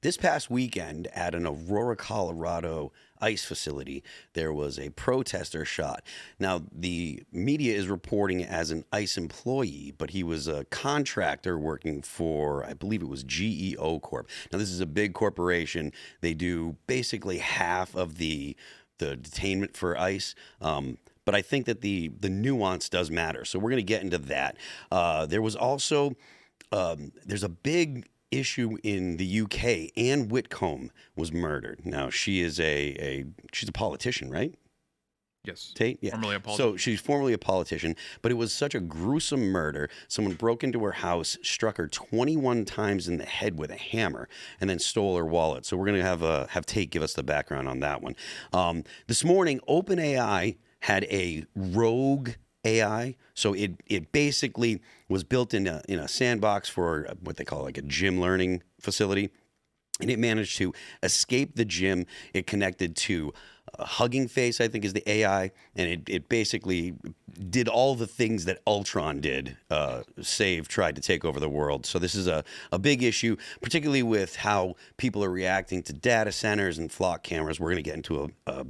This past weekend at an Aurora, Colorado ice facility, there was a protester shot. Now, the media is reporting it as an ICE employee, but he was a contractor working for, I believe it was GEO Corp. Now, this is a big corporation. They do basically half of the detainment for ICE. But I think that the nuance does matter. So we're going to get into that. There was also, there's a big issue in the UK. Anne Whitcomb was murdered. Now she is she's a politician, right? Yes. Tate? Yeah. Formerly a politician. So she's formerly a politician, but it was such a gruesome murder. Someone broke into her house, struck her 21 times in the head with a hammer, and then stole her wallet. So we're going to have Tate give us the background on that one. This morning, OpenAI had a rogue AI. So it basically was built in a sandbox for what they call like a gym learning facility. And it managed to escape the gym. It connected to Hugging Face, I think, is the AI. And it basically did all the things that Ultron did, tried to take over the world. So this is a big issue, particularly with how people are reacting to data centers and flock cameras. We're going to get into a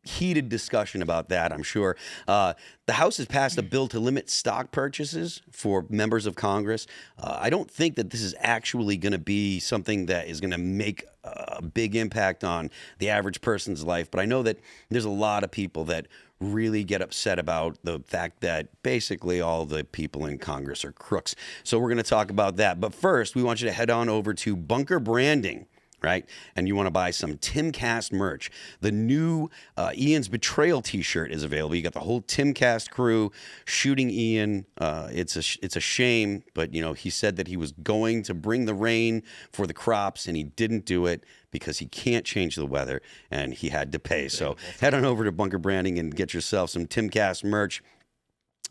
heated discussion about that, I'm sure. The House has passed a bill to limit stock purchases for members of Congress. I don't think that this is actually going to be something that is going to make a big impact on the average person's life, but I know that there's a lot of people that really get upset about the fact that basically all the people in Congress are crooks. So we're going to talk about that. But first, we want you to head on over to Bunker Branding. Right? And you want to buy some Timcast merch. The new Ian's Betrayal t-shirt is available. You got the whole Timcast crew shooting Ian. It's a shame, but he said that he was going to bring the rain for the crops, and he didn't do it because he can't change the weather, and he had to pay. So head on over to Bunker Branding and get yourself some Timcast merch.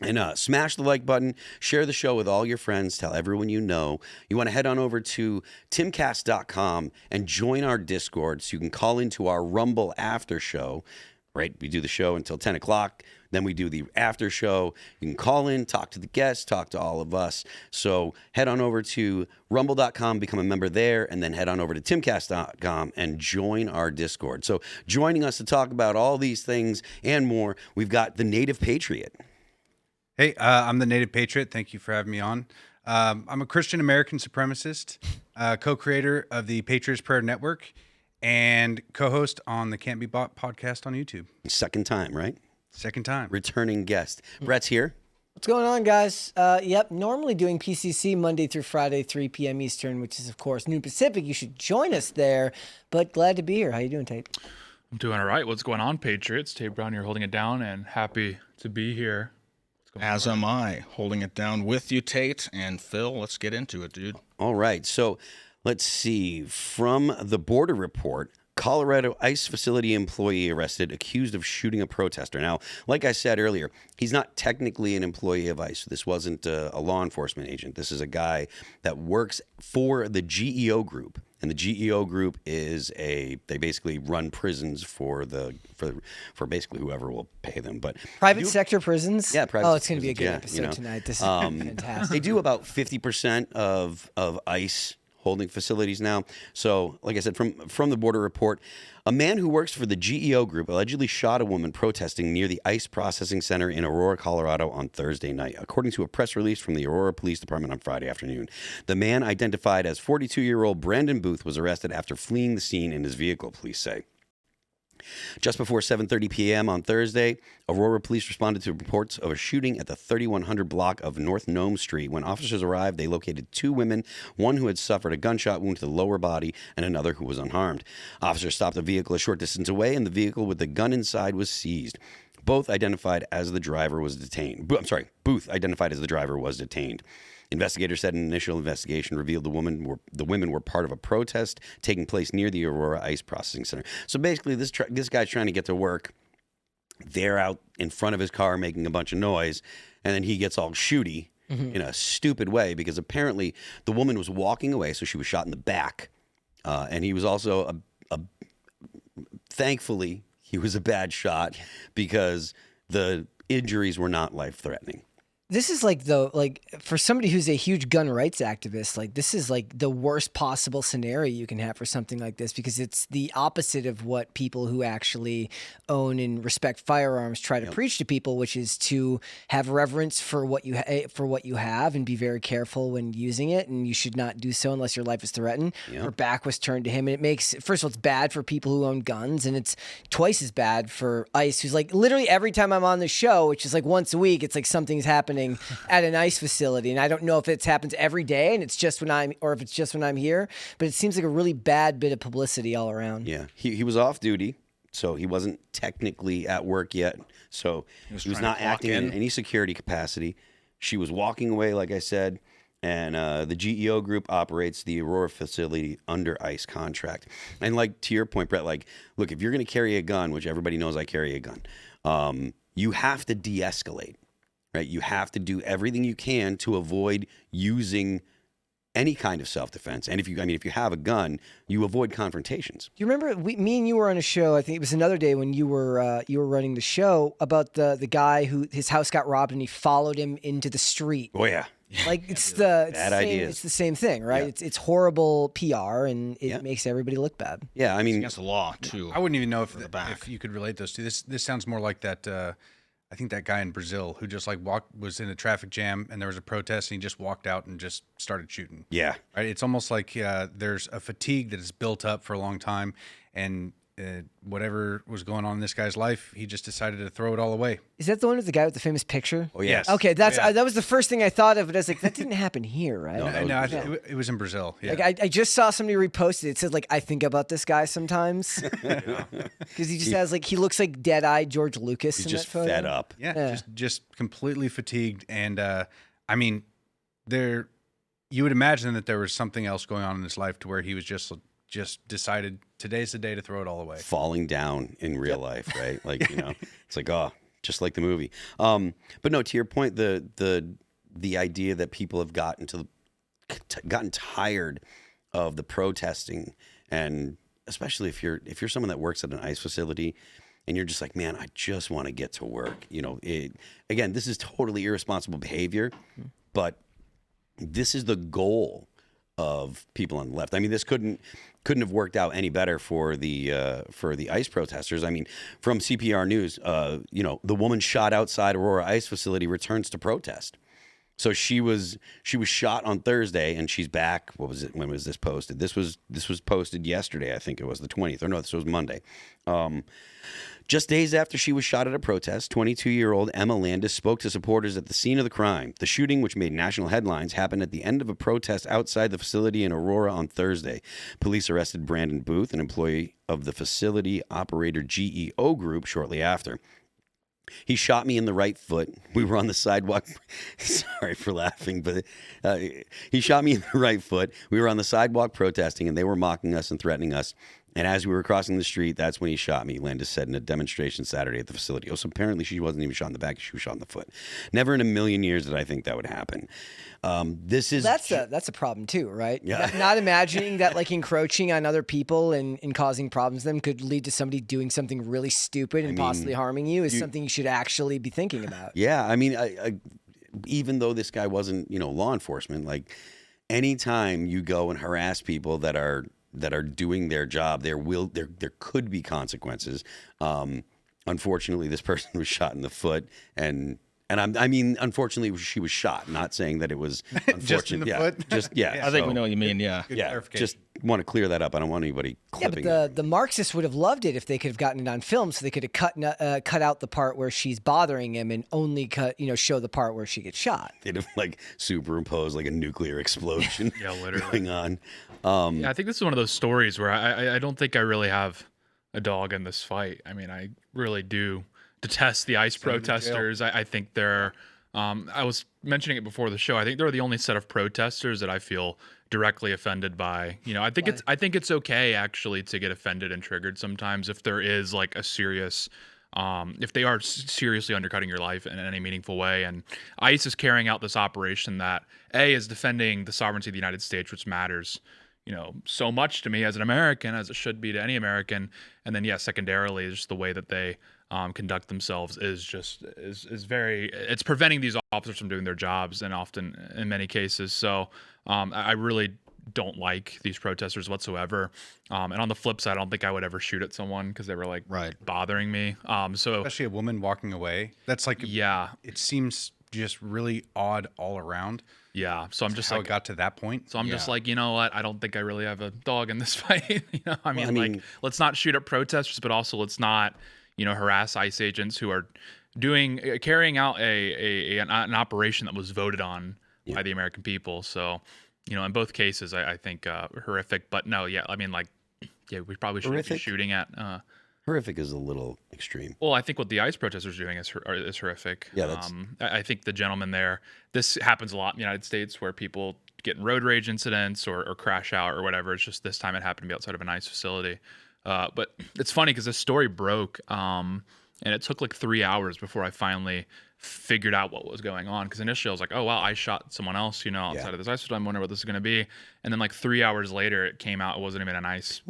And smash the like button, share the show with all your friends, tell everyone you know. You want to head on over to timcast.com and join our Discord so you can call into our Rumble after show, right? We do the show until 10 o'clock. Then we do the after show. You can call in, talk to the guests, talk to all of us. So head on over to rumble.com, become a member there, and then head on over to timcast.com and join our Discord. So joining us to talk about all these things and more, we've got the Native Patriot. Hey, I'm the Native Patriot. Thank you for having me on. I'm a Christian American supremacist, co-creator of the Patriots Prayer Network, and co-host on the Can't Be Bought podcast on YouTube. Second time, right? Second time. Returning guest. Brett's here. What's going on, guys? Normally doing PCC Monday through Friday, 3 p.m. Eastern, which is, of course, noon Pacific. You should join us there, but glad to be here. How you doing, Tate? I'm doing all right. What's going on, Patriots? Tate Brown here holding it down and happy to be here. As am I, holding it down with you, Tate. And Phil, let's get into it, dude. All right. So let's see. From the Border Report, Colorado ICE facility employee arrested, accused of shooting a protester. Now, like I said earlier, he's not technically an employee of ICE. This wasn't a law enforcement agent. This is a guy that works for the GEO Group. And the GEO Group is they basically run prisons for basically whoever will pay them. But private sector prisons? Yeah, private. Oh, it's going to be a good episode tonight. This is fantastic. They do about 50% of ICE holding facilities now. So, like I said, from the Border Report, a man who works for the GEO Group allegedly shot a woman protesting near the ICE processing center in Aurora, Colorado on Thursday night, according to a press release from the Aurora Police Department on Friday afternoon. The man, identified as 42-year-old Brandon Booth, was arrested after fleeing the scene in his vehicle, police say. Just before 7:30 p.m. on Thursday, Aurora police responded to reports of a shooting at the 3100 block of North Nome Street. When officers arrived, they located two women, one who had suffered a gunshot wound to the lower body and another who was unharmed. Officers stopped a vehicle a short distance away, and the vehicle with the gun inside was seized. Booth identified as the driver was detained. Investigators said an initial investigation revealed the women were part of a protest taking place near the Aurora ICE processing center. So basically, this guy's trying to get to work. They're out in front of his car making a bunch of noise, and then he gets all shooty in a stupid way because apparently the woman was walking away, so she was shot in the back, and he was also thankfully he was a bad shot because the injuries were not life-threatening. This is like for somebody who's a huge gun rights activist, like this is like the worst possible scenario you can have for something like this, because it's the opposite of what people who actually own and respect firearms try to preach to people, which is to have reverence for what you have and be very careful when using it, and you should not do so unless your life is threatened. Her back was turned to him, and it makes, first of all, it's bad for people who own guns, and it's twice as bad for ICE, who's like literally every time I'm on the show, which is like once a week, it's like something's happening at an ICE facility, and I don't know if it happens every day and it's just when I'm here, but it seems like a really bad bit of publicity all around. Yeah, he was off duty, so he wasn't technically at work yet, so he was not acting in any security capacity. She was walking away, like I said, and the GEO group operates the Aurora facility under ICE contract. And like to your point, Brett, like, look, if you're going to carry a gun, which everybody knows I carry a gun, you have to de-escalate. Right, you have to do everything you can to avoid using any kind of self-defense. And if you have a gun, you avoid confrontations. Do you remember me and you were on a show? I think it was another day when you were running the show about the guy who his house got robbed and he followed him into the street. Oh yeah, like it's the same thing, right? Yeah. It's horrible PR, and it makes everybody look bad. Yeah, I mean, against the law too. I wouldn't even know if you could relate those two. This sounds more like that. I think that guy in Brazil who just like was in a traffic jam and there was a protest and he just walked out and just started shooting. Yeah. Right. It's almost like there's a fatigue that is built up for a long time, and whatever was going on in this guy's life, he just decided to throw it all away. Is that the one with the guy with the famous picture? Oh yes. Okay, that was the first thing I thought of, but I was like, that didn't happen here, right? No, it was in Brazil. Yeah. Like I just saw somebody reposted it. It said like, I think about this guy sometimes because he just has like, he looks like dead-eyed George Lucas. He's in just that photo. fed up. Yeah. Just completely fatigued, and I mean, you would imagine that there was something else going on in his life to where he was just decided today's the day to throw it all away. Falling down in real life, right? Like, it's like, oh, just like the movie. But no, to your point, the idea that people have gotten tired of the protesting, and especially if you're someone that works at an ICE facility and you're just like, man, I just want to get to work. Again, this is totally irresponsible behavior, but this is the goal of people on the left. I mean, this couldn't have worked out any better for the ICE protesters. I mean, from CPR News, the woman shot outside Aurora ICE facility returns to protest. So she was shot on Thursday, and she's back. What was it? When was this posted? This was posted yesterday. I think it was the 20th. Or no, this was Monday. Just days after she was shot at a protest, 22-year-old Emma Landis spoke to supporters at the scene of the crime. The shooting, which made national headlines, happened at the end of a protest outside the facility in Aurora on Thursday. Police arrested Brandon Booth, an employee of the facility operator GEO Group, shortly after. He shot me in the right foot. We were on the sidewalk. Sorry for laughing, but he shot me in the right foot. We were on the sidewalk protesting, and they were mocking us and threatening us. And as we were crossing the street, that's when he shot me, Landis said in a demonstration Saturday at the facility. Oh, so apparently she wasn't even shot in the back. She was shot in the foot. Never in a million years did I think that would happen. That's a problem too, right? Yeah. Not imagining that like encroaching on other people and causing problems to them could lead to somebody doing something really stupid and possibly harming you is something you should actually be thinking about. Yeah, I mean, I even though this guy wasn't, law enforcement, like anytime you go and harass people that are doing their job, there could be consequences. Unfortunately, this person was shot in the foot, and unfortunately, she was shot. Not saying that it was unfortunate. Just in the foot? I think we know what you mean. Yeah. Just want to clear that up. I don't want anybody clipping. Yeah, but the Marxists would have loved it if they could have gotten it on film, so they could have cut out the part where she's bothering him and only show the part where she gets shot. They'd have like superimposed like a nuclear explosion going on. I think this is one of those stories where I don't think I really have a dog in this fight. I mean, I really do detest the ICE protesters. I think they're, I was mentioning it before the show, I think they're the only set of protesters that I feel directly offended by. I think it's okay actually to get offended and triggered sometimes if there is like a serious, if they are seriously undercutting your life in any meaningful way. And ICE is carrying out this operation that is defending the sovereignty of the United States, which matters so much to me as an American, as it should be to any American. And then, secondarily, just the way that they conduct themselves is just is very, it's preventing these officers from doing their jobs, and often in many cases. So I really don't like these protesters whatsoever. And on the flip side, I don't think I would ever shoot at someone because they were like bothering me. So Especially a woman walking away. That's like, yeah, it seems just really odd all around. yeah. So I'm just how like, it got to that point. so I'm just like, you know what? I don't think I really have a dog in this fight. You know, I mean, like, let's not shoot at protesters, but also let's not, you know, harass ICE agents who are carrying out an operation that was voted on by the American people. So, you know, in both cases, I think horrific. But no, yeah, I mean, like, yeah, we probably shouldn't be shooting at. Horrific is a little extreme. Well, I think what the ICE protesters are doing is horrific. Yeah, that's... I think the gentleman there, this happens a lot in the United States where people get in road rage incidents or crash out or whatever. It's just this time it happened to be outside of an ICE facility. But it's funny because this story broke, and it took like 3 hours before I finally figured out what was going on. Because initially I was like, oh, wow, I shot someone else, you know, outside of this ICE facility. I'm wondering what this is going to be. And then like 3 hours later, it came out it wasn't even an ICE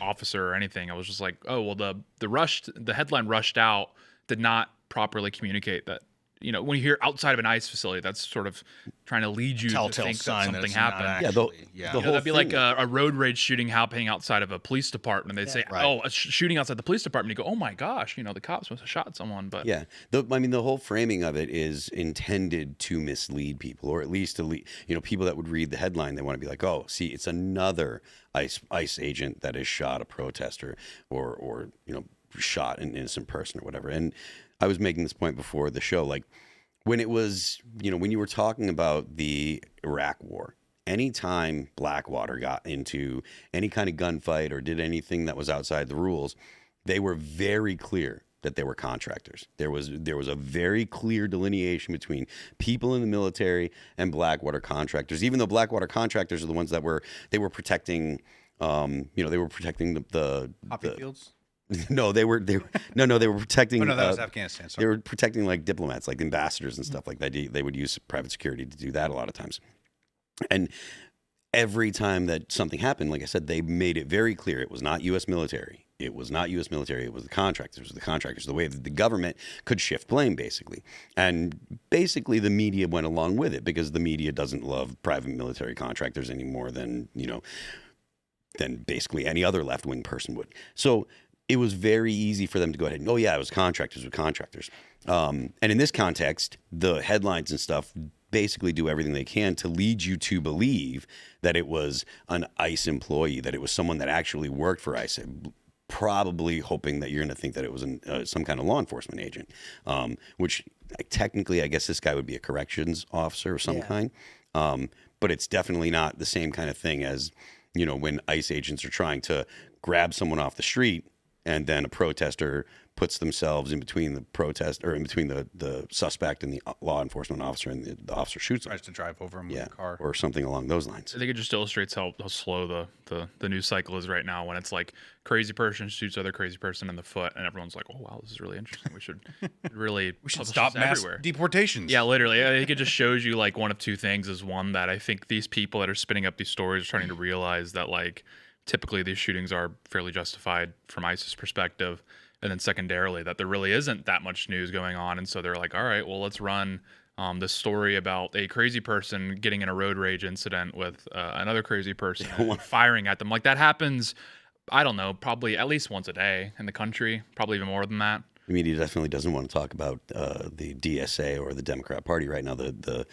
officer or anything. I was just like, oh, well, the headline rushed out did not properly communicate that. You know, when you hear outside of an ICE facility, that's sort of trying to lead you to think that something happened. That'd be like a road rage shooting happening outside of a police department. And they'd say, oh, a shooting outside the police department. You go, oh my gosh, you know, the cops must have shot someone. But yeah, I mean, the whole framing of it is intended to mislead people, or at least to lead, you know, people that would read the headline, they want to be like, oh, see, it's another ICE agent that has shot a protester or you know, shot an innocent person or whatever. And I was making this point before the show, like when it was, you know, when you were talking about the Iraq war, anytime Blackwater got into any kind of gunfight or did anything that was outside the rules, they were very clear that they were contractors. There was a very clear delineation between people in the military and Blackwater contractors, even though Blackwater contractors are the ones that were protecting, you know, they were protecting the poppy fields. No, they were protecting. Oh no, that was Afghanistan. Sorry. They were protecting like diplomats, like ambassadors and stuff like that. They would use private security to do that a lot of times. And every time that something happened, like I said, they made it very clear it was not U.S. military. It was not U.S. military. It was the contractors. It was the contractors. The way that the government could shift blame, basically. And basically, the media went along with it because the media doesn't love private military contractors any more than, you know, than basically any other left-wing person would. So it was very easy for them to go ahead and, oh yeah, it was contractors with contractors. And in this context, the headlines and stuff basically do everything they can to lead you to believe that it was an ICE employee, that it was someone that actually worked for ICE, probably hoping that you're going to think that it was some kind of law enforcement agent, which technically, I guess this guy would be a corrections officer of some kind. But it's definitely not the same kind of thing as, you know, when ICE agents are trying to grab someone off the street and then a protester puts themselves in between the protest or in between the suspect and the law enforcement officer, and the officer shoots him. Tries to drive over him with a car or something along those lines. I think it just illustrates how slow the news cycle is right now, when it's like crazy person shoots other crazy person in the foot and everyone's like, oh wow, this is really interesting. We should really stop mass everywhere. Deportations. Yeah, literally. I think it just shows you like one of two things. Is one, that I think these people that are spinning up these stories are trying to realize that like typically these shootings are fairly justified from ISIS perspective. And then secondarily, that there really isn't that much news going on. And so they're like, all right, well, let's run this story about a crazy person getting in a road rage incident with another crazy person firing at them. Like that happens, I don't know, probably at least once a day in the country, probably even more than that. The media definitely doesn't want to talk about the DSA or the Democrat Party right now, the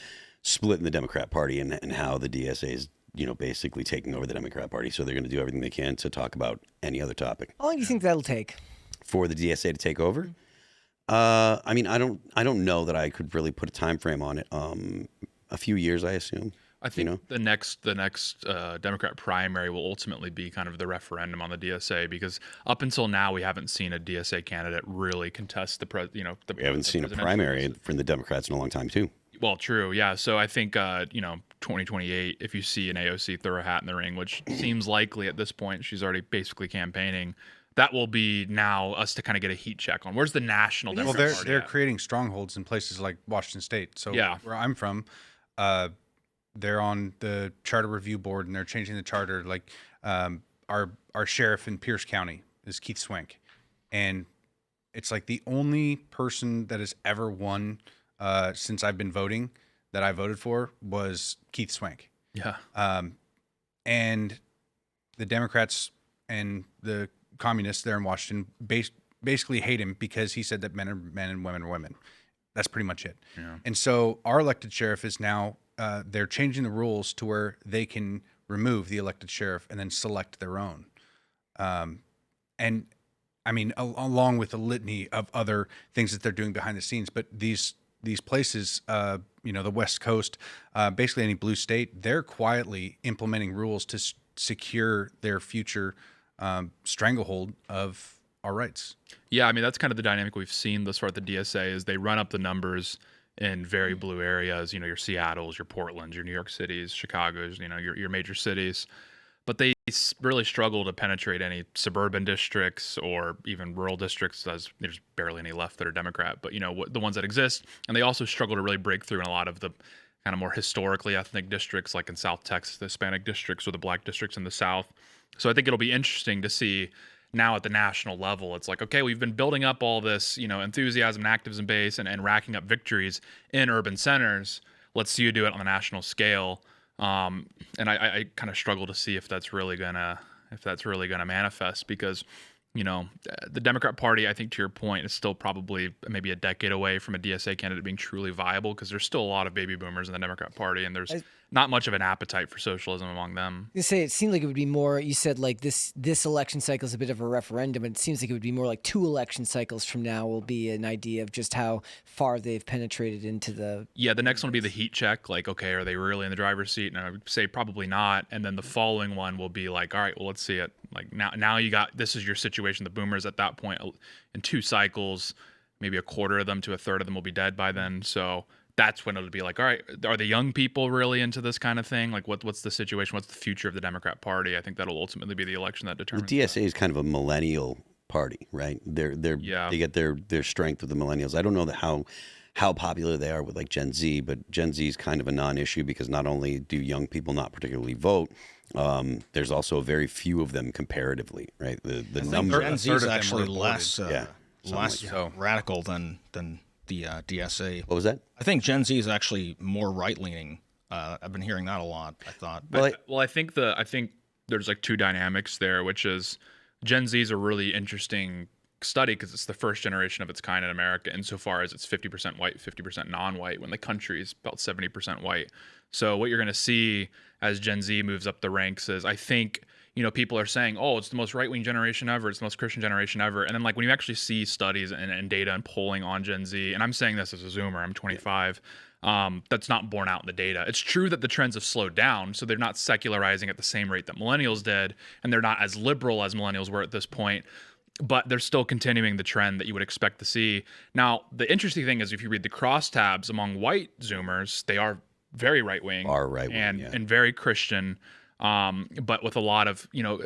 split in the Democrat Party and how the DSA is, you know, basically taking over the Democrat Party. So they're going to do everything they can to talk about any other topic. How long do you think that'll take? For the DSA to take over? I mean, I don't know that I could really put a time frame on it. A few years, I assume. I think the next Democrat primary will ultimately be kind of the referendum on the DSA, because up until now we haven't seen a DSA candidate really contest we haven't seen a primary from the Democrats in a long time too. Well, true, yeah. So I think 2028, if you see an AOC throw a hat in the ring, which seems likely at this point, she's already basically campaigning. That will be now us to kind of get a heat check on where's the national Democrat Party they're at. creating strongholds in places like Washington State. So where I'm from, they're on the charter review board and they're changing the charter. Like our sheriff in Pierce County is Keith Swank, and It's like the only person that has ever won since I've been voting that I voted for was Keith Swank. Yeah. And the Democrats and the communists there in Washington basically hate him because he said that men are men and women are women. That's pretty much it. Yeah. And so our elected sheriff is now, they're changing the rules to where they can remove the elected sheriff and then select their own. And I mean, along with a litany of other things that they're doing behind the scenes, but these places, you know, the West Coast, basically any blue state, they're quietly implementing rules to secure their future stranglehold of our rights. Yeah, I mean, that's kind of the dynamic we've seen thus far at the DSA is they run up the numbers in very blue areas, you know, your Seattles, your Portlands, your New York Cities, Chicago's, you know, your major cities. But they really struggle to penetrate any suburban districts or even rural districts, as there's barely any left that are Democrat, but, you know, the ones that exist. And they also struggle to really break through in a lot of the kind of more historically ethnic districts, like in South Texas, the Hispanic districts or the black districts in the South. So I think it'll be interesting to see now at the national level. It's like, okay, we've been building up all this, you know, enthusiasm and activism base and racking up victories in urban centers. Let's see you do it on the national scale. And I kind of struggle to see if that's really gonna manifest because, you know, the Democrat Party, I think to your point, is still probably maybe a decade away from a DSA candidate being truly viable because there's still a lot of baby boomers in the Democrat Party and there's not much of an appetite for socialism among them. You say it seemed like it would be more. You said like this election cycle is a bit of a referendum, and it seems like it would be more like 2 election cycles from now will be an idea of just how far they've penetrated into the. Yeah, the next one will be the heat check. Like, okay, are they really in the driver's seat? And I would say probably not. And then the following one will be like, all right, well, let's see it. Like now you got this is your situation. The boomers at that point in 2 cycles, maybe a quarter of them to a third of them will be dead by then. So that's when it'll be like, all right, are the young people really into this kind of thing? Like, what's the situation? What's the future of the Democrat Party? I think that'll ultimately be the election that determines. The DSA is kind of a millennial party, right? They get their strength with the millennials. I don't know how popular they are with like Gen Z, but Gen Z is kind of a non-issue because not only do young people not particularly vote, there's also very few of them comparatively, right? The number Gen Z is actually less so radical than the DSA. What was that? I think Gen Z is actually more right-leaning. I've been hearing that a lot, I thought. I think there's like 2 dynamics there, which is Gen Z is a really interesting study because it's the first generation of its kind in America insofar as it's 50% white, 50% non-white, when the country is about 70% white. So what you're going to see as Gen Z moves up the ranks is, I think, you know, people are saying, oh, it's the most right-wing generation ever, it's the most Christian generation ever. And then like when you actually see studies and data and polling on Gen Z, and I'm saying this as a Zoomer, I'm 25, that's not borne out in the data. It's true that the trends have slowed down, so they're not secularizing at the same rate that millennials did, and they're not as liberal as millennials were at this point, but they're still continuing the trend that you would expect to see. Now, the interesting thing is if you read the crosstabs among white Zoomers, they are very right-wing, and very Christian, but with a lot of, you know,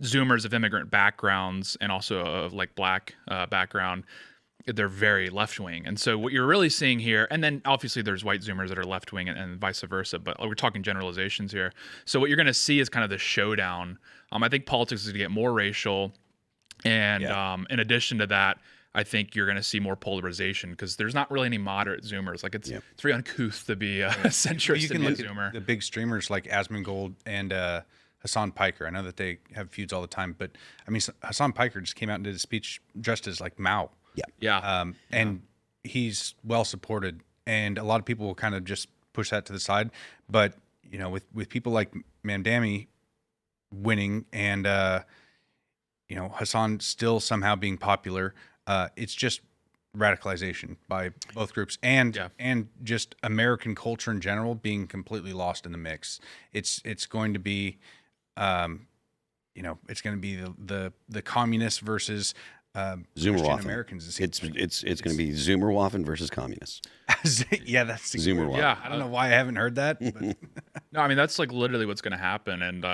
Zoomers of immigrant backgrounds and also of like black background, they're very left-wing. And so what you're really seeing here, and then obviously there's white Zoomers that are left-wing and vice versa, but we're talking generalizations here. So what you're going to see is kind of the showdown. I think politics is going to get more racial. And in addition to that, I think you're going to see more polarization because there's not really any moderate Zoomers. Like it's very uncouth to be a centrist. You can look at the big streamers like Asmongold and Hassan Piker. I know that they have feuds all the time, but I mean, Hassan Piker just came out and did a speech dressed as like Mao. And he's well supported, and a lot of people will kind of just push that to the side. But you know, with people like Mamdani winning and you know, Hassan still somehow being popular, it's just radicalization by both groups and just American culture in general being completely lost in the mix. It's going to be, you know, it's going to be the communists versus Zoomerwaffen. Americans. It's going to be Zoomerwaffen versus communists. Yeah, that's Zoomerwaffen. Yeah, I don't know why I haven't heard that. But. No, I mean that's like literally what's going to happen, and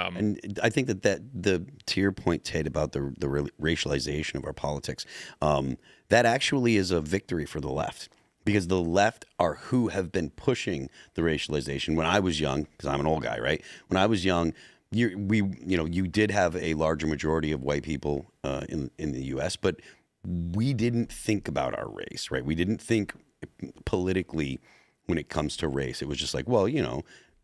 I think that to your point, Tate, about the racialization of our politics, that actually is a victory for the left. Because the left are who have been pushing the racialization. When I was young, because I'm an old guy, right? When I was young, you did have a larger majority of white people in the U.S., but we didn't think about our race, right? We didn't think politically when it comes to race. It was just like, well,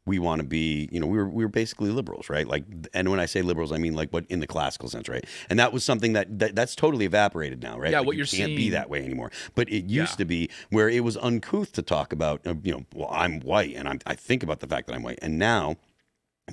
we want to be, we were basically liberals, right? Like, and when I say liberals, I mean like what in the classical sense, right? And that was something that's totally evaporated now, right? Yeah, like what you're can't seeing be that way anymore. But it used to be where it was uncouth to talk about, well, I'm white, and I think about the fact that I'm white, and now,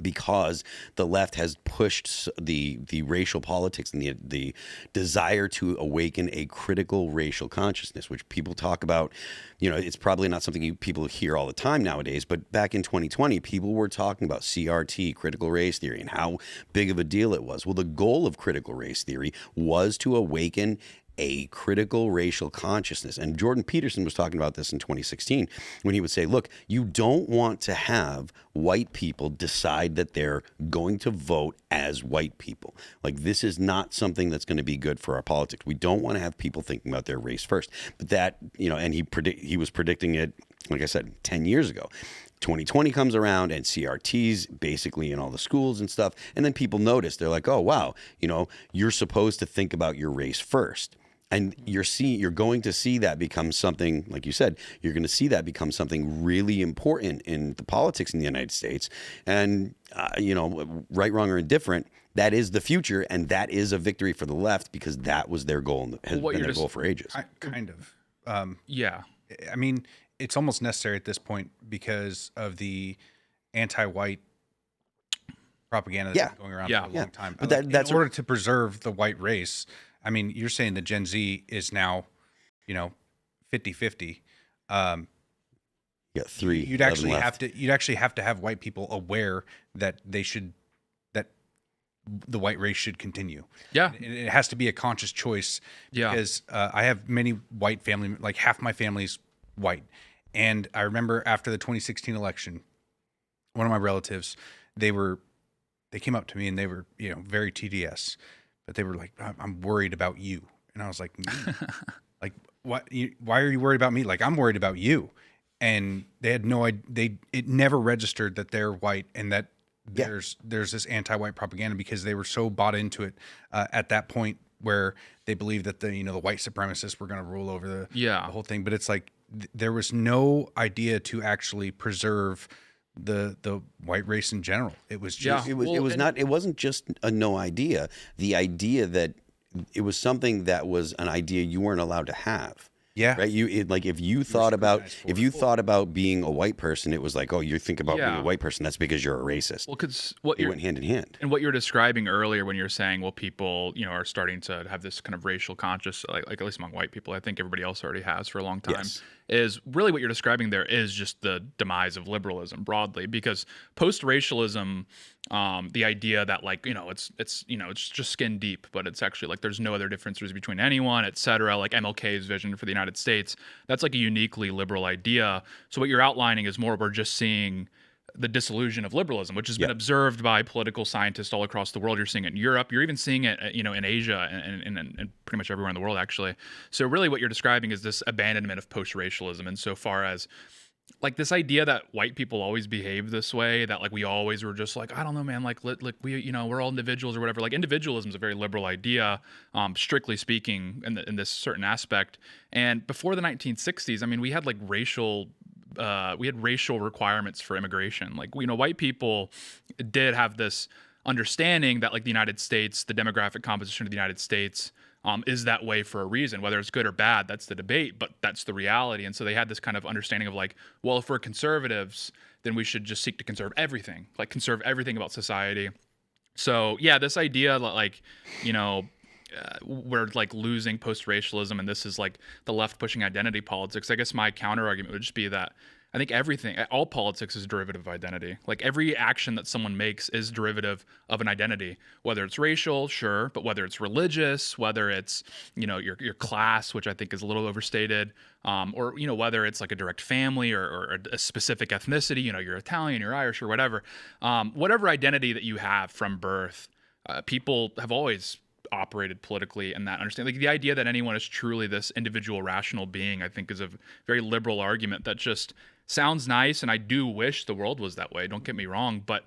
because the left has pushed the racial politics and the desire to awaken a critical racial consciousness, which people talk about, it's probably not something people hear all the time nowadays, but back in 2020, people were talking about CRT, critical race theory, and how big of a deal it was. Well, the goal of critical race theory was to awaken a critical racial consciousness. And Jordan Peterson was talking about this in 2016 when he would say, look, you don't want to have white people decide that they're going to vote as white people. Like, this is not something that's going to be good for our politics. We don't want to have people thinking about their race first. But that, and he was predicting it, like I said, 10 years ago. 2020 comes around and CRT's basically in all the schools and stuff. And then people notice, they're like, oh, wow, you're supposed to think about your race first. And you're going to see that become something, like you said, you're going to see that become something really important in the politics in the United States. And, right, wrong, or indifferent, that is the future. And that is a victory for the left, because that was their goal and has been their goal for ages. Kind of. Yeah. I mean, it's almost necessary at this point because of the anti-white propaganda that's been going around for a long time. But that's in order to preserve the white race. I mean, you're saying that Gen Z is now, 50-50. Yeah, three. You'd actually have to have white people aware that that the white race should continue. Yeah, it has to be a conscious choice. Yeah, because I have many white family, like half my family's white, and I remember after the 2016 election, one of my relatives, they came up to me and they were, very TDS. But they were like, I'm worried about you. And I was like, me? Like, what? Why are you worried about me? Like, I'm worried about you. And they had no idea. It never registered that they're white and that there's this anti-white propaganda, because they were so bought into it at that point where they believed that the white supremacists were going to rule over the whole thing. But it's like there was no idea to actually preserve the white race in general. It was just it wasn't just a no idea. The idea that it was something that was an idea you weren't allowed to have. Yeah. Right. If you thought about being a white person, it was like, oh, you think about being a white person, that's because you're a racist. Well, because it went hand in hand. And what you were describing earlier when you're saying, well, people, are starting to have this kind of racial conscious, like at least among white people, I think everybody else already has for a long time. Yes. Is really what you're describing there is just the demise of liberalism broadly, because post-racialism, the idea that it's just skin deep, but it's actually like there's no other differences between anyone, et cetera, like MLK's vision for the United States, that's like a uniquely liberal idea. So what you're outlining is more, we're just seeing the disillusion of liberalism, which has been observed by political scientists all across the world. You're seeing it in Europe. You're even seeing it, in Asia and pretty much everywhere in the world, actually. So really what you're describing is this abandonment of post-racialism insofar as like this idea that white people always behave this way, that like we always were just like, I don't know, man, like we, we're all individuals or whatever. Like individualism is a very liberal idea, strictly speaking, in this certain aspect. And before the 1960s, I mean, we had like racial requirements for immigration. Like, white people did have this understanding that like the United States, the demographic composition of the United States is that way for a reason. Whether it's good or bad, that's the debate, but that's the reality. And so they had this kind of understanding of like, well, if we're conservatives, then we should just seek to conserve everything about society. So yeah, this idea that like, we're like losing post-racialism and this is like the left pushing identity politics. I guess my counter argument would just be that I think all politics is derivative of identity. Like every action that someone makes is derivative of an identity, whether it's racial, sure, but whether it's religious, whether it's, your class, which I think is a little overstated, or, whether it's like a direct family or a specific ethnicity, you're Italian, you're Irish or whatever, whatever identity that you have from birth, people have always operated politically and that understand like the idea that anyone is truly this individual rational being, I think is a very liberal argument that just sounds nice. And I do wish the world was that way. Don't get me wrong, but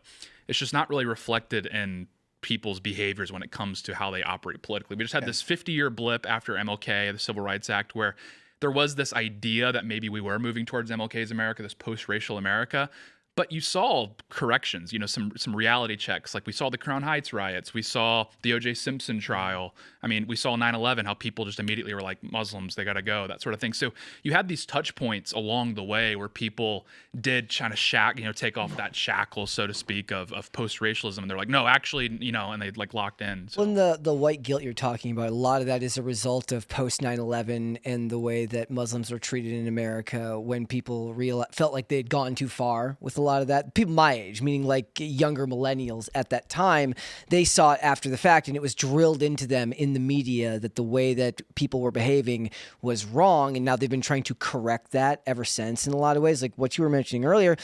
it's just not really reflected in people's behaviors when it comes to how they operate politically. We just had this 50-year blip after MLK, the Civil Rights Act, where there was this idea that maybe we were moving towards MLK's America, this post-racial America. But you saw corrections, some reality checks. Like we saw the Crown Heights riots. We saw the O.J. Simpson trial. I mean, we saw 9/11, how people just immediately were like, Muslims, they got to go, that sort of thing. So you had these touch points along the way where people did try to take off that shackle, so to speak, of post-racialism. And they're like, no, actually, and they like locked in. So. Well, the white guilt you're talking about, a lot of that is a result of post 9/11 and the way that Muslims were treated in America when people felt like they had gone too far with a lot of that. People my age, meaning like younger millennials at that time, they saw it after the fact, and it was drilled into them in the media that the way that people were behaving was wrong, and now they've been trying to correct that ever since in a lot of ways, like what you were mentioning earlier.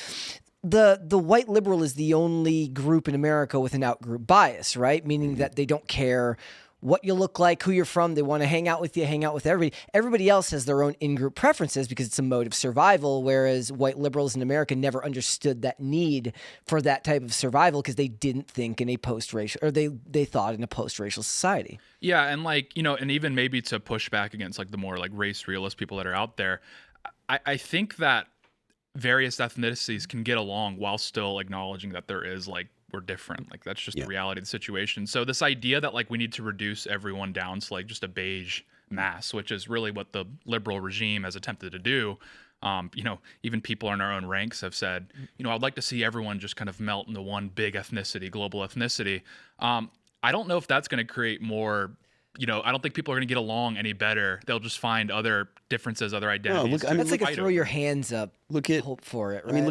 The white liberal is the only group in America with an out-group bias, right? Meaning that they don't care what you look like, who you're from. They want to hang out with you, hang out with everybody. Everybody else has their own in-group preferences because it's a mode of survival, whereas white liberals in America never understood that need for that type of survival because they didn't think in a post-racial, or they thought in a post-racial society. Yeah, and and even maybe to push back against like the more like race realist people that are out there, I think that various ethnicities can get along while still acknowledging that there is like, we're different. Like that's just the reality of the situation. So this idea that like we need to reduce everyone down to like just a beige mass, which is really what the liberal regime has attempted to do. Even people in our own ranks have said, I'd like to see everyone just kind of melt into one big ethnicity, global ethnicity. I don't know if that's going to create more. I don't think people are going to get along any better. They'll just find other differences, other identities. No, that's like a throw your hands up. Hope for it. Right? I mean,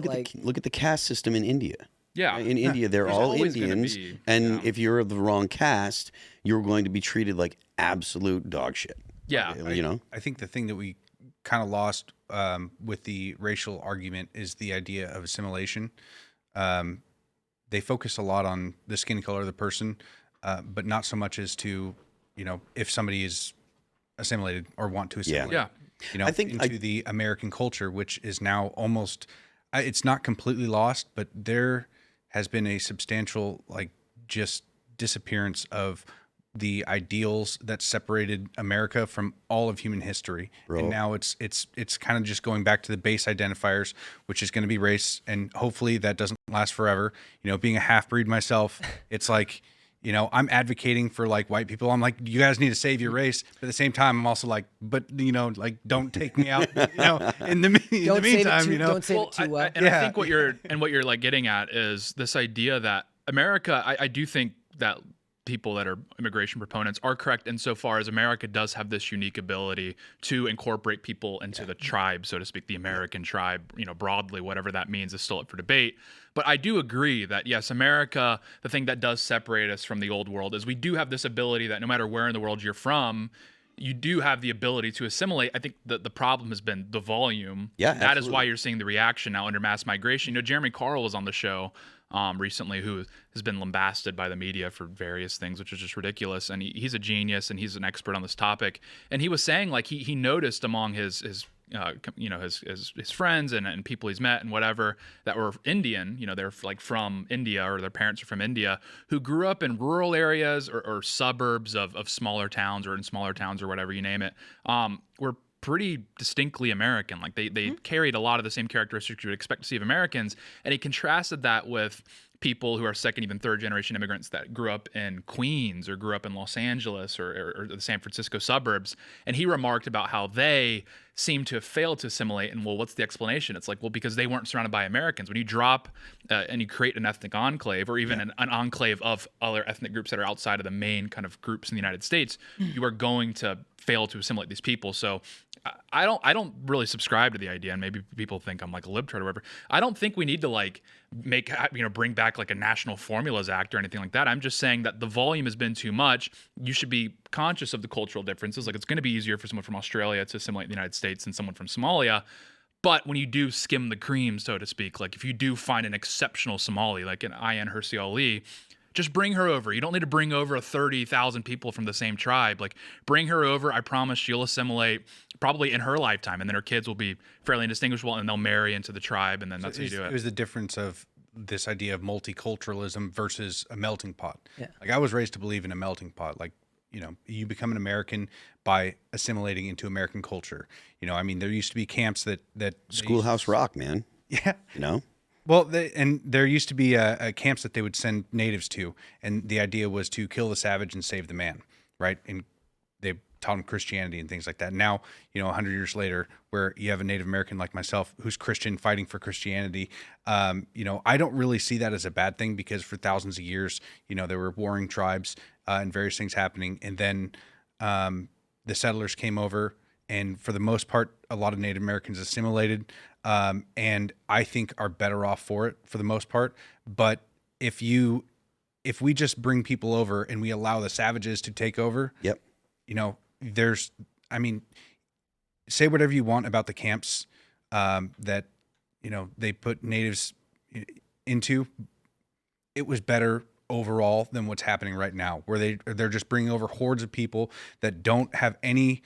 look at the caste system in India. Yeah. In India, they're all Indians, and if you're of the wrong caste, you're going to be treated like absolute dog shit. Yeah. I think the thing that we kind of lost with the racial argument is the idea of assimilation. They focus a lot on the skin color of the person, but not so much as to, if somebody is assimilated or want to assimilate. Yeah. I think into the American culture, which is now almost, it's not completely lost, but there has been a substantial, just disappearance of the ideals that separated America from all of human history. Bro. And now it's kind of just going back to the base identifiers, which is going to be race. And hopefully that doesn't last forever. Being a half-breed myself, it's like, I'm advocating for white people. I'm like, you guys need to save your race. But at the same time, I'm also like, but don't take me out. In the meantime, don't say it too well. I think what you're getting at is this idea that America. I do think that people that are immigration proponents are correct insofar as America does have this unique ability to incorporate people into the tribe, so to speak, the American tribe, broadly, whatever that means is still up for debate. But I do agree that, yes, America, the thing that does separate us from the old world is we do have this ability that no matter where in the world you're from, you do have the ability to assimilate. I think the problem has been the volume. Yeah, that is why you're seeing the reaction now under mass migration. Jeremy Carl was on the show recently, who has been lambasted by the media for various things, which is just ridiculous. And he's a genius and he's an expert on this topic. And he was saying he noticed among his friends and people he's met and whatever that were Indian, they're from India or their parents are from India, who grew up in rural areas or suburbs of smaller towns or in smaller towns or whatever you name it, were pretty distinctly American. They carried a lot of the same characteristics you would expect to see of Americans. And he contrasted that with people who are second, even third generation immigrants that grew up in Queens or grew up in Los Angeles or the San Francisco suburbs. And he remarked about how they seem to have failed to assimilate. And what's the explanation? It's because they weren't surrounded by Americans. When you drop and you create an ethnic enclave or even an enclave of other ethnic groups that are outside of the main kind of groups in the United States, you are going to fail to assimilate these people. So I don't really subscribe to the idea, and maybe people think I'm like a libtard or whatever. I don't think we need to bring back a National Formulas Act or anything like that. I'm just saying that the volume has been too much. You should be conscious of the cultural differences. It's going to be easier for someone from Australia to assimilate in the United States than someone from Somalia. But when you do skim the cream, so to speak, if you do find an exceptional Somali, like an Ayan Hirsi Ali, just bring her over. You don't need to bring over 30,000 people from the same tribe. Bring her over. I promise she'll assimilate probably in her lifetime, and then her kids will be fairly indistinguishable, and they'll marry into the tribe, and then that's how you do it. It was the difference of this idea of multiculturalism versus a melting pot. Yeah. Like I was raised to believe in a melting pot. Like, you become an American by assimilating into American culture. I mean, there used to be camps that Schoolhouse Rock, man. Yeah. Well, and there used to be camps that they would send natives to, and the idea was to kill the savage and save the man, right? And they taught them Christianity and things like that. Now, 100 years later, where you have a Native American like myself who's Christian fighting for Christianity, I don't really see that as a bad thing, because for thousands of years, there were warring tribes and various things happening, and then the settlers came over, and for the most part, a lot of Native Americans assimilated, and I think are better off for it for the most part. But if we just bring people over and we allow the savages to take over, yep, say whatever you want about the camps that they put natives into. It was better overall than what's happening right now, where they're just bringing over hordes of people that don't have any.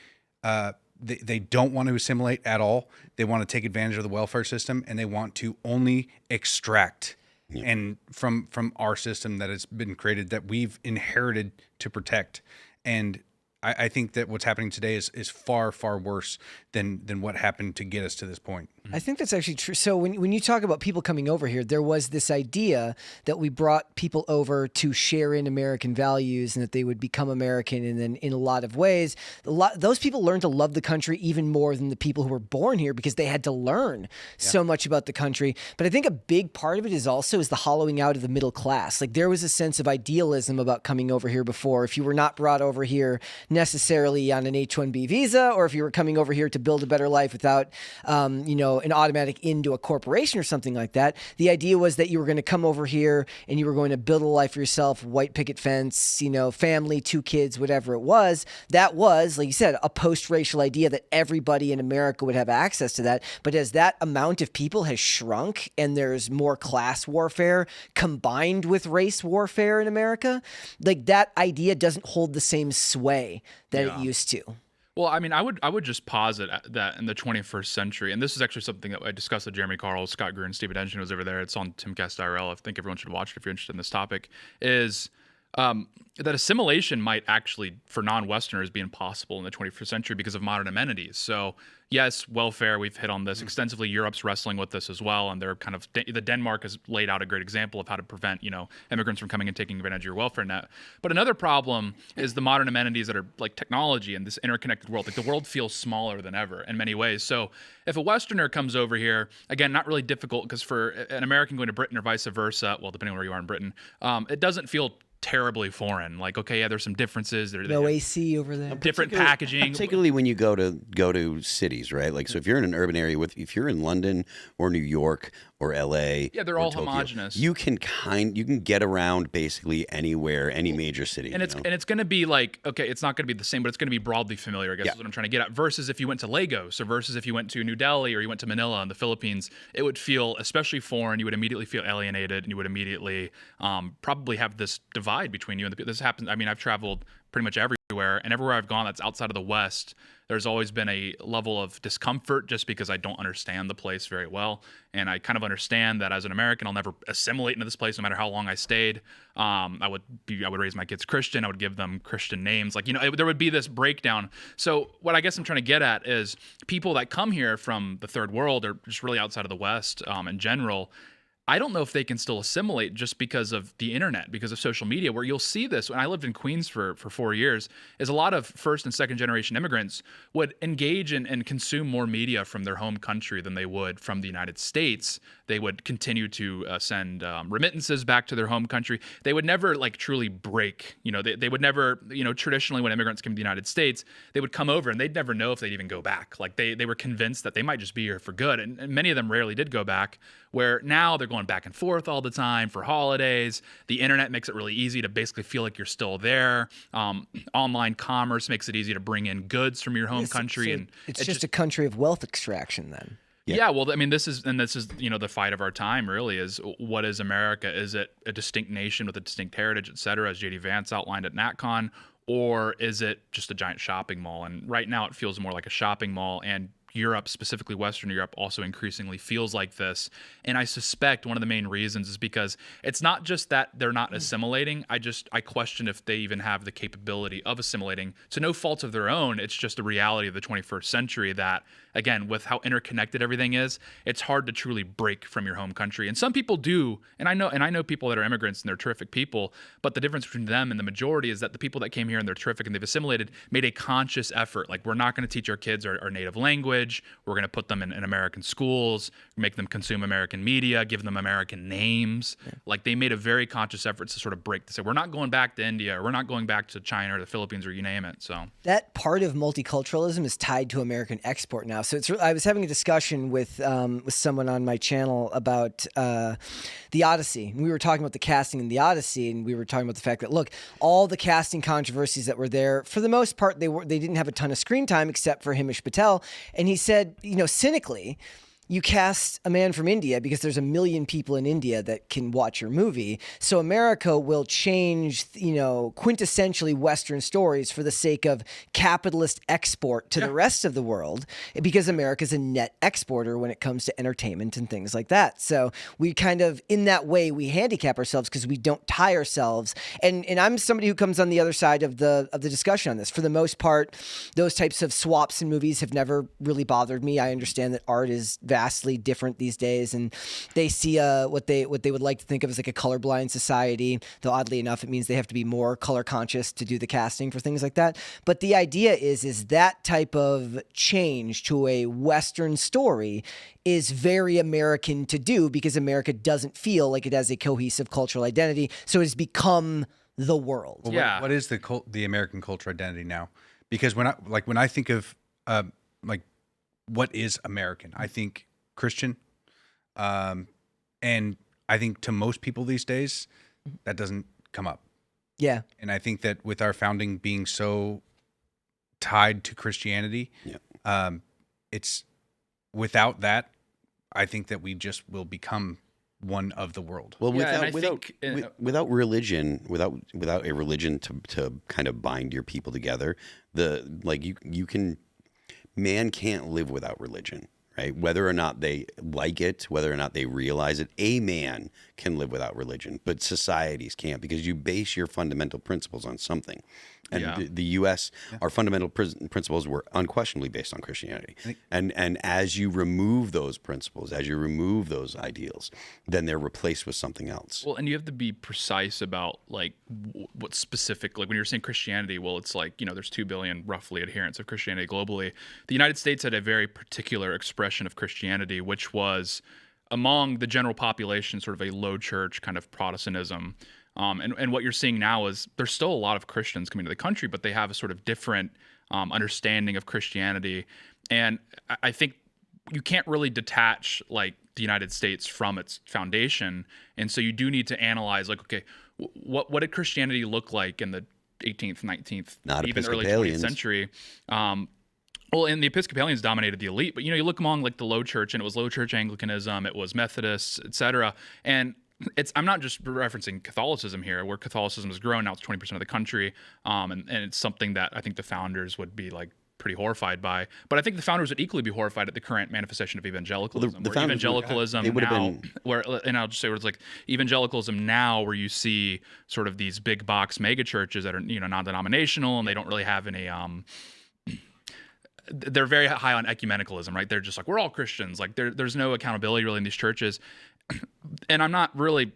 They don't want to assimilate at all. They want to take advantage of the welfare system, and they want to only extract. Yeah. And from our system that has been created, that we've inherited to protect. And I think that what's happening today is far, far worse than what happened to get us to this point. I think that's actually true. So when you talk about people coming over here, there was this idea that we brought people over to share in American values and that they would become American. And then in a lot of ways, those people learned to love the country even more than the people who were born here, because they had to learn so much about the country. But I think a big part of it is the hollowing out of the middle class. Like, there was a sense of idealism about coming over here before. If you were not brought over here necessarily on an H-1B visa, or if you were coming over here to build a better life without, an automatic into a corporation or something like that. The idea was that you were going to come over here and you were going to build a life for yourself, white picket fence, family, 2 kids, whatever it was. That was, like you said, a post-racial idea that everybody in America would have access to that. But as that amount of people has shrunk and there's more class warfare combined with race warfare in America, like, that idea doesn't hold the same sway that it used to. Well, I mean, I would just posit that in the 21st century, and this is actually something that I discussed with Jeremy Carl, Scott Greer, and Steve Denton was over there. It's on Timcast IRL. I think everyone should watch it if you're interested in this topic. Is that assimilation might actually, for non-Westerners, be impossible in the 21st century because of modern amenities. So, yes, welfare, we've hit on this extensively. Europe's wrestling with this as well, and they're kind of, the Denmark has laid out a great example of how to prevent, immigrants from coming and taking advantage of your welfare net. But another problem is the modern amenities that are like technology and this interconnected world. Like, the world feels smaller than ever in many ways. So if a Westerner comes over here, again, not really difficult, because for an American going to Britain or vice versa, well, depending on where you are in Britain, it doesn't feel terribly foreign. Like, okay, yeah, there's some differences. No AC over there. Different packaging. Particularly when you go to cities, right? Like, so if you're in an urban area, if you're in London or New York or LA, yeah, they're all homogenous. You can get around basically anywhere, any major city. And it's going to be like, okay, it's not going to be the same, but it's going to be broadly familiar, I guess is what I'm trying to get at. Versus if you went to Lagos, or versus if you went to New Delhi, or you went to Manila in the Philippines, it would feel especially foreign. You would immediately feel alienated, and you would immediately probably have this divide between you and the people. This happens. I mean, I've traveled pretty much everywhere, and everywhere I've gone that's outside of the West, there's always been a level of discomfort just because I don't understand the place very well. And I kind of understand that as an American, I'll never assimilate into this place no matter how long I stayed. I would raise my kids Christian. I would give them Christian names. Like, there would be this breakdown. So what I guess I'm trying to get at is people that come here from the third world, or just really outside of the West in general, I don't know if they can still assimilate just because of the internet, because of social media, where you'll see this. When I lived in Queens for 4 years, is a lot of first and second generation immigrants would engage in and consume more media from their home country than they would from the United States. They would continue to send remittances back to their home country. They would never truly break. They would never, traditionally when immigrants came to the United States, they would come over and they'd never know if they'd even go back. Like, they were convinced that they might just be here for good. And many of them rarely did go back, where now they're going back and forth all the time for holidays. The internet makes it really easy to basically feel like you're still there. Online commerce makes it easy to bring in goods from your home country. So and it's just a country of wealth extraction then. Yeah, well, I mean, this is the fight of our time, really, is what is America? Is it a distinct nation with a distinct heritage, et cetera, as JD Vance outlined at NatCon, or is it just a giant shopping mall? And right now it feels more like a shopping mall, and Europe, specifically Western Europe, also increasingly feels like this. And I suspect one of the main reasons is because it's not just that they're not assimilating. I question if they even have the capability of assimilating to no fault of their own. It's just the reality of the 21st century that, again, with how interconnected everything is, it's hard to truly break from your home country. And some people do, and I know people that are immigrants and they're terrific people, but the difference between them and the majority is that the people that came here and they're terrific and they've assimilated made a conscious effort. Like, we're not going to teach our kids our native language. We're going to put them in American schools, make them consume American media, give them American names. Yeah. Like, they made a very conscious effort to sort of break to say, we're not going back to India, or we're not going back to China or the Philippines, or you name it. So that part of multiculturalism is tied to American export now. So I was having a discussion with someone on my channel about the Odyssey. We were talking about the casting in the Odyssey, and we were talking about the fact that, look, all the casting controversies that were there, for the most part, they didn't have a ton of screen time except for Himesh Patel. And he said, cynically, you cast a man from India because there's 1 million people in India that can watch your movie. So America will change, quintessentially Western stories for the sake of capitalist export to the rest of the world, because America's a net exporter when it comes to entertainment and things like that. So we kind of, in that way, we handicap ourselves because we don't tie ourselves. And I'm somebody who comes on the other side of the discussion on this. For the most part, those types of swaps in movies have never really bothered me. I understand that art is vastly different these days, and they see what they would like to think of as like a colorblind society, though oddly enough it means they have to be more color conscious to do the casting for things like that. But the idea is that type of change to a Western story is very American to do, because America doesn't feel like it has a cohesive cultural identity, so it has become the world. Well, what is the American cultural identity now? Because when I think of what is American, I think Christian, and I think to most people these days that doesn't come up. Yeah. And I think that with our founding being so tied to Christianity, it's without that, I think that we just will become one of the world. Well, without religion, without a religion to kind of bind your people together, man can't live without religion. Right? Whether or not they like it, whether or not they realize it, a man can live without religion, but societies can't, because you base your fundamental principles on something. And the U.S., our fundamental principles were unquestionably based on Christianity. And as you remove those principles, as you remove those ideals, then they're replaced with something else. Well, and you have to be precise about like what specific, like when you're saying Christianity, well, it's like, there's 2 billion roughly adherents of Christianity globally. The United States had a very particular expression of Christianity, which was among the general population, sort of a low church kind of Protestantism. And what you're seeing now is there's still a lot of Christians coming to the country, but they have a sort of different understanding of Christianity. And I think you can't really detach like the United States from its foundation. And so you do need to analyze, like, okay, what did Christianity look like in the 18th, 19th, even early 20th century? Well, and the Episcopalians dominated the elite, but you look among like the low church, and it was low church Anglicanism, it was Methodists, etc. And I'm not just referencing Catholicism here, where Catholicism has grown. Now it's 20% of the country, and it's something that I think the founders would be like pretty horrified by. But I think the founders would equally be horrified at the current manifestation of evangelicalism. And I'll just say where it's like evangelicalism now, where you see sort of these big box mega churches that are non-denominational, and they don't really have any they're very high on ecumenicalism, right? They're just like, we're all Christians. Like there's no accountability really in these churches. And I'm not really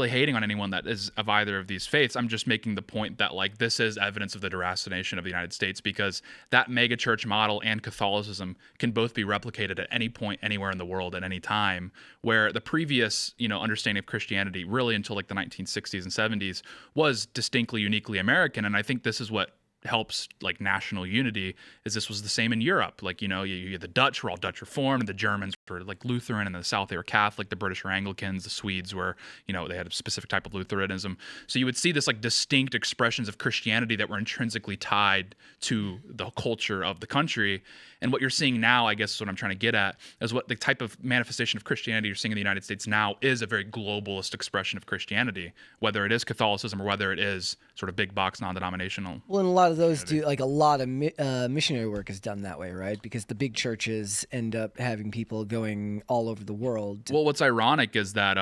hating on anyone that is of either of these faiths. I'm just making the point that like this is evidence of the deracination of the United States, because that mega church model and Catholicism can both be replicated at any point, anywhere in the world, at any time, where the previous, understanding of Christianity really until like the 1960s and 70s was distinctly, uniquely American. And I think this is what helps like national unity, is this was the same in Europe. Like, you had the Dutch were all Dutch Reformed, and the Germans were like Lutheran, and in the South they were Catholic, the British were Anglicans, the Swedes were, they had a specific type of Lutheranism. So you would see this like distinct expressions of Christianity that were intrinsically tied to the culture of the country. And what you're seeing now, I guess is what I'm trying to get at, is what the type of manifestation of Christianity you're seeing in the United States now is a very globalist expression of Christianity, whether it is Catholicism or whether it is sort of big box non-denominational. Well, and a lot of of those do, like a lot of missionary work is done that way, right? Because the big churches end up having people going all over the world. Well, what's ironic is that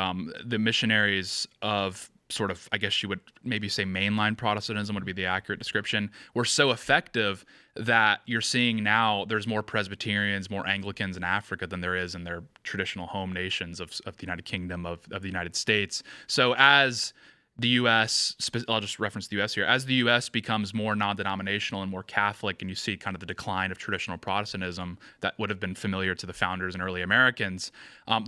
the missionaries of sort of, I guess you would maybe say mainline Protestantism would be the accurate description, were so effective that you're seeing now there's more Presbyterians, more Anglicans in Africa than there is in their traditional home nations of the United Kingdom, of the United States. So as the U.S., I'll just reference the U.S. here, as the U.S. becomes more non-denominational and more Catholic, and you see kind of the decline of traditional Protestantism that would have been familiar to the founders and early Americans,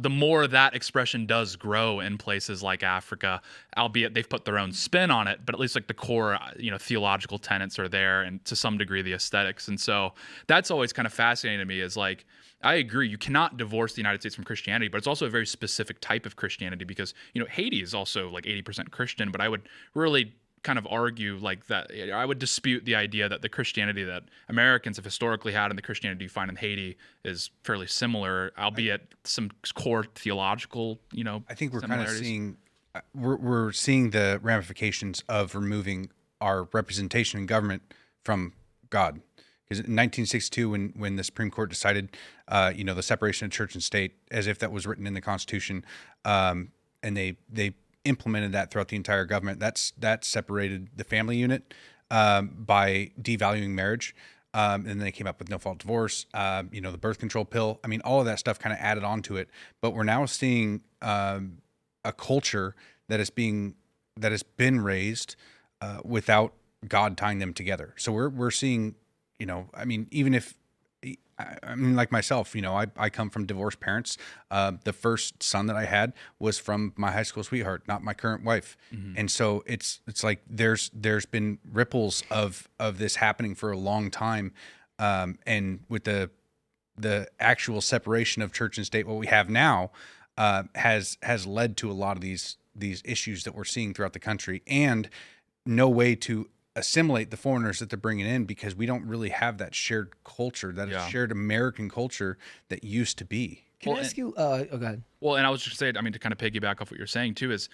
the more that expression does grow in places like Africa, albeit they've put their own spin on it, but at least like the core, theological tenets are there, and to some degree the aesthetics. And so that's always kind of fascinating to me, is like, I agree, you cannot divorce the United States from Christianity, but it's also a very specific type of Christianity because, Haiti is also like 80% Christian, but I would really kind of argue like that. I would dispute the idea that the Christianity that Americans have historically had and the Christianity you find in Haiti is fairly similar, albeit some core theological, I think we're kind of similarities. seeing, we're seeing the ramifications of removing our representation in government from God. Because in 1962, when the Supreme Court decided, the separation of church and state, as if that was written in the Constitution, and they implemented that throughout the entire government, that separated the family unit by devaluing marriage. And then they came up with no-fault divorce, the birth control pill. I mean, all of that stuff kind of added on to it. But we're now seeing a culture that has been raised without God tying them together. So we're seeing. Even if, like myself, I come from divorced parents. The first son that I had was from my high school sweetheart, not my current wife. Mm-hmm. And so it's like there's been ripples of this happening for a long time. And with the actual separation of church and state, what we have now has led to a lot of these issues that we're seeing throughout the country, and no way to assimilate the foreigners that they're bringing in, because we don't really have that shared culture, that shared American culture that used to be. Can I ask you? Go ahead. Well, and I was just saying, to kind of piggyback off what you're saying too, is,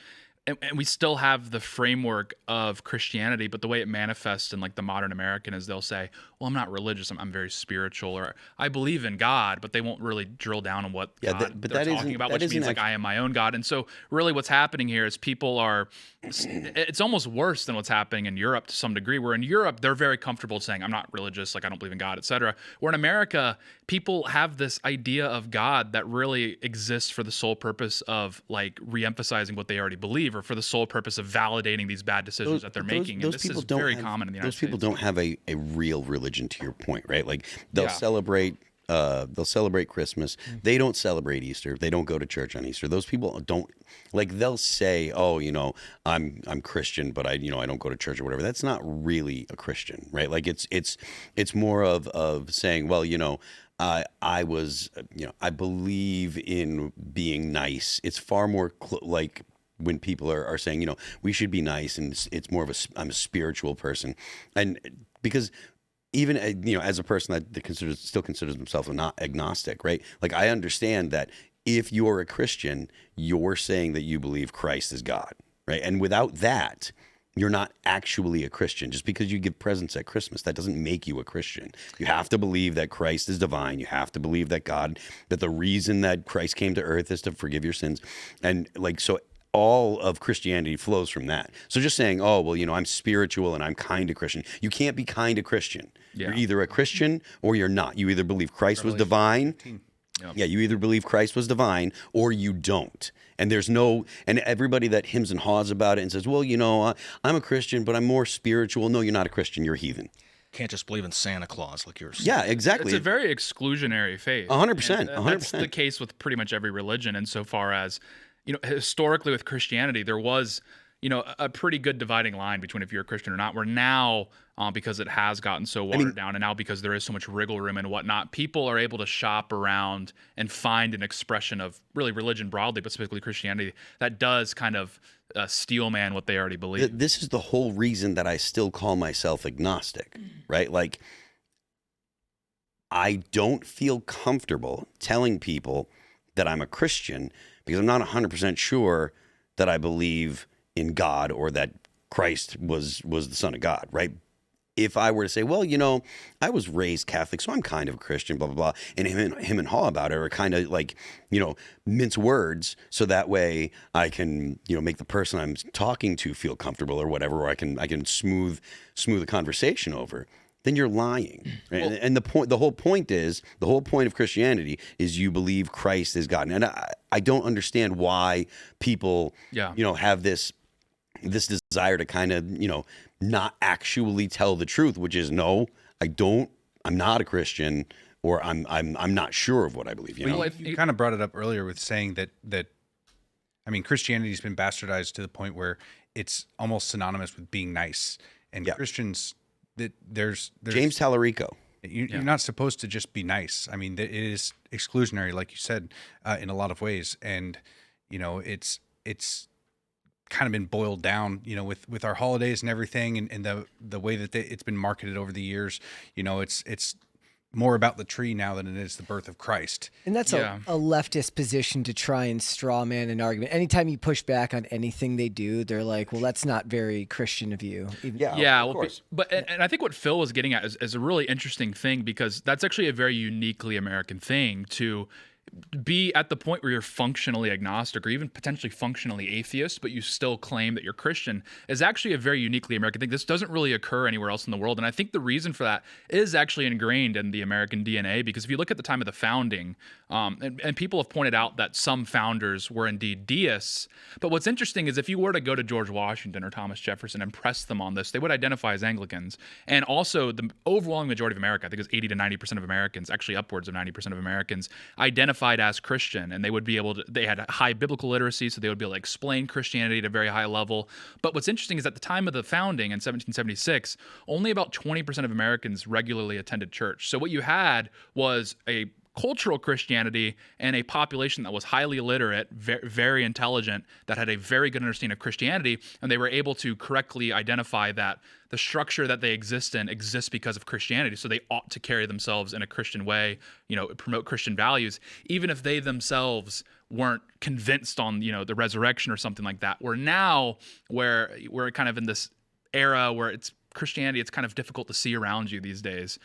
and we still have the framework of Christianity, but the way it manifests in like the modern American is they'll say, well, I'm not religious, I'm very spiritual, or I believe in God, but they won't really drill down on what God they're talking about, which means like I am my own God. And so really what's happening here is people are, it's almost worse than what's happening in Europe to some degree, where in Europe, they're very comfortable saying, I'm not religious, like I don't believe in God, etc. Where in America, people have this idea of God that really exists for the sole purpose of like re-emphasizing what they already believe, or for the sole purpose of validating these bad decisions that they're making. And this is very common in the United States. Those people don't have a real religion, to your point, right? Like they'll celebrate Christmas. They don't celebrate Easter. They don't go to church on Easter. Those people don't, like, they'll say, oh, I'm Christian, but I don't go to church or whatever. That's not really a Christian, right? Like it's more of saying, well, I believe in being nice. It's far more like when people are saying, we should be nice, and it's more of I'm a spiritual person. And because even, as a person that still considers themselves not agnostic, right? Like, I understand that if you're a Christian, you're saying that you believe Christ is God, right? And without that, you're not actually a Christian. Just because you give presents at Christmas, that doesn't make you a Christian. You have to believe that Christ is divine. You have to believe that the reason that Christ came to earth is to forgive your sins. And so all of Christianity flows from that. So just saying, oh, well, I'm spiritual and I'm kind of Christian. You can't be kind of Christian. Yeah. You're either a Christian or you're not. You either believe Christ was divine. Yep. Yeah, you either believe Christ was divine or you don't. And and everybody that hems and haws about it and says, well, I'm a Christian, but I'm more spiritual. No, you're not a Christian. You're a heathen. Can't just believe in Santa Claus like you're saying. Yeah, exactly. It's a very exclusionary faith. 100%. 100%. That's the case with pretty much every religion, insofar as, historically with Christianity, there was, a pretty good dividing line between if you're a Christian or not. Where now, because it has gotten so watered down, and now because there is so much wriggle room and whatnot, people are able to shop around and find an expression of really religion broadly, but specifically Christianity, that does kind of steelman what they already believe. This is the whole reason that I still call myself agnostic, right? Like, I don't feel comfortable telling people that I'm a Christian because I'm not 100% sure that I believe in God or that Christ was the Son of God, right? if I were to say, well, I was raised Catholic, so I'm kind of a Christian, blah, blah, blah. And him and Hall about it are kind of like, mince words. So that way I can, make the person I'm talking to feel comfortable or whatever, or I can smooth the conversation over. Then you're lying. Right? Well, and the whole point of Christianity is you believe Christ is God. And I don't understand why people, have this desire to kind of, not actually tell the truth, which is no, I'm not a Christian, or I'm not sure of what I believe. You kind of brought it up earlier with saying that Christianity's been bastardized to the point where it's almost synonymous with being nice, and Christians, that there's James Tallarico. You're not supposed to just be nice. I mean, it is exclusionary, like you said, in a lot of ways, and it's kind of been boiled down, with our holidays and everything, and the way that it's been marketed over the years. It's more about the tree now than it is the birth of Christ. And that's a leftist position to try and straw man an argument. Anytime you push back on anything they do, they're like, well, that's not very Christian of you. Of course. And I think what Phil was getting at is a really interesting thing, because that's actually a very uniquely American thing to be at the point where you're functionally agnostic or even potentially functionally atheist, but you still claim that you're Christian, is actually a very uniquely American thing. This doesn't really occur anywhere else in the world. And I think the reason for that is actually ingrained in the American DNA, because if you look at the time of the founding, and people have pointed out that some founders were indeed deists. But what's interesting is if you were to go to George Washington or Thomas Jefferson and press them on this, they would identify as Anglicans. And also the overwhelming majority of America, I think it's 80 to 90% of Americans, actually upwards of 90% of Americans, identified as Christian. And they would be able to, they had high biblical literacy, so they would be able to explain Christianity at a very high level. But what's interesting is at the time of the founding in 1776, only about 20% of Americans regularly attended church. So what you had was a cultural Christianity and a population that was highly literate, very intelligent, that had a very good understanding of Christianity, and they were able to correctly identify that the structure that they exist in exists because of Christianity, so they ought to carry themselves in a Christian way, promote Christian values, even if they themselves weren't convinced on, the resurrection or something like that. We're now where we're kind of in this era where it's Christianity, it's kind of difficult to see around you these days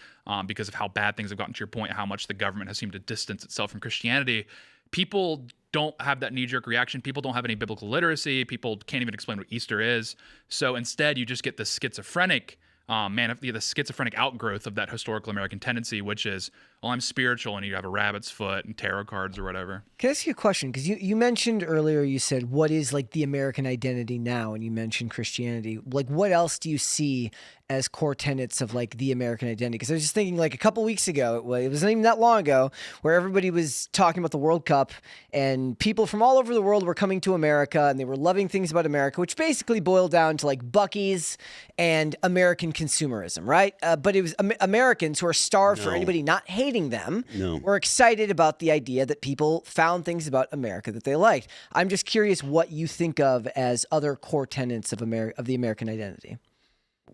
because of how bad things have gotten, to your point, how much the government has seemed to distance itself from Christianity. People don't have that knee-jerk reaction. People don't have any biblical literacy. People can't even explain what Easter is. So instead, you just get this schizophrenic the schizophrenic outgrowth of that historical American tendency, which is, well, I'm spiritual, and you have a rabbit's foot and tarot cards or whatever. Can I ask you a question? Because you mentioned earlier, you said, what is like the American identity now? And you mentioned Christianity. Like, what else do you see as core tenets of like the American identity? Because I was just thinking, like a couple weeks ago, it wasn't even that long ago, where everybody was talking about the World Cup, and people from all over the world were coming to America, and they were loving things about America, which basically boiled down to like Buc-ee's and American consumerism, right? But it was Americans who are starved for anybody not hating them. Were excited about the idea that people found things about America that they liked. I'm just curious what you think of as other core tenets of the American identity.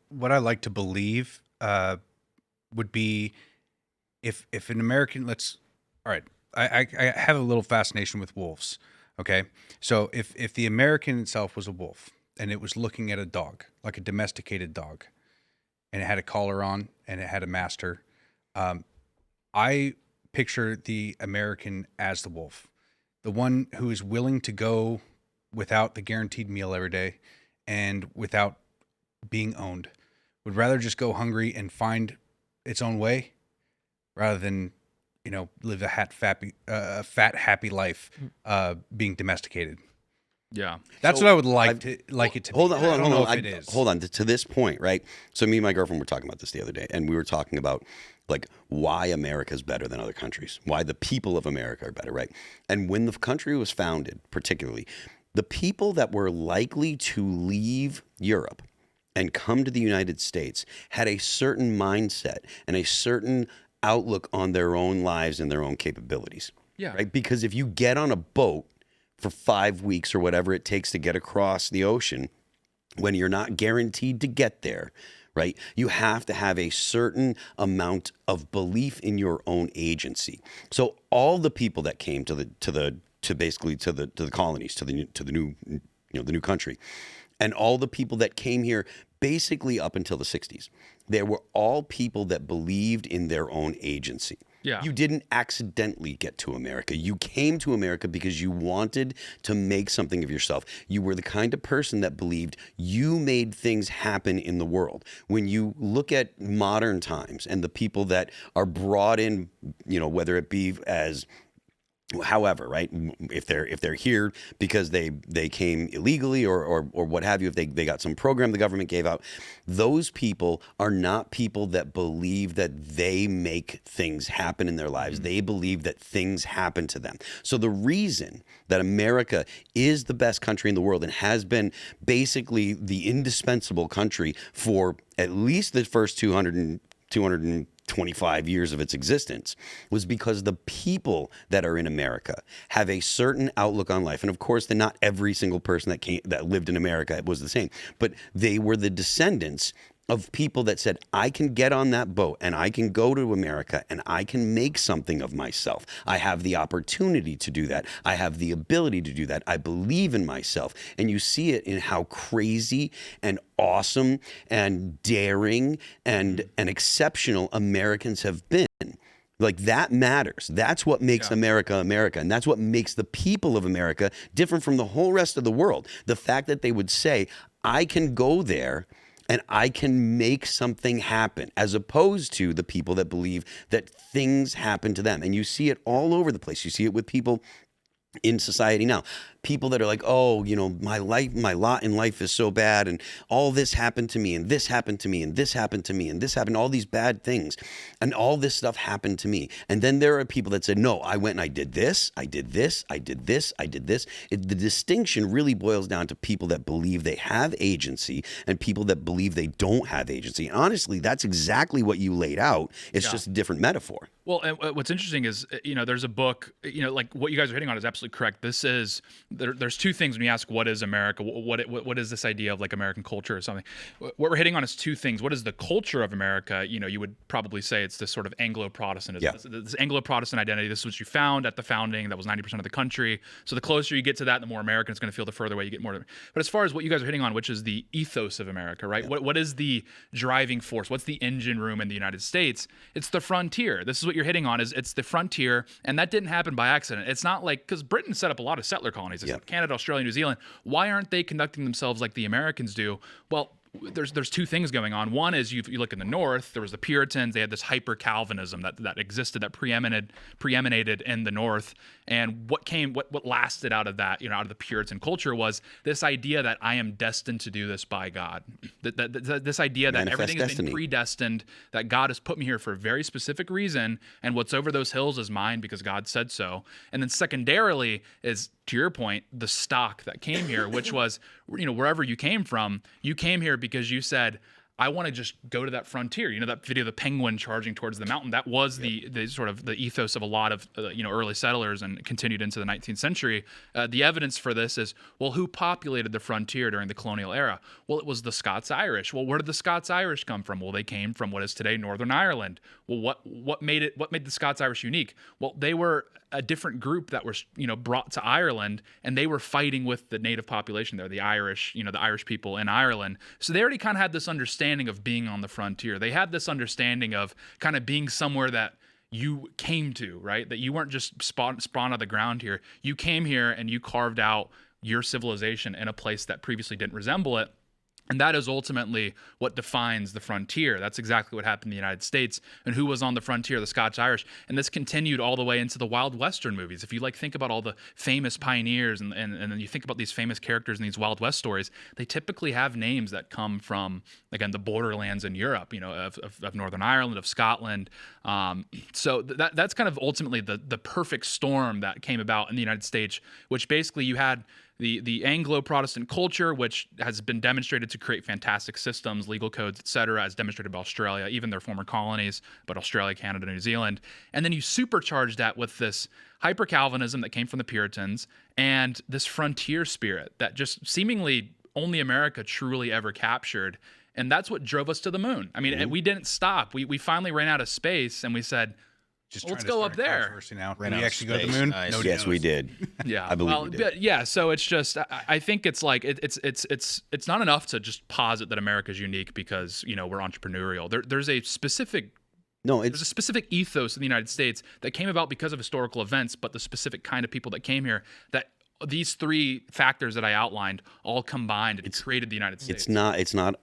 What I like to believe would be if an American, I have a little fascination with wolves. Okay. So if the American itself was a wolf and it was looking at a dog, like a domesticated dog, and it had a collar on and it had a master, I picture the American as the wolf, the one who is willing to go without the guaranteed meal every day and without being owned, would rather just go hungry and find its own way rather than, live a fat, happy life, being domesticated. Yeah. That's what I would like it to be. Hold on. It is. Hold on to this point, right? So me and my girlfriend were talking about this the other day, and we were talking about like why America is better than other countries, why the people of America are better, right? And when the country was founded, particularly, the people that were likely to leave Europe and come to the United States had a certain mindset and a certain outlook on their own lives and their own capabilities. Yeah. Right? Because if you get on a boat for 5 weeks or whatever it takes to get across the ocean, when you're not guaranteed to get there, right? You have to have a certain amount of belief in your own agency. So all the people that came to the colonies, to the new country, And all the people that came here basically up until the 60s, they were all people that believed in their own agency. Yeah. You didn't accidentally get to America. You came to America because you wanted to make something of yourself. You were the kind of person that believed you made things happen in the world. When you look at modern times and the people that are brought in, whether it be as however, right? If they're here because they came illegally or what have you, if they got some program the government gave out, those people are not people that believe that they make things happen in their lives. They believe that things happen to them. So the reason that America is the best country in the world and has been basically the indispensable country for at least the first 225 years of its existence was because the people that are in America have a certain outlook on life. And of course, then not every single person that lived in America was the same, but they were the descendants of people that said, I can get on that boat and I can go to America and I can make something of myself. I have the opportunity to do that. I have the ability to do that. I believe in myself. And you see it in how crazy and awesome and daring and exceptional Americans have been. Like, that matters. That's what makes America America. And that's what makes the people of America different from the whole rest of the world. The fact that they would say, I can go there and I can make something happen, as opposed to the people that believe that things happen to them. And you see it all over the place. You see it with people in society now. People that are like, oh, my lot in life is so bad, and all this happened to me, and this happened to me, and this happened to me, and this happened, all these bad things, and all this stuff happened to me. And then there are people that said, no, I went and I did this, I did this, I did this, I did this. The distinction really boils down to people that believe they have agency and people that believe they don't have agency. And honestly, that's exactly what you laid out. It's just a different metaphor. Well, and what's interesting is, there's a book, like what you guys are hitting on is absolutely correct. This is, there's two things when you ask what is America, what is this idea of like American culture or something. What we're hitting on is two things. What is the culture of America? You would probably say it's this sort of Anglo-Protestantism. Yeah. This Anglo-Protestant identity. This is what you found at the founding. That was 90% of the country. So the closer you get to that, the more American it's going to feel. The further away you get, more. But as far as what you guys are hitting on, which is the ethos of America, right? Yeah. What is the driving force? What's the engine room in the United States? It's the frontier. This is what you're hitting on. It's the frontier, and that didn't happen by accident. It's not like, because Britain set up a lot of settler colonies. It's Canada, Australia, New Zealand. Why aren't they conducting themselves like the Americans do? Well, there's two things going on. One is you look in the North, there was the Puritans. They had this hyper Calvinism that existed, that preeminated in the North. And what lasted out of that, out of the Puritan culture, was this idea that I am destined to do this by God. This idea that everything has been predestined, that God has put me here for a very specific reason, and what's over those hills is mine because God said so. And then secondarily is, to your point, the stock that came here, which was, wherever you came here because you said, I want to just go to that frontier. That video of the penguin charging towards the mountain, that was the sort of the ethos of a lot of early settlers, and continued into the 19th century. The evidence for this is, well, who populated the frontier during the colonial era? Well, it was the Scots-Irish. Well, where did the Scots-Irish come from? Well, they came from what is today Northern Ireland. Well, what made the Scots-Irish unique? Well, they were a different group that were brought to Ireland, and they were fighting with the native population there, the Irish, the Irish people in Ireland. So they already kind of had this understanding of being on the frontier. They had this understanding of kind of being somewhere that you came to, right? That you weren't just spawned out of the ground here. You came here and you carved out your civilization in a place that previously didn't resemble it. And that is ultimately what defines the frontier. That's exactly what happened in the United States. And who was on the frontier? The Scotch-Irish. And this continued all the way into the Wild Western movies. If you think about all the famous pioneers and then you think about these famous characters in these Wild West stories, they typically have names that come from, again, the borderlands in Europe, of Northern Ireland, of Scotland. So that's kind of ultimately the perfect storm that came about in the United States, which basically you had the Anglo-Protestant culture, which has been demonstrated to create fantastic systems, legal codes, et cetera, as demonstrated by Australia, even their former colonies, but Australia, Canada, New Zealand. And then you supercharge that with this hyper-Calvinism that came from the Puritans and this frontier spirit that just seemingly only America truly ever captured. And that's what drove us to the moon. I mean, we didn't stop. We finally ran out of space, and we said, Just Let's trying to go start up a there. controversy now. Ran Did out we of actually go to the space. moon? Nice. Nobody Yes, we knows. did. Yeah, I believe we did. But yeah, so it's just I think it's like it's not enough to just posit that America is unique because we're entrepreneurial. There's a specific No, there's a it's specific ethos in the United States that came about because of historical events, but the specific kind of people that came here that these three factors that I outlined all combined and created the United States. it's not.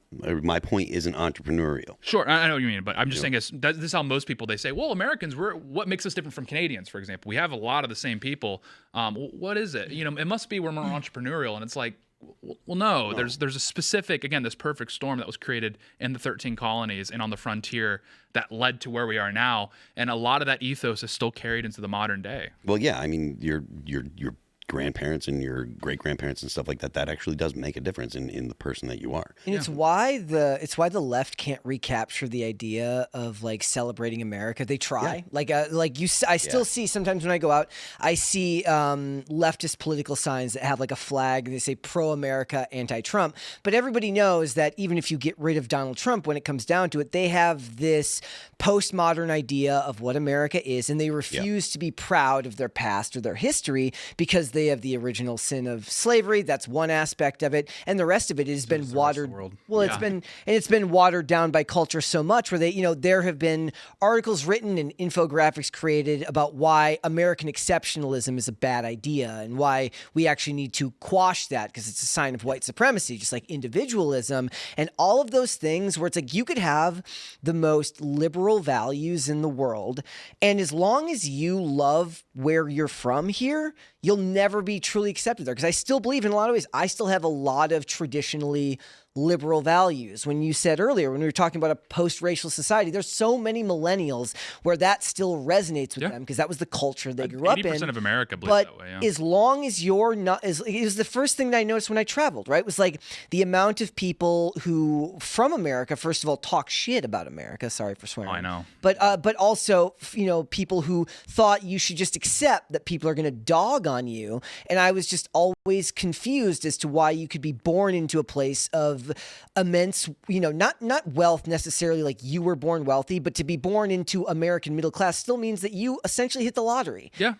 My point isn't entrepreneurial. Sure, I know what you mean, but I'm just saying this is how most people, they say, well, Americans, what makes us different from Canadians, for example? We have a lot of the same people. What is it? It must be we're more entrepreneurial, and it's like, well, no. There's a specific, again, this perfect storm that was created in the 13 colonies and on the frontier that led to where we are now, and a lot of that ethos is still carried into the modern day. Well, yeah, I mean, your grandparents and your great grandparents and stuff like that actually does make a difference in the person that you are. And it's why the left can't recapture the idea of like celebrating America. They try, I still see sometimes when I go out, I see leftist political signs that have like a flag and they say pro-America, anti-Trump. But everybody knows that even if you get rid of Donald Trump, when it comes down to it, they have this postmodern idea of what America is, and they refuse to be proud of their past or their history because they have the original sin of slavery. That's one aspect of it, and the rest of it has been watered. Well, it's been watered down by culture so much where there have been articles written and infographics created about why American exceptionalism is a bad idea and why we actually need to quash that because it's a sign of white supremacy, just like individualism and all of those things where it's like you could have the most liberal values in the world, and as long as you love where you're from here, you'll never be truly accepted there. Because I still believe in a lot of ways, I still have a lot of traditionally liberal values. When you said earlier, when we were talking about a post-racial society, there's so many millennials where that still resonates with them because that was the culture they grew up in. 80% of America believes that way. Yeah. As long as you're not, it was the first thing that I noticed when I traveled, right? It was like the amount of people who from America, first of all, talk shit about America. Sorry for swearing. Oh, I know. But also, people who thought you should just accept that people are going to dog on you. And I was just always confused as to why you could be born into a place of immense, not wealth necessarily like you were born wealthy, but to be born into American middle class still means that you essentially hit the lottery. Yeah.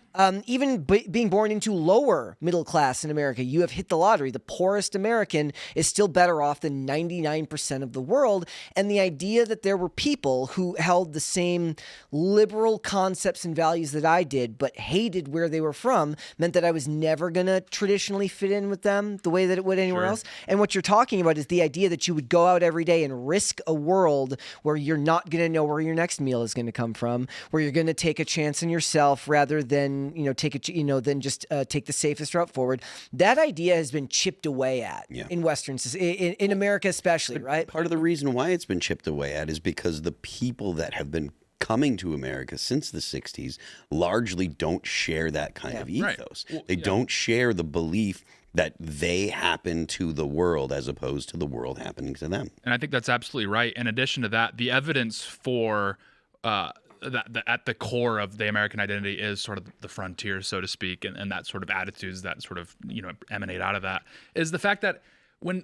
Even being born into lower middle class in America, you have hit the lottery. The poorest American is still better off than 99% of the world. And the idea that there were people who held the same liberal concepts and values that I did, but hated where they were from, meant that I was never going to traditionally fit in with them the way that it would anywhere else. And what you're talking about is the idea that you would go out every day and risk a world where you're not going to know where your next meal is going to come from, where you're going to take a chance on yourself rather than take the safest route forward. That idea has been chipped away at in Western in America especially, right? Part of the reason why it's been chipped away at is because the people that have been coming to America since the 60s largely don't share that kind of ethos. Right. Well, they don't share the belief that they happen to the world as opposed to the world happening to them. And I think that's absolutely right. In addition to that, the evidence for that at the core of the American identity is sort of the frontier, so to speak, and that sort of attitudes that sort of emanate out of that is the fact that when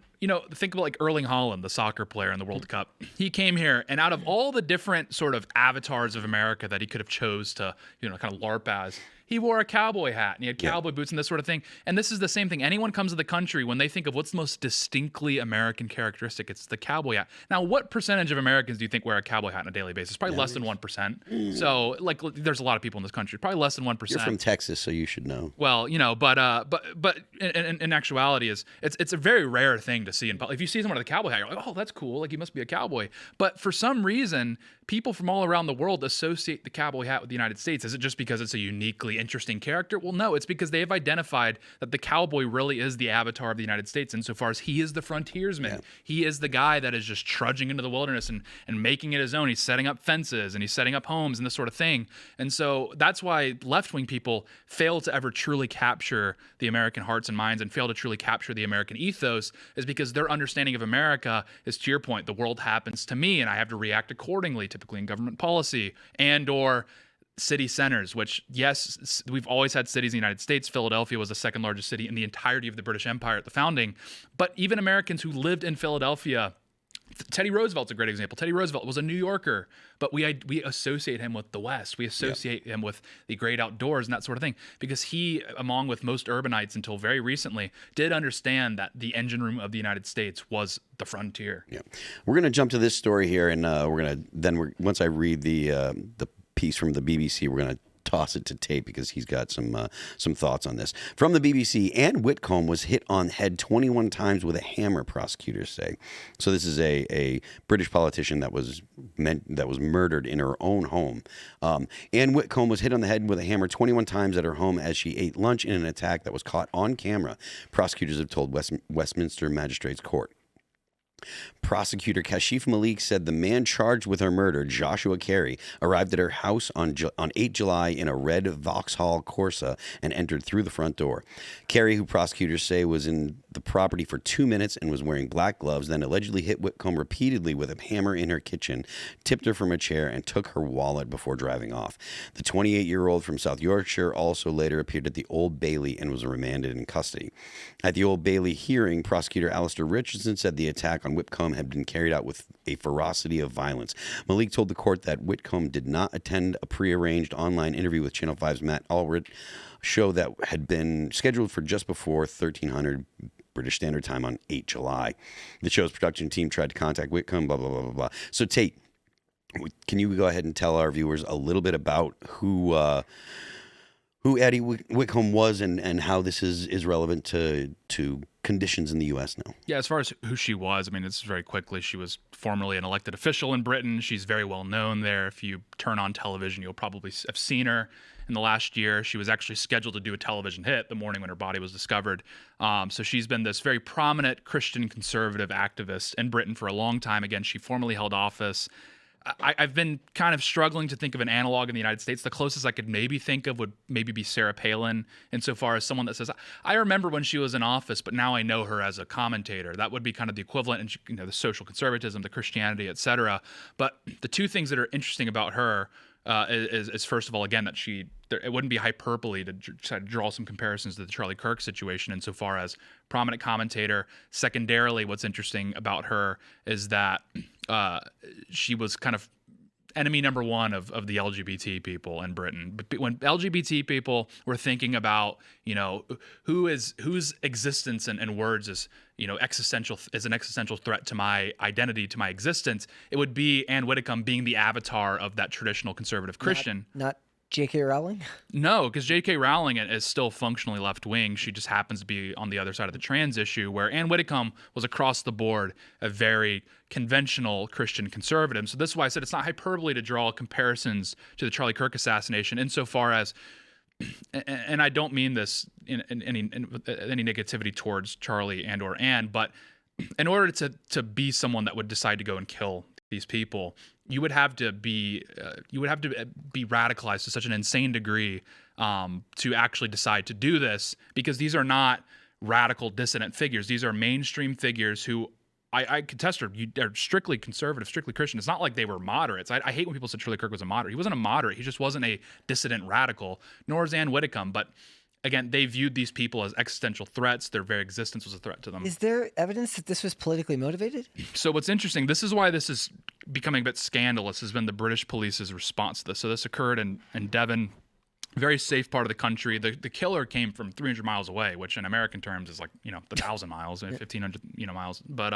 think about like Erling Haaland, the soccer player in the World Cup, he came here, and out of all the different sort of avatars of America that he could have chose to kind of LARP as, he wore a cowboy hat and he had cowboy boots and this sort of thing. And this is the same thing. Anyone comes to the country, when they think of what's the most distinctly American characteristic, it's the cowboy hat. Now, what percentage of Americans do you think wear a cowboy hat on a daily basis? Probably less than 1%. So, like, there's a lot of people in this country. Probably less than 1%. You're from Texas, so you should know. Well, but in actuality, it's a very rare thing to see in public. If you see someone with a cowboy hat, you're like, oh, that's cool. Like, he must be a cowboy. But for some reason, people from all around the world associate the cowboy hat with the United States. Is it just because it's a uniquely interesting character? Well, no, it's because they have identified that the cowboy really is the avatar of the United States insofar as he is the frontiersman. Yeah. He is the guy that is just trudging into the wilderness and making it his own. He's setting up fences and he's setting up homes and this sort of thing. And so that's why left-wing people fail to ever truly capture the American hearts and minds and fail to truly capture the American ethos, is because their understanding of America is, to your point, the world happens to me and I have to react accordingly, typically in government policy and or city centers, which, yes, we've always had cities in the United States. Philadelphia was the second largest city in the entirety of the British Empire at the founding. But even Americans who lived in Philadelphia Teddy Roosevelt's a great example. Teddy Roosevelt was a New Yorker, but we associate him with the West. We associate him with the great outdoors and that sort of thing, because he, along with most urbanites once very recently, did understand that the engine room of the United States was the frontier. Yeah, we're gonna jump to this story here, and once I read the piece from the BBC, we're gonna toss it to Tate because he's got some thoughts on this. From the BBC, Anne Whitcomb was hit on the head 21 times with a hammer, prosecutors say. So this is a British politician that was murdered in her own home. Anne Whitcomb was hit on the head with a hammer 21 times at her home as she ate lunch in an attack that was caught on camera, prosecutors have told Westminster Magistrates Court. Prosecutor Kashif Malik said the man charged with her murder, Joshua Carey, arrived at her house on 8 July in a red Vauxhall Corsa and entered through the front door. Carey, who prosecutors say was in the property for 2 minutes and was wearing black gloves, then allegedly hit Whitcomb repeatedly with a hammer in her kitchen, tipped her from a chair, and took her wallet before driving off. The 28-year-old from South Yorkshire also later appeared at the Old Bailey and was remanded in custody. At the Old Bailey hearing, prosecutor Alistair Richardson said the attack on Whitcomb had been carried out with a ferocity of violence. Malik told the court that Whitcomb did not attend a prearranged online interview with Channel 5's Matt Allred, show that had been scheduled for just before 1300 British Standard Time on 8 July. The show's production team tried to contact Whitcomb, blah, blah, blah, blah, blah. So, Tate, can you go ahead and tell our viewers a little bit about who Addie Whitcomb was and how this is relevant to conditions in the U.S. now? Yeah, as far as who she was, I mean, this is very quickly. She was formerly an elected official in Britain. She's very well known there. If you turn on television, you'll probably have seen her in the last year. She was actually scheduled to do a television hit the morning when her body was discovered. So she's been this very prominent Christian conservative activist in Britain for a long time. Again, she formerly held office. I've been kind of struggling to think of an analog in the United States. The closest I could maybe think of would maybe be Sarah Palin, insofar as someone that says, I remember when she was in office, but now I know her as a commentator. That would be kind of the equivalent, and the social conservatism, the Christianity, etc. But the two things that are interesting about her is first of all, again, that it wouldn't be hyperbole to try to draw some comparisons to the Charlie Kirk situation insofar as prominent commentator. Secondarily, what's interesting about her is that she was kind of enemy number one of the LGBT people in Britain. But when LGBT people were thinking about, whose existence and words is, existential, as an existential threat to my identity, to my existence, it would be Anne Whitcomb being the avatar of that traditional conservative Christian. Not J.K. Rowling? No, because J.K. Rowling is still functionally left-wing. She just happens to be on the other side of the trans issue, where Anne Whitcomb was across the board a very conventional Christian conservative. So this is why I said it's not hyperbole to draw comparisons to the Charlie Kirk assassination insofar as, and I don't mean this in any negativity towards Charlie and or Anne, but in order to be someone that would decide to go and kill these people, you would have to be radicalized to such an insane degree to actually decide to do this, because these are not radical dissident figures. These are mainstream figures who I contest they're strictly conservative, strictly Christian. It's not like they were moderates. I hate when people say Charlie Kirk was a moderate. He wasn't a moderate. He just wasn't a dissident radical, nor is Anne Whitcomb. But again, they viewed these people as existential threats. Their very existence was a threat to them. Is there evidence that this was politically motivated? So what's interesting, this is why this is becoming a bit scandalous, has been the British police's response to this. So this occurred in Devon, very safe part of the country. The killer came from 300 miles away, which in American terms is like, 1,000 miles, 1,500 miles. But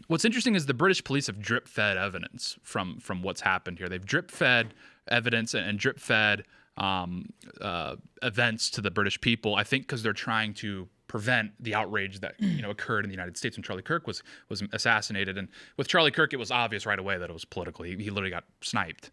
what's interesting is the British police have drip-fed evidence from what's happened here. They've drip-fed evidence and drip-fed events to the British people, I think because they're trying to prevent the outrage that occurred in the United States when Charlie Kirk was assassinated. And with Charlie Kirk, it was obvious right away that it was political. He literally got sniped.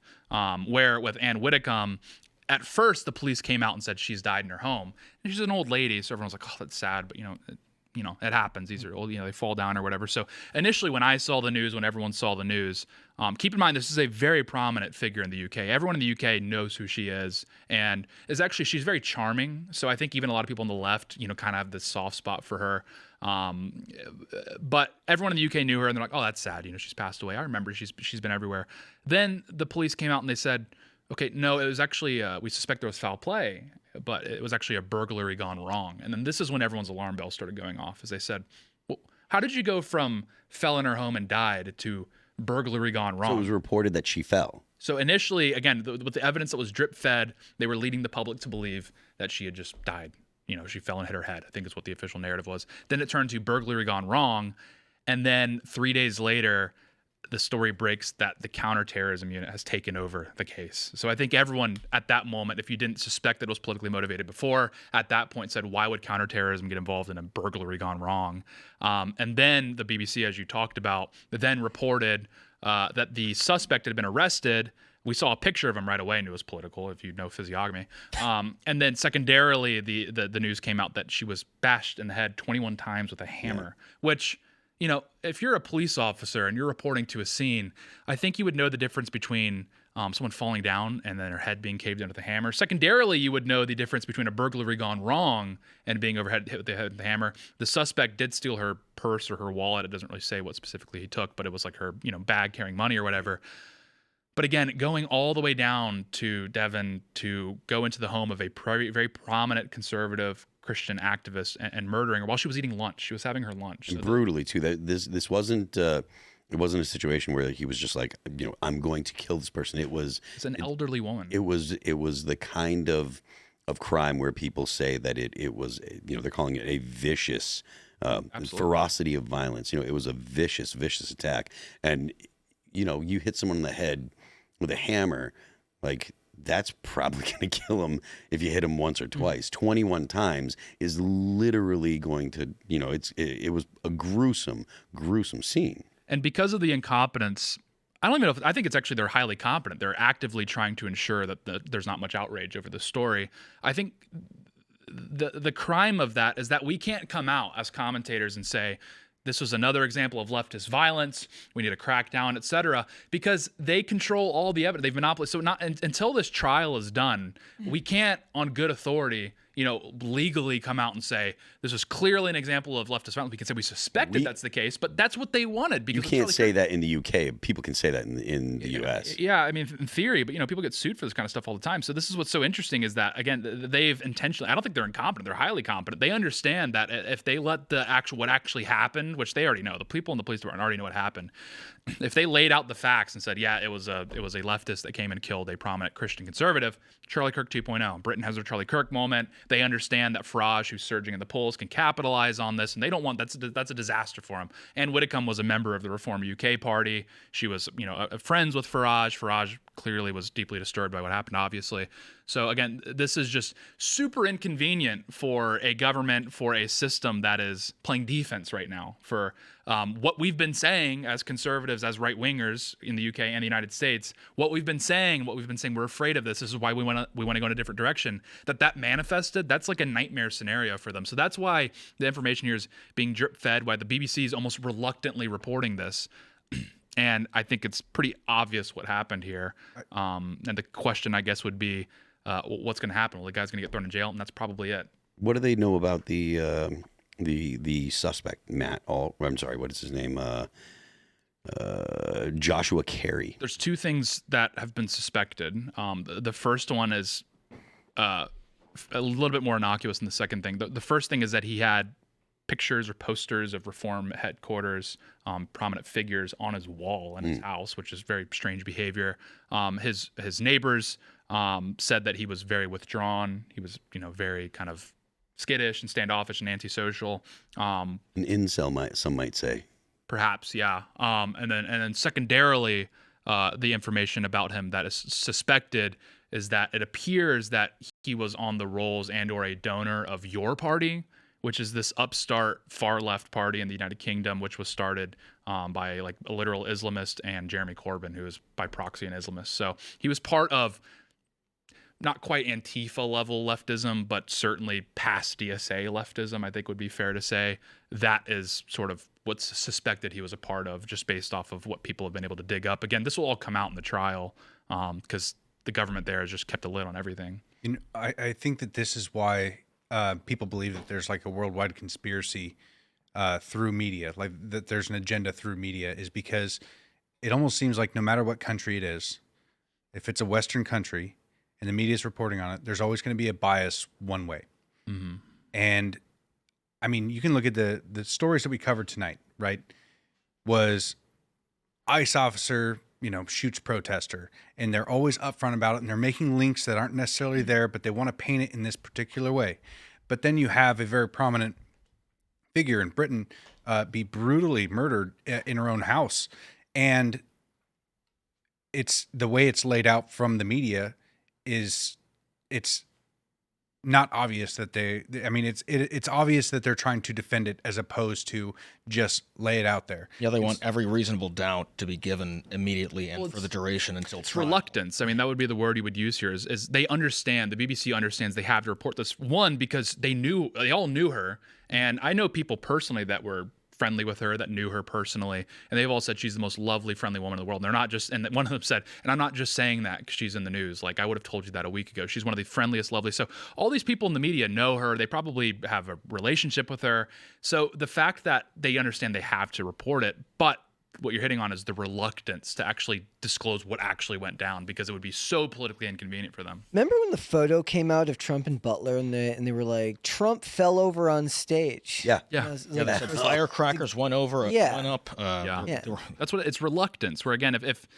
Where with Anne Whitcomb, at first the police came out and said she's died in her home. And she's an old lady, so everyone was like, "Oh, that's sad," but it happens. These are old, they fall down or whatever. So initially, when I saw the news, when everyone saw the news, keep in mind this is a very prominent figure in the UK. Everyone in the UK knows who she is, and she's very charming. So I think even a lot of people on the left, kind of have this soft spot for her. But everyone in the UK knew her, and they're like, "Oh, that's sad. She's passed away. I remember she's been everywhere." Then the police came out and they said, "Okay, no, it was actually we suspect there was foul play, but it was actually a burglary gone wrong." And then this is when everyone's alarm bells started going off, as they said, "Well, How did you go from fell in her home and died to burglary gone wrong? So it was reported that she fell. So initially, again, with the evidence that was drip fed, they were leading the public to believe that she had just died. You know, she fell and hit her head, I think is what the official narrative was. Then it turned to burglary gone wrong. And then 3 days later, the story breaks that the counterterrorism unit has taken over the case. So I think everyone at that moment, if you didn't suspect that it was politically motivated before, at that point said, why would counterterrorism get involved in a burglary gone wrong? And then the BBC, as you talked about, then reported that the suspect had been arrested. We saw a picture of him right away and it was political, if you know physiognomy. And then secondarily, the news came out that she was bashed in the head 21 times with a hammer, which, you know, if you're a police officer and you're reporting to a scene, I think you would know the difference between someone falling down and then her head being caved in with a hammer. Secondarily, you would know the difference between a burglary gone wrong and being overhead hit with the head with the hammer. The suspect did steal her purse or her wallet. It doesn't really say what specifically he took, but it was like her, you know, bag carrying money or whatever. But again, going all the way down to Devon to go into the home of a very prominent conservative Christian activist and murdering her while she was eating lunch. She was having her lunch. And brutally too. That this wasn't it wasn't a situation where he was just like, you know, I'm going to kill this person. It's an elderly woman. It was the kind of crime where people say that it was, you know, they're calling it a vicious ferocity of violence. You know, it was a vicious attack. And you know, you hit someone in the head with a hammer, like that's probably going to kill him if you hit him once or twice. 21 times is literally going to, you know, it was a gruesome scene. And because of the incompetence, I don't even know if, I think it's actually they're highly competent. They're actively trying to ensure that there's not much outrage over the story. I think the crime of that is that we can't come out as commentators and say, this was another example of leftist violence. We need to crack down, et cetera, because they control all the evidence. They've monopolized. So until this trial is done, we can't, on good authority, you know, legally come out and say this was clearly an example of leftist violence. We can say we suspected that's the case, but that's what they wanted. Because you can't say that in the UK. People can say that in the US. Yeah, I mean, in theory, but you know, people get sued for this kind of stuff all the time. So this is what's so interesting is that, again, they've intentionally, I don't think they're incompetent. They're highly competent. They understand that if they let what actually happened, which they already know, the people in the police department already know what happened. If they laid out the facts and said, yeah, it was a leftist that came and killed a prominent Christian conservative, Charlie Kirk 2.0. Britain has their Charlie Kirk moment. They understand that Farage, who's surging in the polls, can capitalize on this, and they don't want that's a disaster for him. Anne Widdecombe was a member of the Reform UK Party. She was, you know, friends with Farage. Farage clearly was deeply disturbed by what happened, obviously. So again, this is just super inconvenient for a government, for a system that is playing defense right now. For what we've been saying as conservatives, as right-wingers in the UK and the United States, what we've been saying, we're afraid of this. This is why we want to go in a different direction. That manifested, that's like a nightmare scenario for them. So that's why the information here is being drip-fed, why the BBC is almost reluctantly reporting this. And I think it's pretty obvious what happened here. And the question, I guess, would be, what's going to happen? Well, the guy's going to get thrown in jail, and that's probably it. What do they know about the suspect, Matt? I'm sorry, what is his name? Joshua Carey. There's two things that have been suspected. The first one is a little bit more innocuous than the second thing. The first thing is that he had pictures or posters of Reform headquarters, prominent figures on his wall in his house, which is very strange behavior. His neighbors said that he was very withdrawn. He was, you know, very kind of skittish and standoffish and antisocial. An incel, some might say. Perhaps, yeah. And then secondarily, the information about him that is suspected is that it appears that he was on the rolls and or a donor of your party, which is this upstart far left party in the United Kingdom, which was started by like a literal Islamist and Jeremy Corbyn, who is by proxy an Islamist. So he was part of not quite Antifa level leftism, but certainly past DSA leftism, I think would be fair to say. That is sort of what's suspected he was a part of, just based off of what people have been able to dig up. Again, this will all come out in the trial because the government there has just kept a lid on everything. You know, I think that this is why people believe that there's like a worldwide conspiracy through media, like that there's an agenda through media, is because it almost seems like no matter what country it is, if it's a Western country and the media is reporting on it, there's always going to be a bias one way. Mm-hmm. And I mean, you can look at the stories that we covered tonight, right? Was ICE officer, shoots protester, and they're always upfront about it, and they're making links that aren't necessarily there, but they want to paint it in this particular way. But then you have a very prominent figure in Britain be brutally murdered in her own house, and it's the way it's laid out from the media it's not obvious that it's obvious that they're trying to defend it as opposed to just lay it out there. Yeah, they want every reasonable doubt to be given immediately and for the duration until it's trial. Reluctance. I mean, that would be the word you would use here. Is they understand, the BBC understands they have to report this, one, because they all knew her, and I know people personally that were friendly with her, that knew her personally, and they've all said she's the most lovely, friendly woman in the world. And they're not just, and one of them said, and I'm not just saying that because she's in the news. Like, I would have told you that a week ago. She's one of the friendliest, lovely. So all these people in the media know her. They probably have a relationship with her. So the fact that they understand they have to report it, but what you're hitting on is the reluctance to actually disclose what actually went down because it would be so politically inconvenient for them. Remember when the photo came out of Trump and Butler and they were like, Trump fell over on stage? Yeah. Yeah. The firecrackers went over, went up. That's what it's reluctance. Where again, if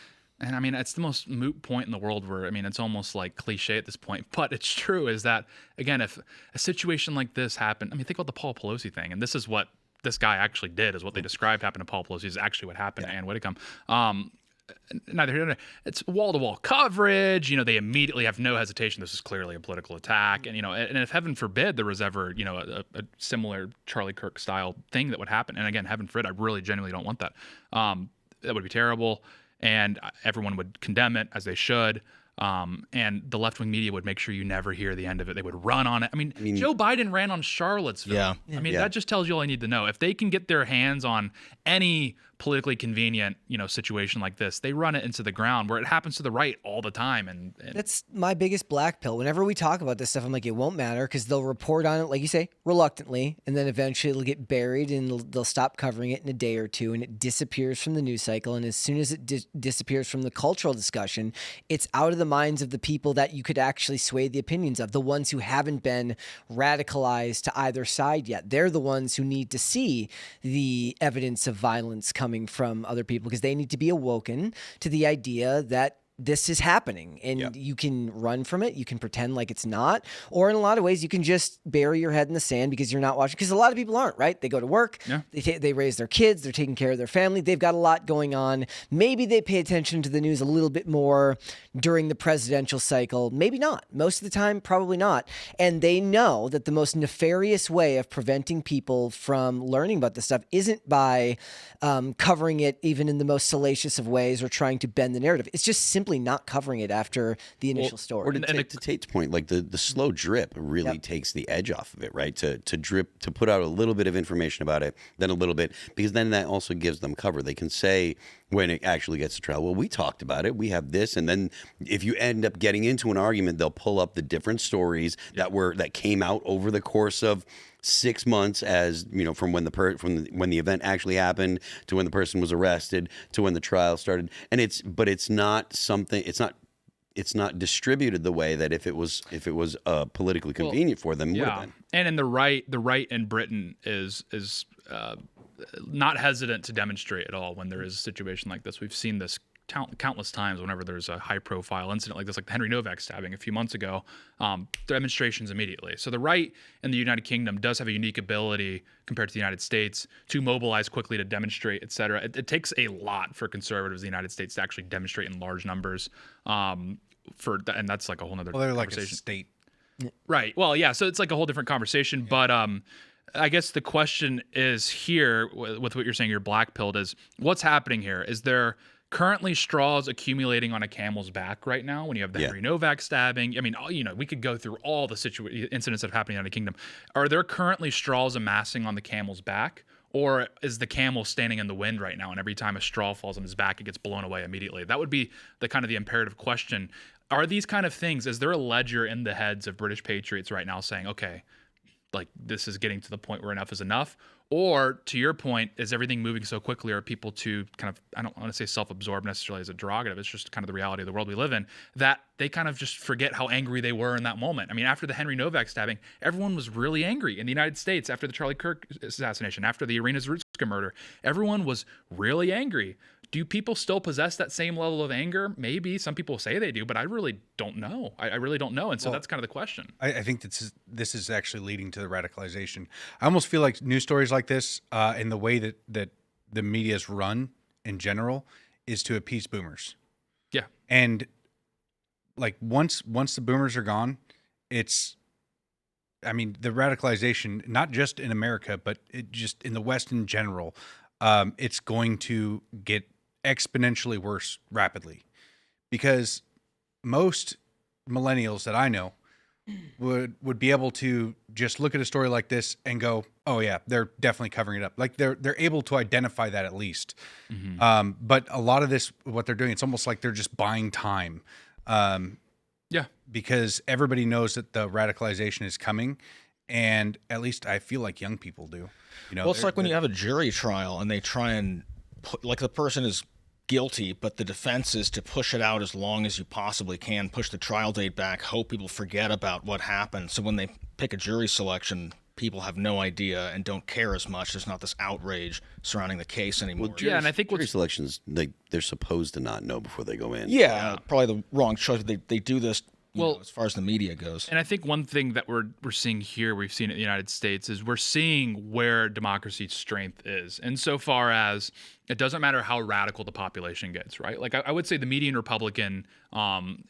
and I mean, it's the most moot point in the world where, I mean, it's almost like cliche at this point, but it's true, is that, again, if a situation like this happened, I mean, think about the Paul Pelosi thing, and this is what this guy actually did, is what they described happened to Paul Pelosi is actually what happened to Ann Whitcomb. Neither here nor there. It's wall-to-wall coverage. They immediately have no hesitation. This is clearly a political attack. And, and if heaven forbid there was ever, a similar Charlie Kirk style thing that would happen. And again, heaven forbid, I really genuinely don't want that. That would be terrible. And everyone would condemn it, as they should. And the left-wing media would make sure you never hear the end of it. They would run on it. I mean Joe Biden ran on Charlottesville. Yeah. I mean, that just tells you all I need to know. If they can get their hands on any politically convenient, situation like this, they run it into the ground, where it happens to the right all the time. And that's my biggest black pill. Whenever we talk about this stuff, I'm like, it won't matter, because they'll report on it, like you say, reluctantly, and then eventually it'll get buried and they'll stop covering it in a day or two, and it disappears from the news cycle. And as soon as it disappears from the cultural discussion, it's out of the minds of the people that you could actually sway the opinions of, the ones who haven't been radicalized to either side yet. They're the ones who need to see the evidence of violence coming from other people, because they need to be awoken to the idea that this is happening, and you can run from it. You can pretend like it's not, or in a lot of ways, you can just bury your head in the sand because you're not watching. Because a lot of people aren't, right? They go to work, they raise their kids, they're taking care of their family. They've got a lot going on. Maybe they pay attention to the news a little bit more during the presidential cycle. Maybe not. Most of the time, probably not. And they know that the most nefarious way of preventing people from learning about this stuff isn't by covering it even in the most salacious of ways or trying to bend the narrative. It's just simply not covering it after the initial story. Or to Tate's point, like the slow drip really takes the edge off of it, right? To drip, to put out a little bit of information about it, then a little bit, because then that also gives them cover. They can say when it actually gets to trial, well, we talked about it, we have this, and then if you end up getting into an argument, they'll pull up the different stories that came out over the course of 6 months, as from when when the event actually happened to when the person was arrested to when the trial started. And it's not distributed the way that if it was politically convenient for them, would have been. And in the right in Britain is not hesitant to demonstrate at all when there is a situation like this. We've seen this countless times whenever there's a high-profile incident like this, like the Henry Novak stabbing a few months ago. Demonstrations immediately. So the right in the United Kingdom does have a unique ability compared to the United States to mobilize quickly, to demonstrate, et cetera. It takes a lot for conservatives in the United States to actually demonstrate in large numbers. And that's like a whole other conversation. Like a state. Right. Well, yeah. So it's like a whole different conversation. But I guess the question is here with what you're saying, you're black-pilled, is what's happening here? Is there currently straws accumulating on a camel's back right now when you have the Henry Novak stabbing? I mean, we could go through all the incidents that have happened in the United Kingdom. Are there currently straws amassing on the camel's back? Or is the camel standing in the wind right now, and every time a straw falls on his back, it gets blown away immediately? That would be the imperative question. Are these kind of things, is there a ledger in the heads of British patriots right now saying, okay, like this is getting to the point where enough is enough? Or to your point, is everything moving so quickly? Are people too kind of, I don't want to say self-absorbed necessarily as a derogative, it's just kind of the reality of the world we live in, that they kind of just forget how angry they were in that moment. I mean, after the Henry Novak stabbing, everyone was really angry in the United States. After the Charlie Kirk assassination, after the Irina Zrutska murder, everyone was really angry. Do people still possess that same level of anger? Maybe. Some people say they do, but I really don't know. I really don't know. And so that's kind of the question. I think this is actually leading to the radicalization. I almost feel like news stories like this, and the way that the media is run in general, is to appease boomers. Yeah. And like once the boomers are gone, it's, I mean, the radicalization, not just in America, but it just in the West in general, it's going to get exponentially worse rapidly, because most millennials that I know would be able to just look at a story like this and go, oh yeah, they're definitely covering it up. Like they're able to identify that at least. But a lot of this, what they're doing, it's almost like they're just buying time. Yeah. Because everybody knows that the radicalization is coming. And at least I feel like young people do. You know, well, it's like when you have a jury trial and they try and put, like, the person is guilty, but the defense is to push it out as long as you possibly can, push the trial date back, hope people forget about what happened. So when they pick a jury selection, people have no idea and don't care as much. There's not this outrage surrounding the case anymore. Well, Yeah, and I think jury selections, they're supposed to not know before they go in. Yeah, probably the wrong choice. They do this, Well, as far as the media goes. And I think one thing that we're seeing here, we've seen it in the United States, is we're seeing where democracy's strength is. Insofar as it doesn't matter how radical the population gets, right? Like I would say the median Republican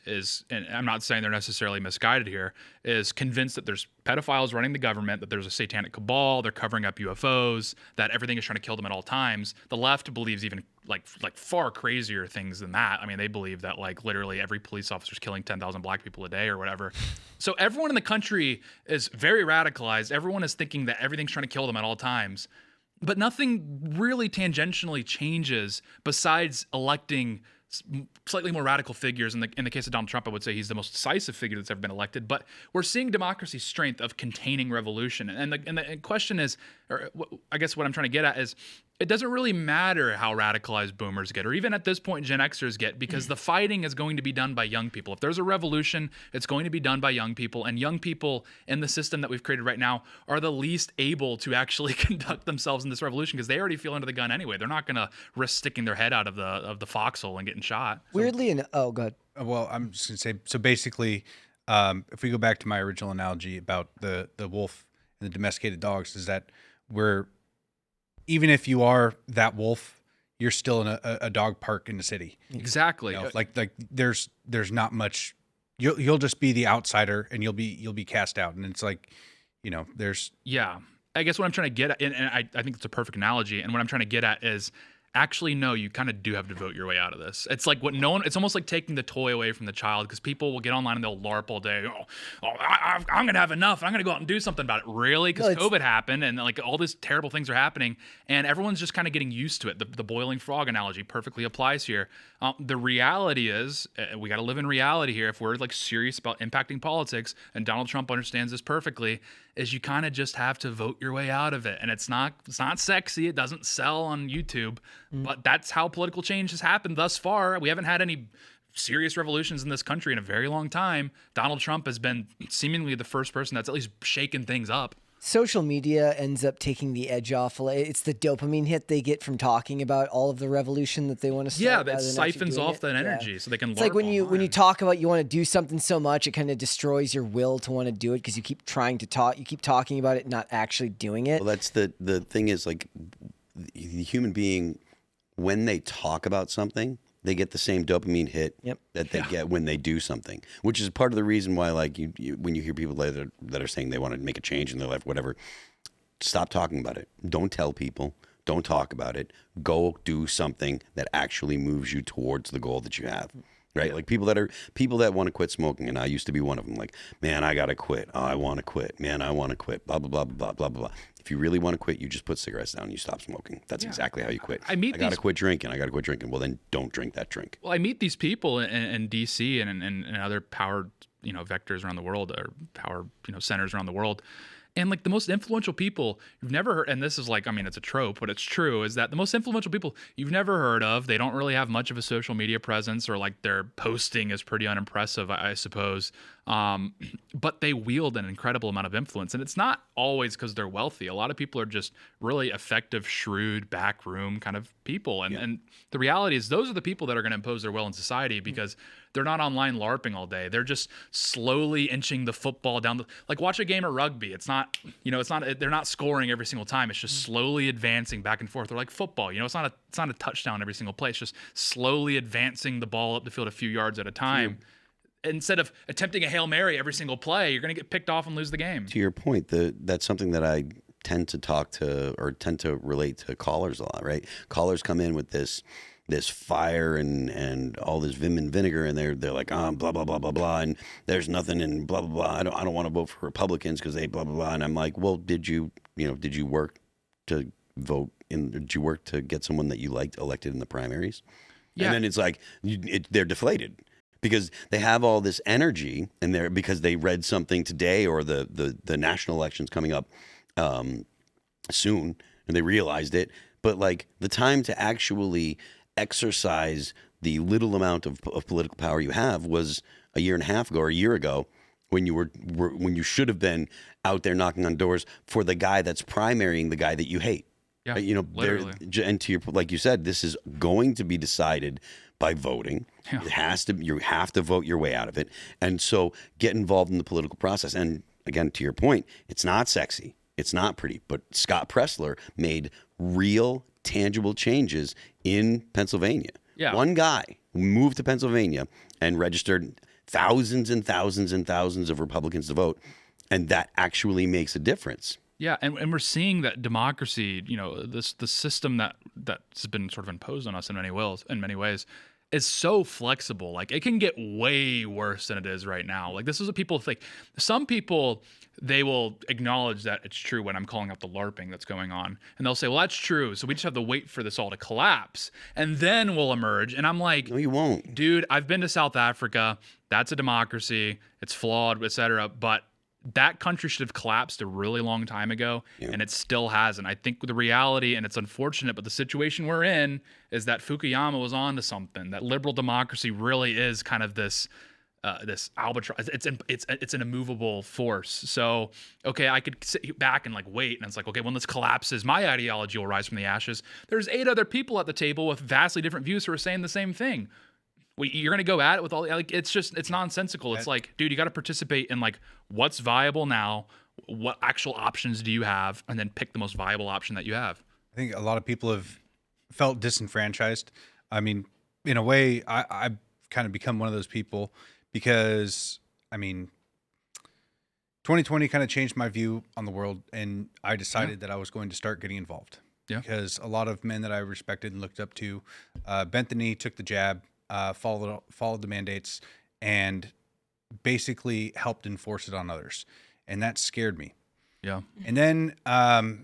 is, and I'm not saying they're necessarily misguided here, is convinced that there's pedophiles running the government, that there's a satanic cabal, they're covering up UFOs, that everything is trying to kill them at all times. The left believes even like far crazier things than that. I mean, they believe that like literally every police officer is killing 10,000 black people a day or whatever. So everyone in the country is very radicalized. Everyone is thinking that everything's trying to kill them at all times. But nothing really tangentially changes besides electing slightly more radical figures. In the case of Donald Trump, I would say he's the most decisive figure that's ever been elected. But we're seeing democracy's strength of containing revolution. And the question is, or I guess what I'm trying to get at is, it doesn't really matter how radicalized boomers get, or even at this point Gen Xers get, because the fighting is going to be done by young people. If there's a revolution, it's going to be done by young people, and young people in the system that we've created right now are the least able to actually conduct themselves in this revolution, because they already feel under the gun anyway. They're not going to risk sticking their head out of the foxhole and getting shot. Weirdly, oh, God. Well, I'm just going to say, so basically, if we go back to my original analogy about the wolf and the domesticated dogs, is that even if you are that wolf, you're still in a dog park in the city. Exactly. You know, like there's not much. You'll just be the outsider, and you'll be cast out. And it's like, you know, there's. Yeah, I guess what I'm trying to get at, and I think it's a perfect analogy. And what I'm trying to get at is, actually, no, you kind of do have to vote your way out of this. It's like it's almost like taking the toy away from the child, because people will get online and they'll LARP all day. I'm going to have enough. I'm going to go out and do something about it. Really? Because COVID happened and like all these terrible things are happening, and everyone's just kind of getting used to it. The boiling frog analogy perfectly applies here. The reality is, we got to live in reality here. If we're like serious about impacting politics, and Donald Trump understands this perfectly, is you kind of just have to vote your way out of it. And it's not sexy. It doesn't sell on YouTube. But that's how political change has happened thus far. We haven't had any serious revolutions in this country in a very long time. Donald Trump has been seemingly the first person that's at least shaken things up. Social media ends up taking the edge off. It's the dopamine hit they get from talking about all of the revolution that they want to start. Yeah, that siphons off that energy, so they can. It's like when you talk about you want to do something so much, it kind of destroys your will to want to do it, because you keep trying to talk, you keep talking about it, not actually doing it. Well, that's the thing is, like, the human being, when they talk about something, they get the same dopamine hit that they get when they do something, which is part of the reason why, like, when you hear people that are saying they want to make a change in their life, whatever, stop talking about it. Don't tell people. Don't talk about it. Go do something that actually moves you towards the goal that you have. Right? Like people that want to quit smoking, and I used to be one of them. Like, man, I got to quit. Oh, I want to quit. Man, I want to quit. Blah, blah, blah, blah, blah, blah, blah. If you really want to quit, you just put cigarettes down and you stop smoking. That's exactly how you quit. I got to quit drinking. I got to quit drinking. Well, then don't drink that drink. Well, I meet these people in DC and other power, vectors around the world, or power, centers around the world. And like the most influential people you've never heard, and this is like, I mean, it's a trope, but it's true, is that the most influential people you've never heard of, they don't really have much of a social media presence, or like their posting is pretty unimpressive, I suppose. But they wield an incredible amount of influence. And it's not always because they're wealthy. A lot of people are just really effective, shrewd, backroom kind of people. And the reality is those are the people that are going to impose their will in society, because they're not online LARPing all day. They're just slowly inching the football down like watch a game of rugby. It's not, they're not scoring every single time. It's just slowly advancing back and forth. Or like football, it's not a touchdown every single play. It's just slowly advancing the ball up the field a few yards at a time. Instead of attempting a Hail Mary every single play, you're going to get picked off and lose the game. To your point, that's something that I tend to relate to callers a lot, right? Callers come in with this fire and all this vim and vinegar, and they're like, blah blah blah blah blah, and there's nothing in blah blah blah. I don't want to vote for Republicans because they blah blah blah. And I'm like, well, did you work to vote in? Did you work to get someone that you liked elected in the primaries? Yeah. And then it's like they're deflated because they have all this energy, and because they read something today, or the national election's coming up soon, and they realized it. But like the time to actually exercise the little amount of political power you have was a year and a half ago or a year ago, when you should have been out there knocking on doors for the guy that's primarying the guy that you hate. Yeah, literally. And to your, like you said, this is going to be decided by voting. Yeah. You have to vote your way out of it. And so get involved in the political process. And again, to your point, it's not sexy. It's not pretty. But Scott Pressler made real, tangible changes in Pennsylvania. Yeah. One guy moved to Pennsylvania and registered thousands and thousands and thousands of Republicans to vote. And that actually makes a difference. Yeah, and we're seeing that democracy, the system that's been sort of imposed on us in many ways, is so flexible. Like it can get way worse than it is right now. Like this is what people think. Some people, they will acknowledge that it's true when I'm calling out the LARPing that's going on, and they'll say, "Well, that's true. So we just have to wait for this all to collapse, and then we'll emerge." And I'm like, "No, you won't, dude. I've been to South Africa. That's a democracy. It's flawed, etc. But that country should have collapsed a really long time ago, and it still hasn't. I think the reality, and it's unfortunate, but the situation we're in is that Fukuyama was on to something. That liberal democracy really is kind of this albatross. It's an immovable force. So, okay, I could sit back and like wait, and it's like, okay, when this collapses, my ideology will rise from the ashes. There's 8 other people at the table with vastly different views who are saying the same thing. You're going to go at it with all, like, it's nonsensical. It's like, dude, you got to participate in like what's viable now, what actual options do you have, and then pick the most viable option that you have. I think a lot of people have felt disenfranchised. I mean, in a way, I've kind of become one of those people because, I mean, 2020 kind of changed my view on the world, and I decided that I was going to start getting involved. Yeah. Because a lot of men that I respected and looked up to bent the knee, took the jab, followed the mandates, and basically helped enforce it on others, and that scared me. Yeah. And then I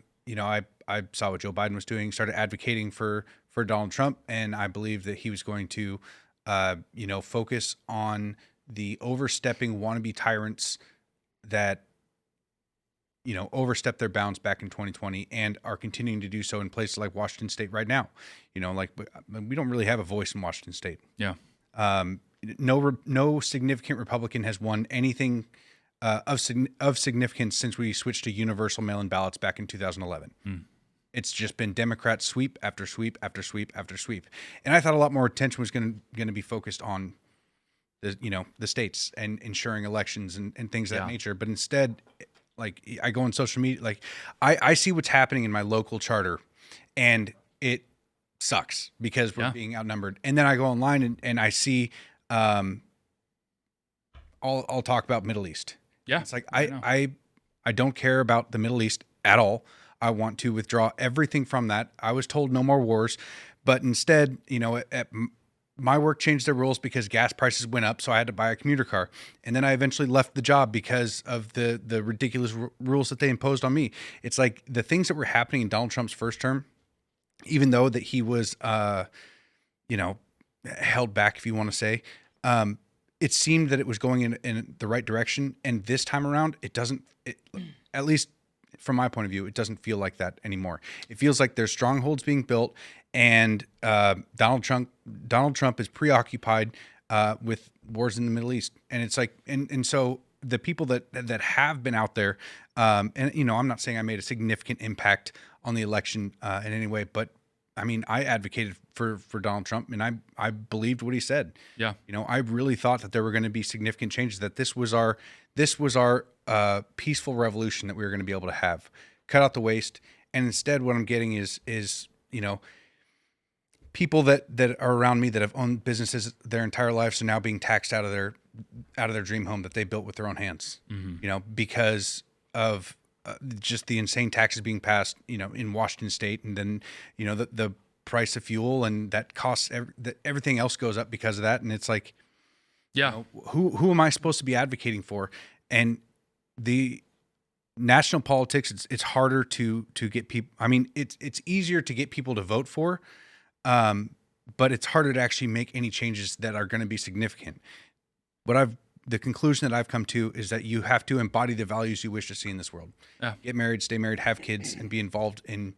saw what Joe Biden was doing, started advocating for Donald Trump, and I believed that he was going to focus on the overstepping wannabe tyrants that overstepped their bounds back in 2020 and are continuing to do so in places like Washington State right now. Like we don't really have a voice in Washington State. Yeah. No significant Republican has won anything of significance since we switched to universal mail-in ballots back in 2011. It's just been Democrat sweep after sweep after sweep after sweep. And I thought a lot more attention was going to be focused on the states and ensuring elections and things of that nature. But instead, like I go on social media, like I see what's happening in my local charter, and it sucks because we're being outnumbered. And then I go online and I see, I'll talk about Middle East. Yeah. It's like, I don't care about the Middle East at all. I want to withdraw everything from that. I was told no more wars, but instead, my work changed their rules because gas prices went up, so I had to buy a commuter car. And then I eventually left the job because of the ridiculous rules that they imposed on me. It's like the things that were happening in Donald Trump's first term, even though that he was, held back, if you want to say, it seemed that it was going in the right direction. And this time around, it doesn't, at least from my point of view, it doesn't feel like that anymore. It feels like there's strongholds being built, and Donald Trump is preoccupied with wars in the Middle East, and it's like, and so the people that have been out there, and I'm not saying I made a significant impact on the election in any way, but I mean, I advocated for Donald Trump, and I believed what he said. Yeah. I really thought that there were going to be significant changes, that this was our peaceful revolution that we were going to be able to have, cut out the waste. And instead, what I'm getting is people that are around me that have owned businesses their entire lives are now being taxed out of their dream home that they built with their own hands. Because of just the insane taxes being passed, in Washington State, and then the price of fuel, and that costs everything else goes up because of that. And it's like, who am I supposed to be advocating for? And the national politics, it's harder to get people. I mean, it's easier to get people to vote for, but it's harder to actually make any changes that are going to be significant. The conclusion that I've come to is that you have to embody the values you wish to see in this world. Yeah. Get married, stay married, have kids, and be involved in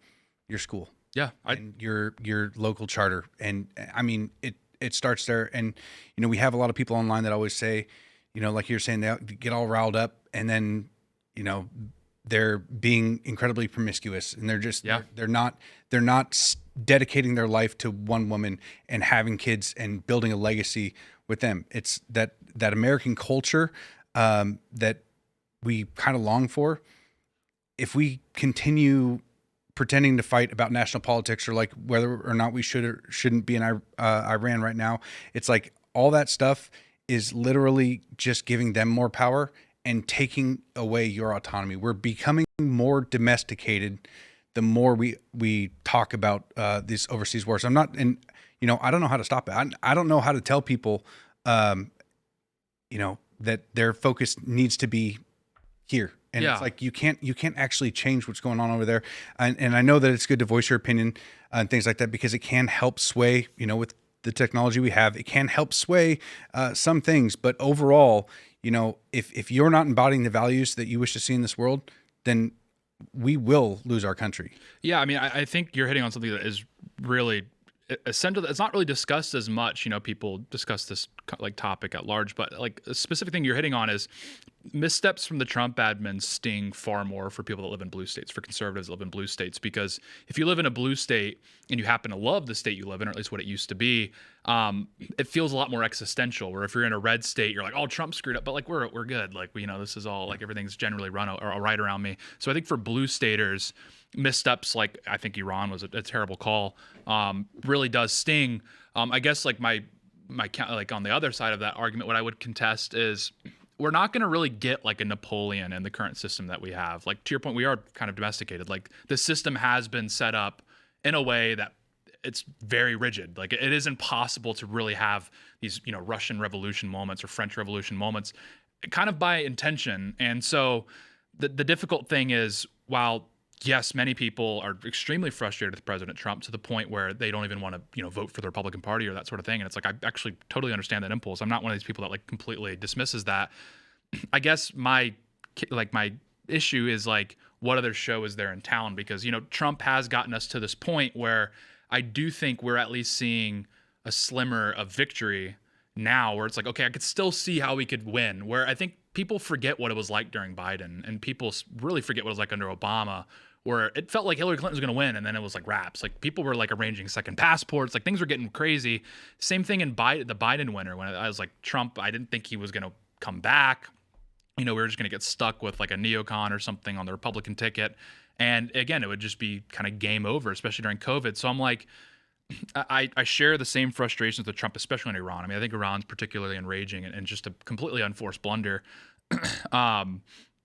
your school. Yeah. And your local charter. And I mean, it starts there. And, we have a lot of people online that always say, like you're saying, they get all riled up, and then, they're being incredibly promiscuous, and they're just, they're not dedicating their life to one woman and having kids and building a legacy with them. It's that American culture that we kind of long for. If we continue pretending to fight about national politics, or like whether or not we should or shouldn't be in Iran right now, it's like all that stuff is literally just giving them more power and taking away your autonomy. We're becoming more domesticated the more we talk about these overseas wars. I don't know how to stop it. I don't know how to tell people, that their focus needs to be here. And it's like, you can't actually change what's going on over there. And I know that it's good to voice your opinion and things like that, because it can help sway, with the technology we have, it can help sway some things. But overall, if you're not embodying the values that you wish to see in this world, then we will lose our country. Yeah, I mean, I think you're hitting on something that is really essential. It's not really discussed as much. People discuss this like topic at large, but like a specific thing you're hitting on is missteps from the Trump admin sting far more for people that live in blue states, for conservatives that live in blue states. Because if you live in a blue state and you happen to love the state you live in, or at least what it used to be, it feels a lot more existential. Where if you're in a red state, you're like, oh, Trump screwed up, but like we're good. Like, this is all, like, everything's generally run all right around me. So I think for blue staters, missteps like I think Iran was a terrible call, really does sting. I guess like my like on the other side of that argument, what I would contest is we're not going to really get like a Napoleon in the current system that we have. Like, to your point, we are kind of domesticated. Like, the system has been set up in a way that it's very rigid. Like, it is impossible to really have these, Russian Revolution moments or French Revolution moments, kind of by intention. And so the difficult thing is, while yes, many people are extremely frustrated with President Trump to the point where they don't even want to, vote for the Republican Party or that sort of thing. And it's like, I actually totally understand that impulse. I'm not one of these people that like completely dismisses that. I guess my issue is like, what other show is there in town? Because, Trump has gotten us to this point where I do think we're at least seeing a slimmer of victory now, where it's like, okay, I could still see how we could win. Where I think people forget what it was like during Biden, and people really forget what it was like under Obama, where it felt like Hillary Clinton was going to win, and then it was like wraps. Like, people were like arranging second passports. Like, things were getting crazy. Same thing in the Biden winter, when I was like, Trump, I didn't think he was going to come back. We were just going to get stuck with like a neocon or something on the Republican ticket. And again, it would just be kind of game over, especially during COVID. So I'm like, I share the same frustrations with Trump, especially in Iran. I mean, I think Iran's particularly enraging and just a completely unforced blunder.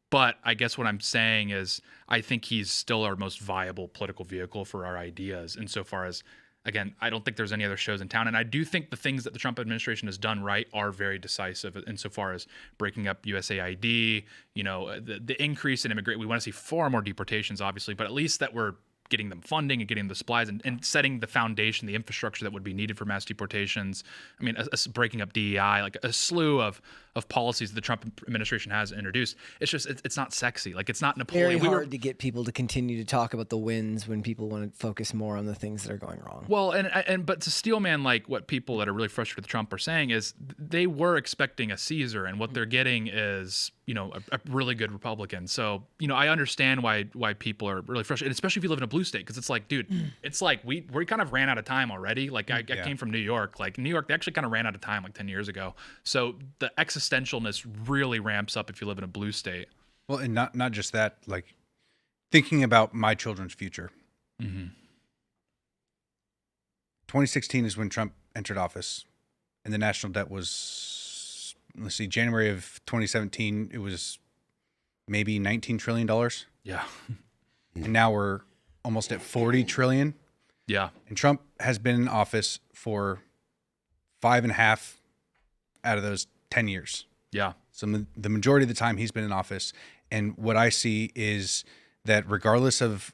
But I guess what I'm saying is I think he's still our most viable political vehicle for our ideas, insofar as, again, I don't think there's any other shows in town. And I do think the things that the Trump administration has done right are very decisive insofar as breaking up USAID, the increase in immigration. We want to see far more deportations, obviously, but at least that we're getting them funding and getting the supplies and setting the foundation, the infrastructure that would be needed for mass deportations. I mean, breaking up DEI, like a slew of policies the Trump administration has introduced. It's just, it's not sexy. Like, it's not Napoleon. Very hard to get people to continue to talk about the wins when people want to focus more on the things that are going wrong. Well, but to steelman, like what people that are really frustrated with Trump are saying is they were expecting a Caesar, and what they're getting is, you know, a really good Republican. So, you know, I understand why people are really frustrated, especially if you live in a blue state, because it's like, dude, it's like we kind of ran out of time already. Like I came from New York. Like New York, they actually kind of ran out of time like 10 years ago. So the existentialness really ramps up if you live in a blue state. Well, and not just that, like thinking about my children's future. 2016 is when Trump entered office, and the national debt was, let's see, January of 2017, it was maybe $19 trillion. Yeah. And now we're almost at 40 trillion. Yeah. And Trump has been in office for 5.5 out of those 10 years. Yeah. So the majority of the time he's been in office. And what I see is that regardless of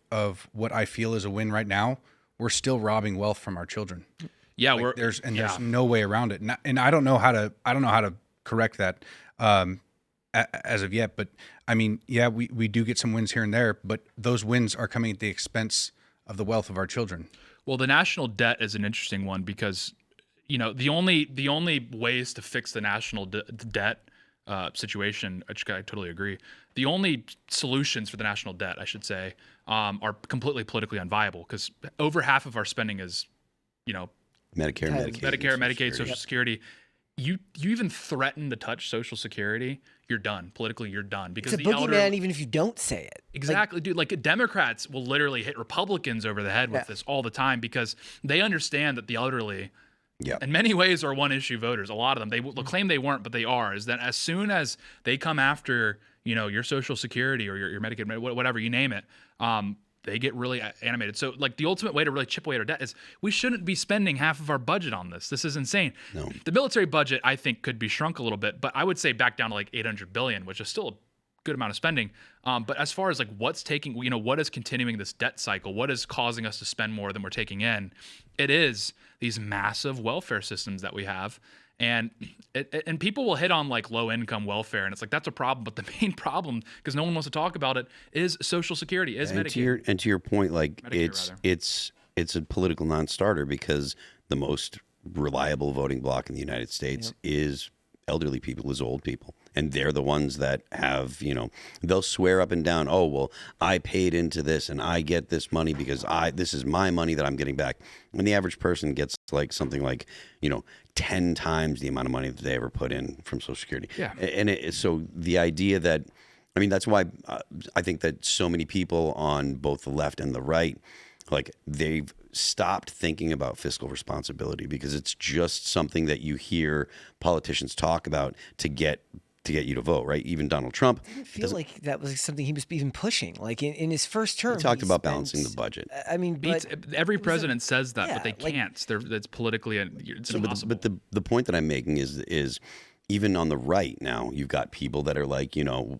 what I feel is a win right now, we're still robbing wealth from our children. Yeah. Like there's no way around it. And I don't know how to correct that as of yet. But I mean, yeah, we do get some wins here and there, but those wins are coming at the expense of the wealth of our children. Well, the national debt is an interesting one because, you know, the only ways to fix the national debt situation, which I totally agree. The only solutions for the national debt, I should say, are completely politically unviable because over half of our spending is, you know, Medicare, Medicaid, Social Security. You even threaten to touch Social Security, you're done. Politically, you're done. Because it's a boogeyman even if you don't say it. Exactly, dude. Like Democrats will literally hit Republicans over the head with this all the time because they understand that the elderly, in many ways, are one-issue voters. A lot of them, they will claim they weren't, but they are. Is that as soon as they come after, you know, your Social Security or your Medicaid, whatever you name it, they get really animated. So, like, the ultimate way to really chip away at our debt is we shouldn't be spending half of our budget on this. This is insane. No. The military budget, I think, could be shrunk a little bit, but I would say back down to like $800 billion, which is still a good amount of spending. But as far as like what's taking, you know, what is continuing this debt cycle, what is causing us to spend more than we're taking in, it is these massive welfare systems that we have. And people will hit on like low income welfare, and it's like that's a problem. But the main problem, because no one wants to talk about it, is Social Security, is Medicaid. To your point, like Medicare, it's a political non-starter because the most reliable voting bloc in the United States is elderly people, is old people. And they're the ones that have, you know, they'll swear up and down, oh, well, I paid into this and I get this money because this is my money that I'm getting back. And the average person gets like something like, you know, 10 times the amount of money that they ever put in from Social Security. Yeah. And so the idea that, I mean, that's why I think that so many people on both the left and the right, like they've stopped thinking about fiscal responsibility because it's just something that you hear politicians talk about to get you to vote, right? Even Donald Trump. I didn't feel like that was something he was even pushing. Like in his first term, he talked about balancing the budget. I mean, but every president says that, but they can't. That's politically impossible. But the point that I'm making is even on the right now, you've got people that are like, you know,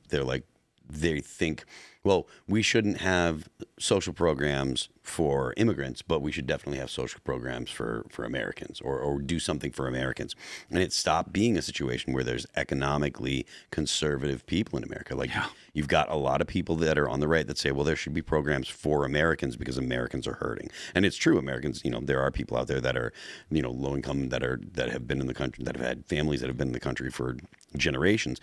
they think, well, we shouldn't have social programs for immigrants, but we should definitely have social programs for Americans or do something for Americans. And it stopped being a situation where there's economically conservative people in America. Like you've got a lot of people that are on the right that say, well, there should be programs for Americans because Americans are hurting. And it's true. Americans, you know, there are people out there that are, you know, low income that have been in the country, that have had families that have been in the country for generations.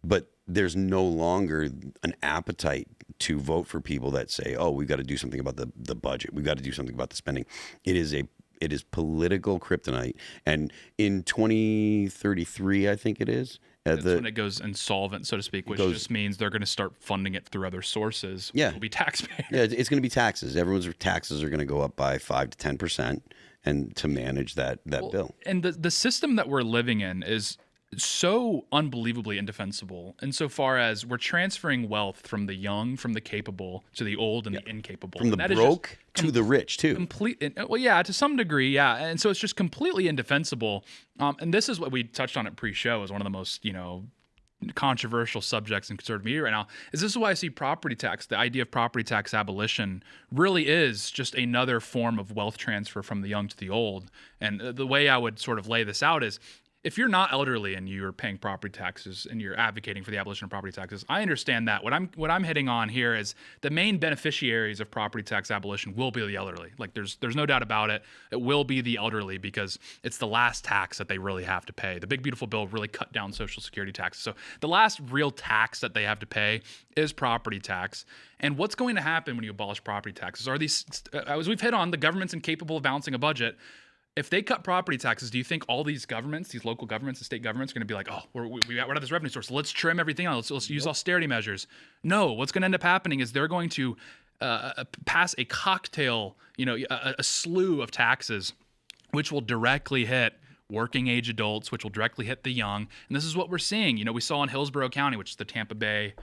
But there's no longer an appetite to vote for people that say, oh, we've got to do something about the budget. We've got to do something about the spending. It is political kryptonite. And in 2033, I think it is. That's when it goes insolvent, so to speak, which just means they're going to start funding it through other sources. Which will be taxpayers. Yeah, it's going to be taxes. Everyone's taxes are going to go up by 5 to 10%, and to manage that bill. And the system that we're living in is so unbelievably indefensible insofar as we're transferring wealth from the young, from the capable, to the old and the incapable. From the broke to the rich, too. Well, yeah, to some degree, yeah. And so it's just completely indefensible. And this is what we touched on at pre-show as one of the most, you know, controversial subjects in conservative media right now is this is why I see property tax, the idea of property tax abolition really is just another form of wealth transfer from the young to the old. And the way I would sort of lay this out is, if you're not elderly and you're paying property taxes and you're advocating for the abolition of property taxes, I understand that. What I'm hitting on here is the main beneficiaries of property tax abolition will be the elderly. Like there's no doubt about it. It will be the elderly because it's the last tax that they really have to pay. The Big Beautiful Bill really cut down Social Security taxes. So the last real tax that they have to pay is property tax. And what's going to happen when you abolish property taxes are these, as we've hit on, the government's incapable of balancing a budget. If they cut property taxes, do you think all these governments, these local governments and state governments, are going to be like, oh, we got rid of this revenue source, so let's trim everything else, let's use austerity measures? No, what's going to end up happening is they're going to pass a cocktail, a slew of taxes, which will directly hit working age adults, which will directly hit the young. And this is what we're seeing. We saw in Hillsborough County, which is the Tampa Bay,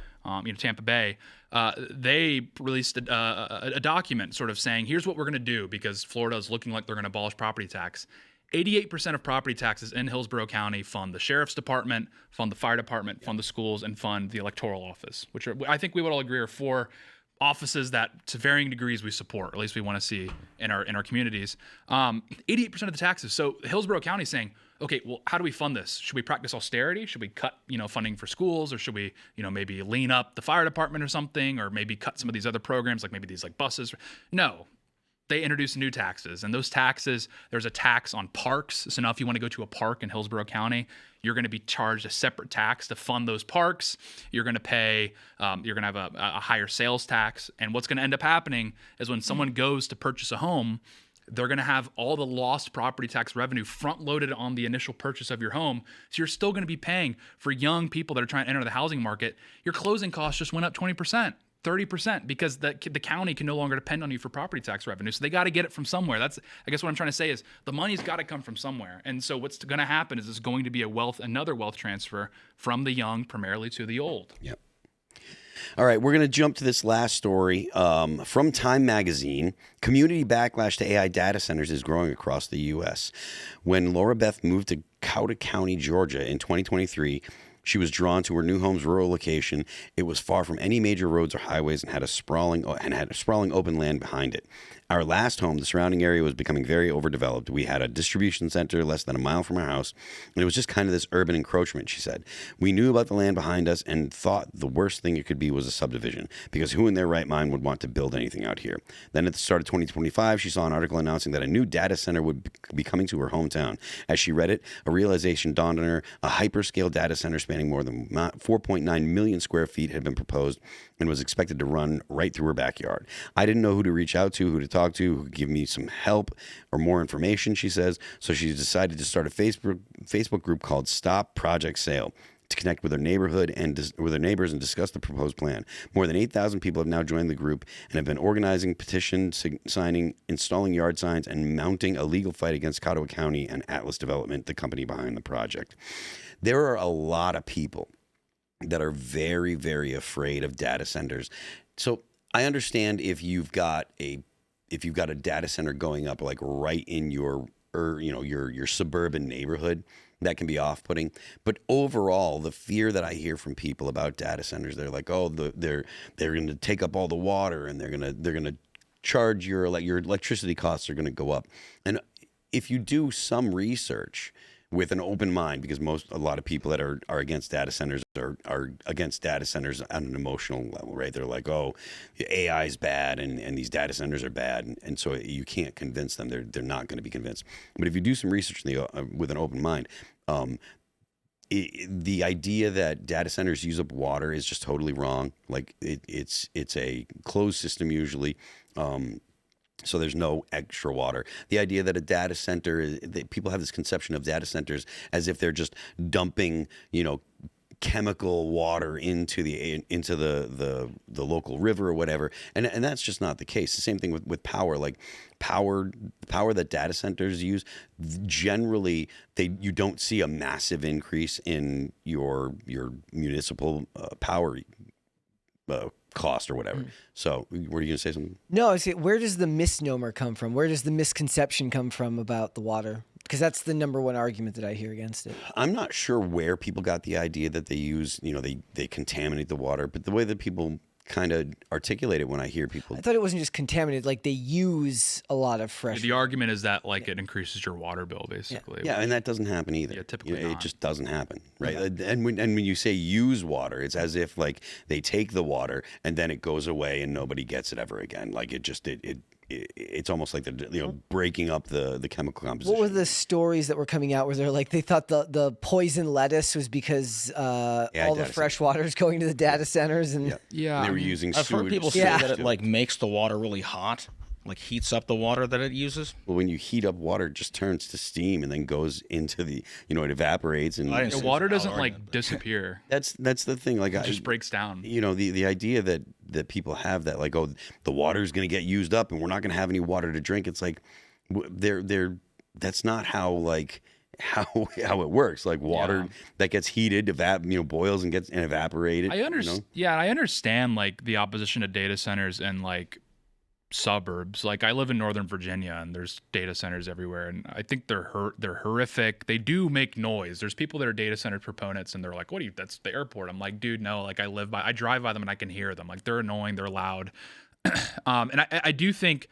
they released a document sort of saying, here's what we're going to do because Florida is looking like they're going to abolish property tax. 88% of property taxes in Hillsborough County fund the sheriff's department, fund the fire department, fund the schools, and fund the electoral office, which I think we would all agree are four offices that to varying degrees we support, or at least we want to see in our communities. 88% of the taxes. So Hillsborough County is saying, okay, well, how do we fund this? Should we practice austerity? Should we cut, funding for schools, or should we, maybe lean up the fire department or something, or maybe cut some of these other programs, like maybe these like buses? No. They introduced new taxes, and those taxes, there's a tax on parks. So now if you want to go to a park in Hillsborough County, you're going to be charged a separate tax to fund those parks. You're going to pay, you're going to have a higher sales tax. And what's going to end up happening is when someone goes to purchase a home, they're going to have all the lost property tax revenue front loaded on the initial purchase of your home. So you're still going to be paying for young people that are trying to enter the housing market. Your closing costs just went up 20%. 30% because the county can no longer depend on you for property tax revenue. So they got to get it from somewhere. That's, I guess what I'm trying to say is the money's got to come from somewhere. And so what's going to happen is there's going to be another wealth transfer from the young primarily to the old. Yep. All right, we're going to jump to this last story from Time Magazine. Community backlash to AI data centers is growing across the U.S. When Laura Beth moved to Coweta County, Georgia in 2023, she was drawn to her new home's rural location. It was far from any major roads or highways and had sprawling open land behind it. Our last home, the surrounding area was becoming very overdeveloped. We had a distribution center less than a mile from our house, and it was just kind of this urban encroachment, she said. We knew about the land behind us and thought the worst thing it could be was a subdivision, because who in their right mind would want to build anything out here? Then at the start of 2025, she saw an article announcing that a new data center would be coming to her hometown. As she read it, a realization dawned on her. A hyperscale data center spanning more than 4.9 million square feet had been proposed and was expected to run right through her backyard. I didn't know who to reach out to, who to talk to, who could give me some help or more information, she says. So she decided to start a Facebook group called Stop Project Sale to connect with her neighborhood and with her neighbors and discuss the proposed plan. More than 8,000 people have now joined the group and have been organizing, petitions, signing, installing yard signs, and mounting a legal fight against Coweta County and Atlas Development, the company behind the project. There are a lot of people that are very, very afraid of data centers. So I understand if you've got a data center going up like right in your suburban neighborhood, that can be off-putting. But overall, the fear that I hear from people about data centers, they're like, oh, they're going to take up all the water, and they're going to charge your electricity costs are going to go up. And if you do some research with an open mind, because a lot of people that are against data centers are against data centers on an emotional level, right? They're like, oh, AI is bad and these data centers are bad, and so you can't convince them. They're not going to be convinced. But if you do some research with an open mind, the idea that data centers use up water is just totally wrong. Like it's a closed system usually. So there's no extra water. The idea that a data center, people have this conception of data centers as if they're just dumping, chemical water into the local river or whatever, and that's just not the case. The same thing with power. Like power that data centers use, generally you don't see a massive increase in your municipal power cost or whatever. So were you going to say something? No, I say, where does the misnomer come from? Where does the misconception come from about the water? Because that's the number one argument that I hear against it. I'm not sure where people got the idea that they use, they contaminate the water, but the way that people kind of articulate it when I hear people. I thought it wasn't just contaminated, like they use a lot of fresh. The argument is that like it increases your water bill, basically. Yeah, and that doesn't happen either. Yeah, typically it not. just doesn't happen, right? And when you say use water, it's as if like they take the water and then it goes away and nobody gets it ever again. Like it's almost like they're breaking up the chemical composition. What were the stories that were coming out where they're like they thought the poison lettuce was because all the fresh water is going to the data centers and they were using I've sewage. heard people say that it like makes the water really hot, like heats up the water that it uses. Well, when you heat up water, it just turns to steam and then goes into the it evaporates and The water doesn't like disappear. That's the thing. Like It just breaks down. The idea that people have that like, oh, the water's going to get used up and we're not going to have any water to drink. It's like that's not how it works. Like water that gets heated, boils and gets evaporated. I understand. Yeah, I understand like the opposition to data centers and like suburbs. Like I live in Northern Virginia and there's data centers everywhere, and I think they're horrific. They do make noise. There's people that are data center proponents and they're like, that's the airport. I'm like, dude, no, like I drive by them and I can hear them. Like they're annoying, they're loud. And I do think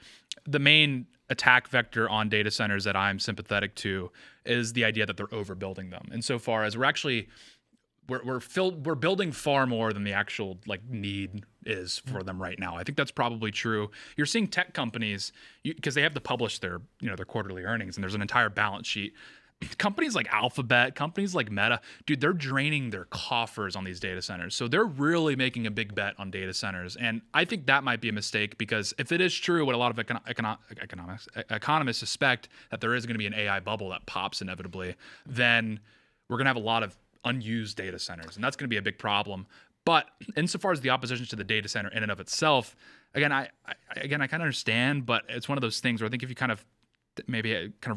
the main attack vector on data centers that I'm sympathetic to is the idea that they're overbuilding them. Insofar as we're building far more than the actual like need is for them right now. I think that's probably true. You're seeing tech companies because they have to publish their quarterly earnings, and there's an entire balance sheet. Companies like Alphabet, companies like Meta, dude, they're draining their coffers on these data centers. So they're really making a big bet on data centers. And I think that might be a mistake, because if it is true, what a lot of economists suspect, that there is going to be an AI bubble that pops inevitably, then we're going to have a lot of unused data centers. And that's going to be a big problem. But insofar as the opposition to the data center in and of itself, I kind of understand, but it's one of those things where I think if you kind of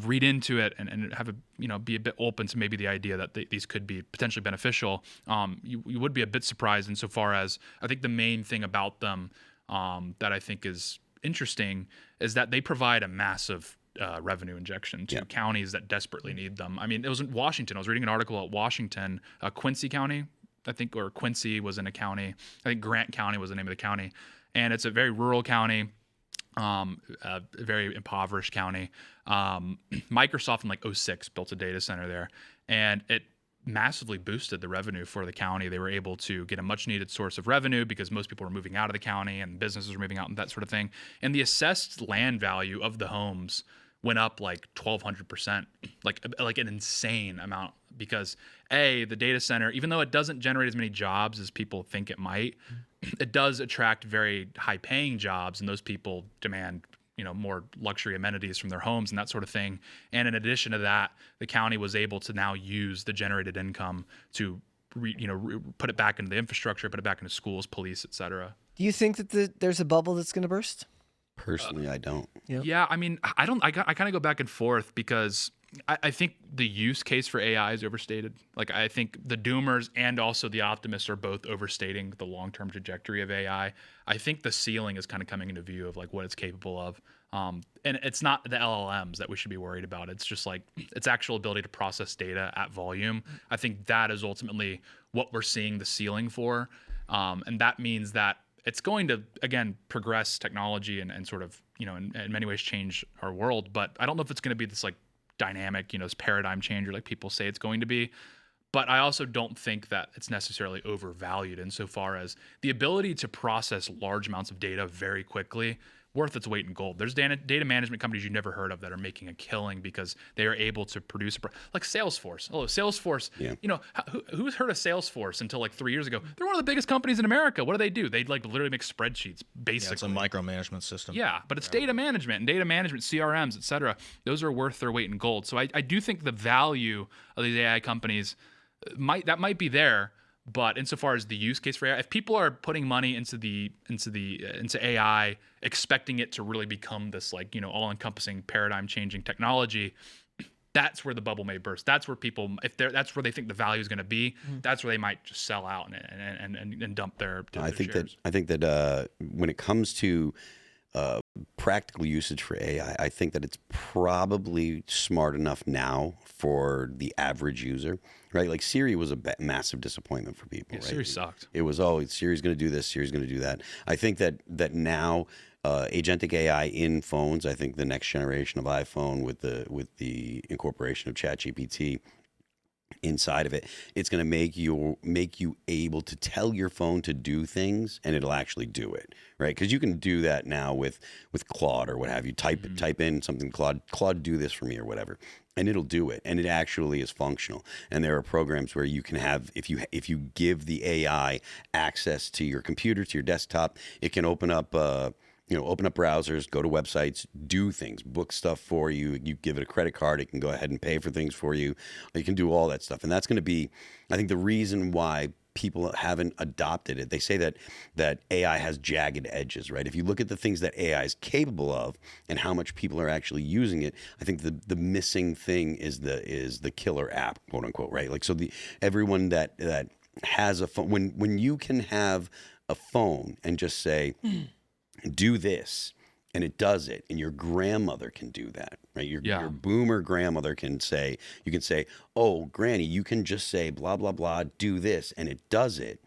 read into it and have be a bit open to maybe the idea that these could be potentially beneficial, you would be a bit surprised insofar as I think the main thing about them that I think is interesting is that they provide a massive revenue injection to counties that desperately need them. I mean, it was in Washington. I was reading an article at Washington, Quincy County, I think, or Quincy was in a county. I think Grant County was the name of the county. And it's a very rural county, a very impoverished county. Microsoft in like 2006 built a data center there, and it massively boosted the revenue for the county. They were able to get a much needed source of revenue because most people were moving out of the county and businesses were moving out and that sort of thing. And the assessed land value of the homes went up like 1,200%, like an insane amount, because the data center, even though it doesn't generate as many jobs as people think it might, it does attract very high paying jobs, and those people demand more luxury amenities from their homes and that sort of thing. And in addition to that, the county was able to now use the generated income to put it back into the infrastructure, put it back into schools, police, etc. Do you think that there's a bubble that's going to burst? Personally, I don't. Yeah, I mean, I don't. I kind of go back and forth, because I think the use case for AI is overstated. Like, I think the doomers and also the optimists are both overstating the long-term trajectory of AI. I think the ceiling is kind of coming into view of like what it's capable of. And it's not the LLMs that we should be worried about. It's just like its actual ability to process data at volume. I think that is ultimately what we're seeing the ceiling for. And that means that it's going to, again, progress technology and sort of, in many ways change our world. But I don't know if it's going to be this like dynamic, this paradigm changer like people say it's going to be. But I also don't think that it's necessarily overvalued insofar as the ability to process large amounts of data very quickly, worth its weight in gold. There's data management companies you've never heard of that are making a killing because they are able to produce like Salesforce. Salesforce. Yeah. Who's heard of Salesforce until like 3 years ago? They're one of the biggest companies in America. What do? They like literally make spreadsheets, basically. Yeah, it's a micromanagement system. Yeah, but it's data management and data management, CRMs, et cetera. Those are worth their weight in gold. So I do think the value of these AI companies might be there. But insofar as the use case for AI, if people are putting money into AI, expecting it to really become this like all-encompassing, paradigm-changing technology, that's where the bubble may burst. That's where people, that's where they think the value is going to be. That's where they might just sell out and dump their. I think that when it comes to practical usage for AI, I think that it's probably smart enough now for the average user, right? Like Siri was a massive disappointment for people. Yeah, right? Siri sucked. It was always Siri's going to do this, Siri's going to do that. I think that now agentic AI in phones, I think the next generation of iPhone with the incorporation of ChatGPT inside of it, it's going to make you able to tell your phone to do things, and it'll actually do it, right? Because you can do that now with Claude or what have you. Type in something, Claude do this for me or whatever, and it'll do it, and it actually is functional. And there are programs where you can have, if you give the AI access to your computer, to your desktop, it can open up open up browsers, go to websites, do things, book stuff for you. You give it a credit card, it can go ahead and pay for things for you. You can do all that stuff. And that's going to be, I think, the reason why people haven't adopted it. They say that AI has jagged edges, right? If you look at the things that AI is capable of and how much people are actually using it, I think the missing thing is the killer app, quote unquote, right? Like, so everyone that has a phone, when you can have a phone and just say, do this, and it does it, and your grandmother can do that, right? Your boomer grandmother can say, oh, Granny, you can just say blah blah blah, do this, and it does it.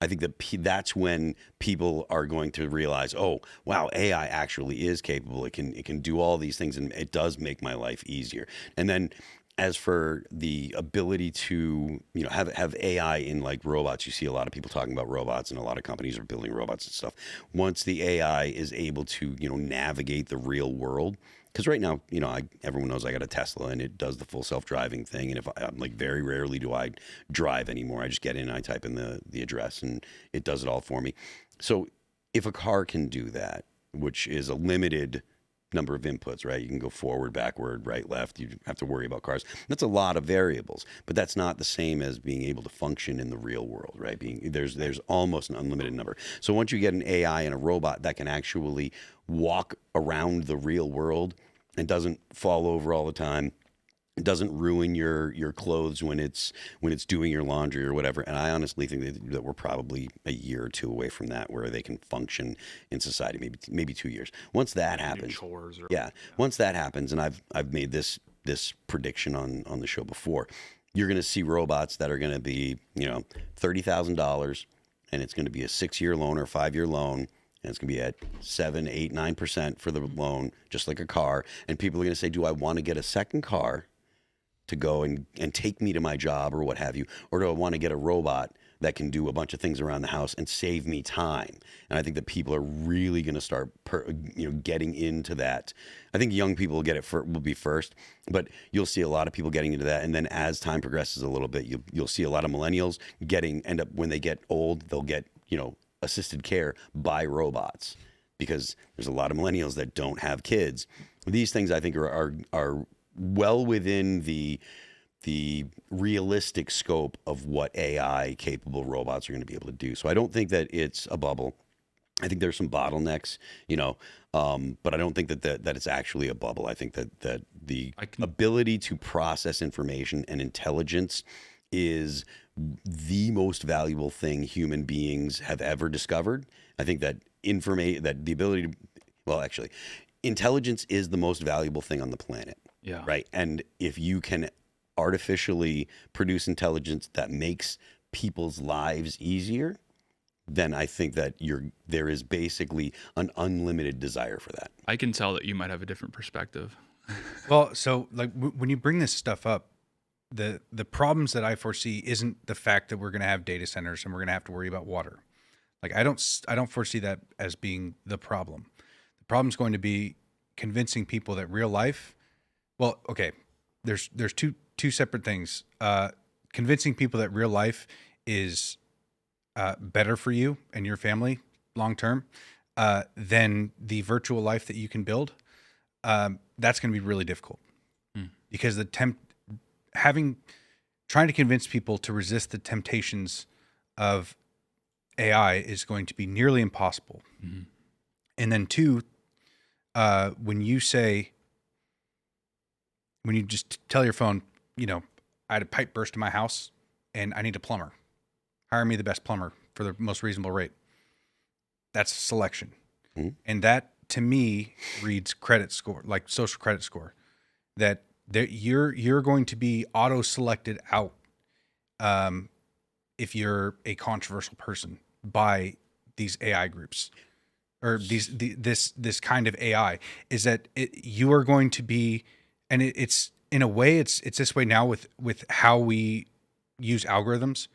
I think that's when people are going to realize, oh wow, AI actually is capable. It can do all these things, and it does make my life easier. And then, as for the ability to, have AI in like robots, you see a lot of people talking about robots, and a lot of companies are building robots and stuff. Once the AI is able to, navigate the real world, because right now, everyone knows I got a Tesla and it does the full self-driving thing. And I'm like, very rarely do I drive anymore. I just get in and I type in the address and it does it all for me. So if a car can do that, which is a limited number of inputs, right? You can go forward, backward, right, left. You have to worry about cars. That's a lot of variables, but that's not the same as being able to function in the real world, right? There's almost an unlimited number. So once you get an AI and a robot that can actually walk around the real world and doesn't fall over all the time, it doesn't ruin your clothes when it's doing your laundry or whatever. And I honestly think that we're probably a year or two away from that, where they can function in society, maybe 2 years. Once that happens, once that happens, and I've made this prediction on the show before, you're going to see robots that are going to be $30,000, and it's going to be a 6-year loan or 5-year loan. And it's going to be at 7, 8, 9% for the loan, just like a car. And people are going to say, do I want to get a second car to go and take me to my job or what have you? Or do I want to get a robot that can do a bunch of things around the house and save me time? And I think that people are really going to start getting into that. I think young people will be first, but you'll see a lot of people getting into that. And then as time progresses a little bit, you'll see a lot of millennials end up, when they get old, they'll get, assisted care by robots, because there's a lot of millennials that don't have kids. These things I think are well within the realistic scope of what AI capable robots are going to be able to do. So I don't think that it's a bubble. I think there's some bottlenecks, but I don't think that it's actually a bubble. I think that the ability to process information and intelligence is the most valuable thing human beings have ever discovered. I think that the ability to, intelligence is the most valuable thing on the planet. Yeah. Right. And if you can artificially produce intelligence that makes people's lives easier, then I think that there is basically an unlimited desire for that. I can tell that you might have a different perspective. Well, so like when you bring this stuff up, the problems that I foresee isn't the fact that we're going to have data centers and we're going to have to worry about water. Like I don't foresee that as being the problem. The problem is going to be convincing people that real life. Well, okay, there's two separate things. Convincing people that real life is better for you and your family long term than the virtual life that you can build. That's going to be really difficult because trying to convince people to resist the temptations of AI is going to be nearly impossible. Mm-hmm. And then two, when you just tell your phone, I had a pipe burst in my house and I need a plumber. Hire me the best plumber for the most reasonable rate. That's selection. Mm-hmm. And that to me reads credit score, like social credit score, that you're going to be auto selected out if you're a controversial person by these AI groups or this kind of AI, is that you are going to be, and it's in a way it's this way now with how we use algorithms.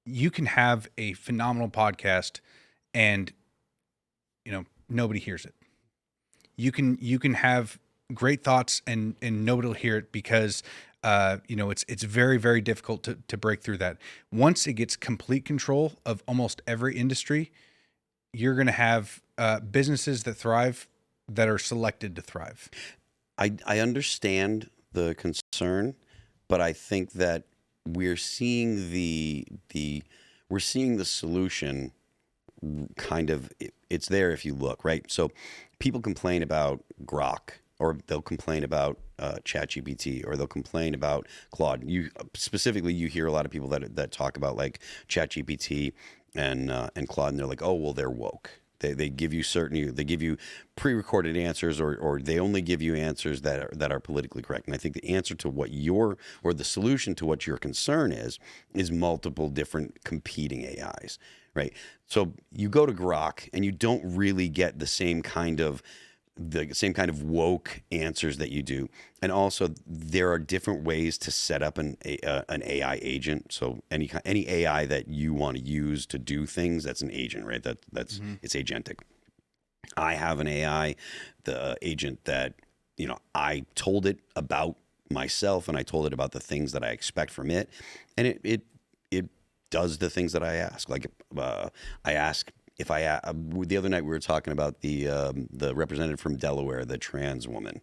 You can have a phenomenal podcast and nobody hears it. You can have great thoughts and nobody will hear it because it's very, very difficult to break through that. Once it gets complete control of almost every industry, you're going to have businesses that thrive that are selected to thrive. I understand the concern, but I think that we're seeing the solution kind of, it's there if you look, right? So people complain about Grok, or they'll complain about ChatGPT, or they'll complain about Claude. You hear a lot of people that talk about like ChatGPT and Claude, and they're like, oh, well, they're woke. They give you pre-recorded answers, or they only give you answers that are politically correct. And I think the answer to the solution to what your concern is multiple different competing AIs, right? So you go to Grok and you don't really get the same kind of woke answers that you do. And also there are different ways to set up an AI agent. So any AI that you want to use to do things, that's an agent, right? That's it's agentic. I have an AI, the agent that, I told it about myself and I told it about the things that I expect from it. And it does the things that I ask. Like I ask, the other night we were talking about the representative from Delaware, the trans woman.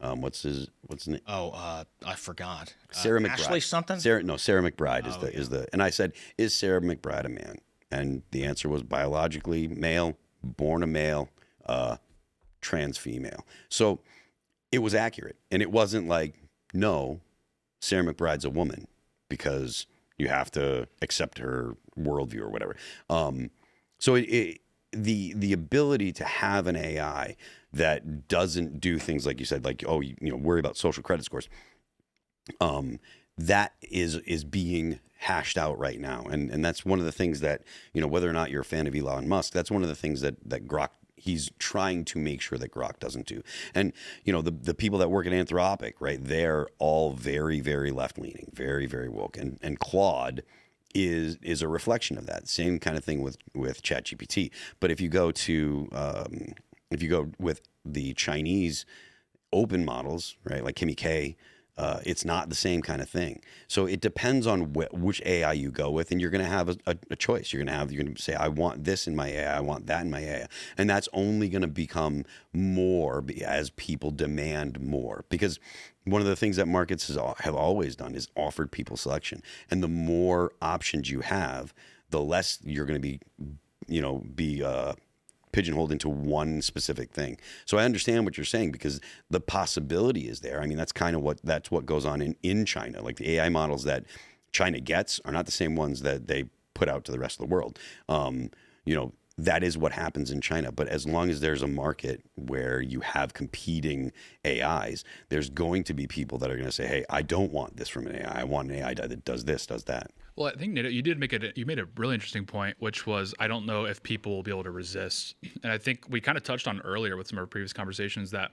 What's his name? Oh, I forgot. Sarah McBride. Ashley something? Sarah McBride is the. And I said, is Sarah McBride a man? And the answer was biologically male, born a male, trans female. So it was accurate, and it wasn't like, no, Sarah McBride's a woman because you have to accept her worldview or whatever. So the ability to have an AI that doesn't do things like you said, like, worry about social credit scores, that is being hashed out right now. And that's one of the things that, whether or not you're a fan of Elon Musk, that's one of the things that Grok, he's trying to make sure that Grok doesn't do. And, the people that work at Anthropic, right, they're all very, very left-leaning, very, very woke. And Claude is a reflection of that same kind of thing with ChatGPT. But if you go with the Chinese open models, right, like Kimi K, it's not the same kind of thing. So it depends on which AI you go with, and you're going to have a choice. You're going to say, I want this in my AI, I want that in my AI, and that's only going to become more as people demand more. Because one of the things that markets have always done is offered people selection, and the more options you have, the less you're going to be pigeonholed into one specific thing. So I understand what you're saying, because the possibility is there. I mean, that's what goes on in China. Like the AI models that China gets are not the same ones that they put out to the rest of the world. That is what happens in China. But as long as there's a market where you have competing AIs, there's going to be people that are going to say, hey, I don't want this from an AI. I want an AI that does this, does that. Well, I think, Nate, you made a really interesting point, which was, I don't know if people will be able to resist. And I think we kind of touched on earlier with some of our previous conversations that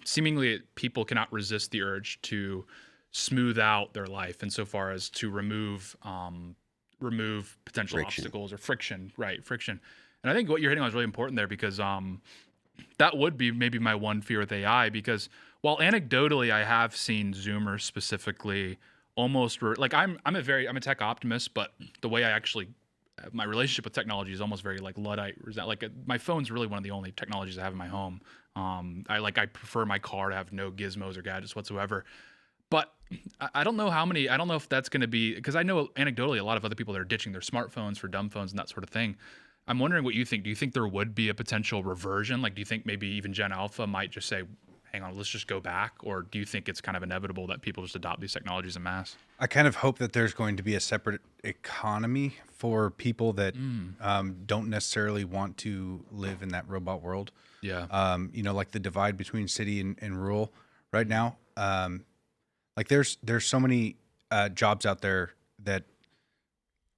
seemingly people cannot resist the urge to smooth out their life insofar as to remove potential obstacles or friction. And I think what you're hitting on is really important there, because that would be maybe my one fear with AI, because while anecdotally I have seen Zoomers specifically almost like I'm a tech optimist, but the way I actually my relationship with technology is almost very like Luddite. Like my phone's really one of the only technologies I have in my home. I prefer my car to have no gizmos or gadgets whatsoever. But I don't know if that's going to be, because I know anecdotally a lot of other people that are ditching their smartphones for dumb phones and that sort of thing. I'm wondering what you think. Do you think there would be a potential reversion? Like, do you think maybe even Gen Alpha might just say, hang on, let's just go back? Or do you think it's kind of inevitable that people just adopt these technologies en masse? I kind of hope that there's going to be a separate economy for people that don't necessarily want to live in that robot world. Yeah. You know, like the divide between city and rural right now. Like there's so many jobs out there that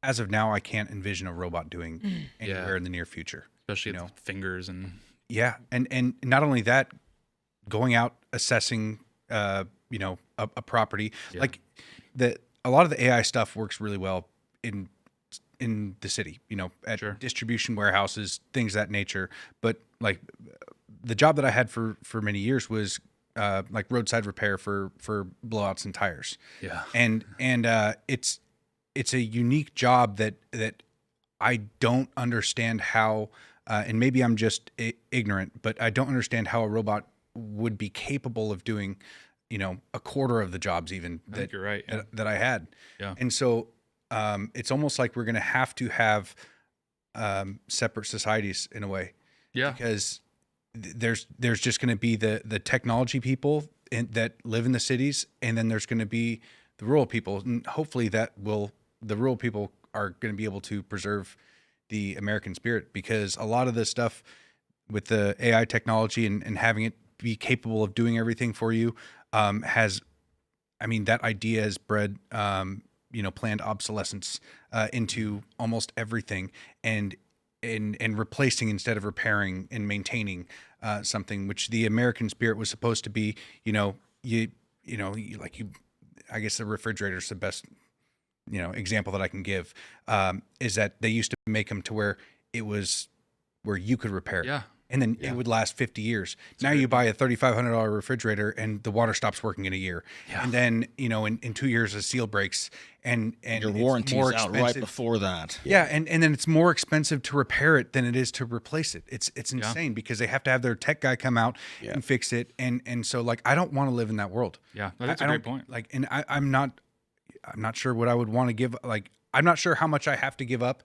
as of now, I can't envision a robot doing anywhere in the near future. Especially with fingers and... Yeah. And not only that, going out, assessing, you know, a property, like a lot of the AI stuff works really well in the city, you know, at distribution warehouses, things of that nature. But like the job that I had for many years was like roadside repair for blowouts and tires. Yeah. And it's a unique job that I don't understand how, and maybe I'm just ignorant, but I don't understand how a robot would be capable of doing, you know, a quarter of the jobs even that you're right. Yeah. that I had. Yeah. And so it's almost like we're going to have separate societies in a way. Yeah. Because there's just going to be the technology people that live in the cities, and then there's going to be the rural people, and hopefully the rural people are going to be able to preserve the American spirit, because a lot of this stuff with the AI technology and having it be capable of doing everything for you that idea has bred you know, planned obsolescence into almost everything, and replacing instead of repairing and maintaining something, which the American spirit was supposed to be. You know, I guess the refrigerator is the best, you know, example that I can give, is that they used to make them to where it was where you could repair it. Yeah. And then it would last 50 years. Now you buy a $3,500 refrigerator and the water stops working in a year. Yeah. And then, you know, in 2 years a seal breaks and your warranty is out right before that. Yeah. And then it's more expensive to repair it than it is to replace it. It's insane because they have to have their tech guy come out and fix it. And so like, I don't want to live in that world. Yeah. That's a great point. Like, and I'm not sure what I would want to give. Like, I'm not sure how much I have to give up.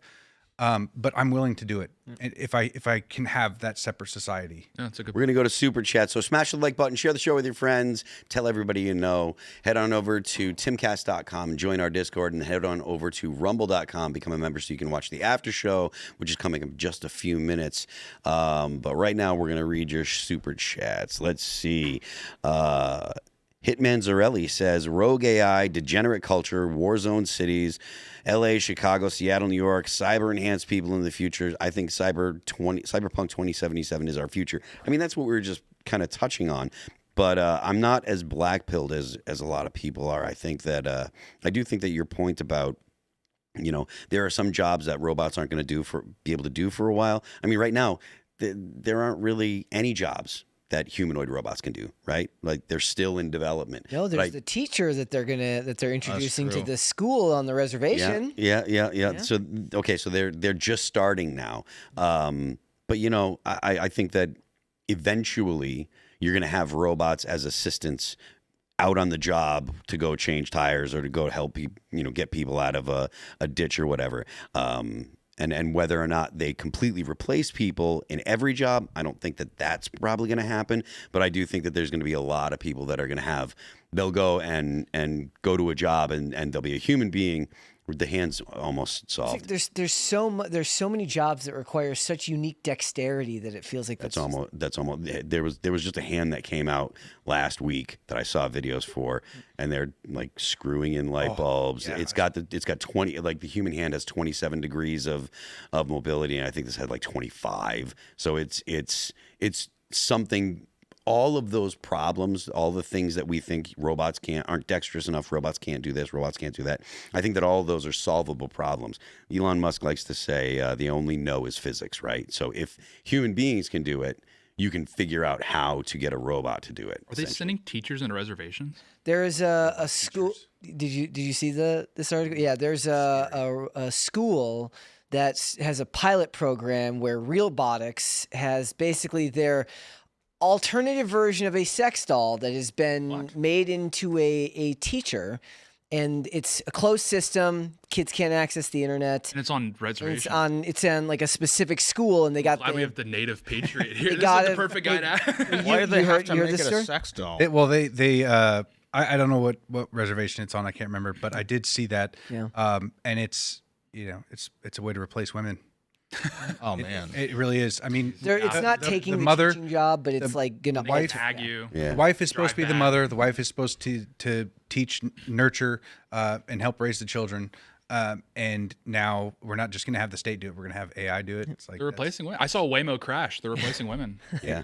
But I'm willing to do it if I can have that separate society. Yeah, that's a good. We're gonna go to Super Chat. So smash the like button, share the show with your friends, tell everybody you know. Head on over to timcast.com, join our Discord, and head on over to rumble.com, become a member so you can watch the after show, which is coming in just a few minutes. But right now we're gonna read your Super Chats. Let's see. Hitman Zarelli says, rogue AI, degenerate culture, war zone cities, LA, Chicago, Seattle, New York, cyber-enhanced people in the future. I think Cyberpunk 2077 is our future. I mean, that's what we were just kind of touching on. But I'm not as black-pilled as a lot of people are. I think that I do think that your point about, you know, there are some jobs that robots aren't going to be able to do for a while. I mean, right now, there aren't really any jobs that humanoid robots can do, right? Like they're still in development. No, there's the teacher that they're introducing to the school on the reservation. Yeah. So so they're just starting now. But you know, I think that eventually you're going to have robots as assistants out on the job to go change tires or to go help people, you know, get people out of a ditch or whatever. And whether or not they completely replace people in every job, I don't think that that's probably going to happen. But I do think that there's going to be a lot of people that are going to they'll go and go to a job and there'll be a human being with the hands almost solved. There's so many jobs that require such unique dexterity that it feels like that's almost there was just a hand that came out last week that I saw videos for, and they're like screwing in light bulbs. Yeah. It's got 20, like the human hand has 27 degrees of mobility, and I think this had like 25. So it's something. All of those problems, all the things that we think robots aren't dexterous enough, robots can't do this, robots can't do that. I think that all of those are solvable problems. Elon Musk likes to say the only no is physics, right? So if human beings can do it, you can figure out how to get a robot to do it. Are they sending teachers into reservations? There is a school. Did you see this article? Yeah, there's a school that has a pilot program where Realbotics has basically their alternative version of a sex doll that has been made into a teacher, and it's a closed system. Kids can't access the internet. And it's on reservation. It's on like a specific school, and they got. Glad we have the native patriot here. This got is the it. perfect guy to ask. Why do they have to heard make this it story? a sex doll? Well, I don't know what reservation it's on. I can't remember, but I did see that. Yeah. And it's it's a way to replace women. Oh man, It really is. I mean, It's not taking the mother, teaching job, but it's like gonna They tag you. Yeah. the wife is supposed to be Drive the back. mother. The wife is supposed to teach, nurture, and help raise the children. And now we're not just going to have the state do it. We're going to have AI do it. It's like They're replacing women. I saw Waymo crash. They're replacing women. Yeah.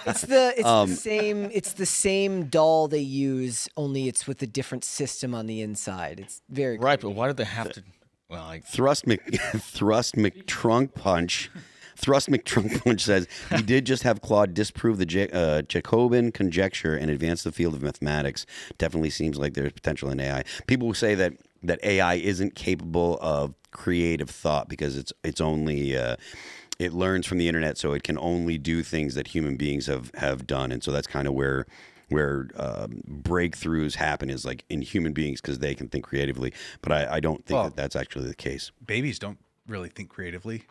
It's the same doll they use, only it's with a different system on the inside. It's very right? But why did they have to? Well, like, Thrust McTrunk Punch. Thrust McTrunk Punch says he did just have Claude disprove the Jacobian conjecture and advance the field of mathematics. Definitely seems like there's potential in AI. People say that AI isn't capable of creative thought because it's only it learns from the internet, so it can only do things that human beings have done, and so that's kind of where breakthroughs happen is like in human beings because they can think creatively. But I don't think that that's actually the case. babies don't really think creatively,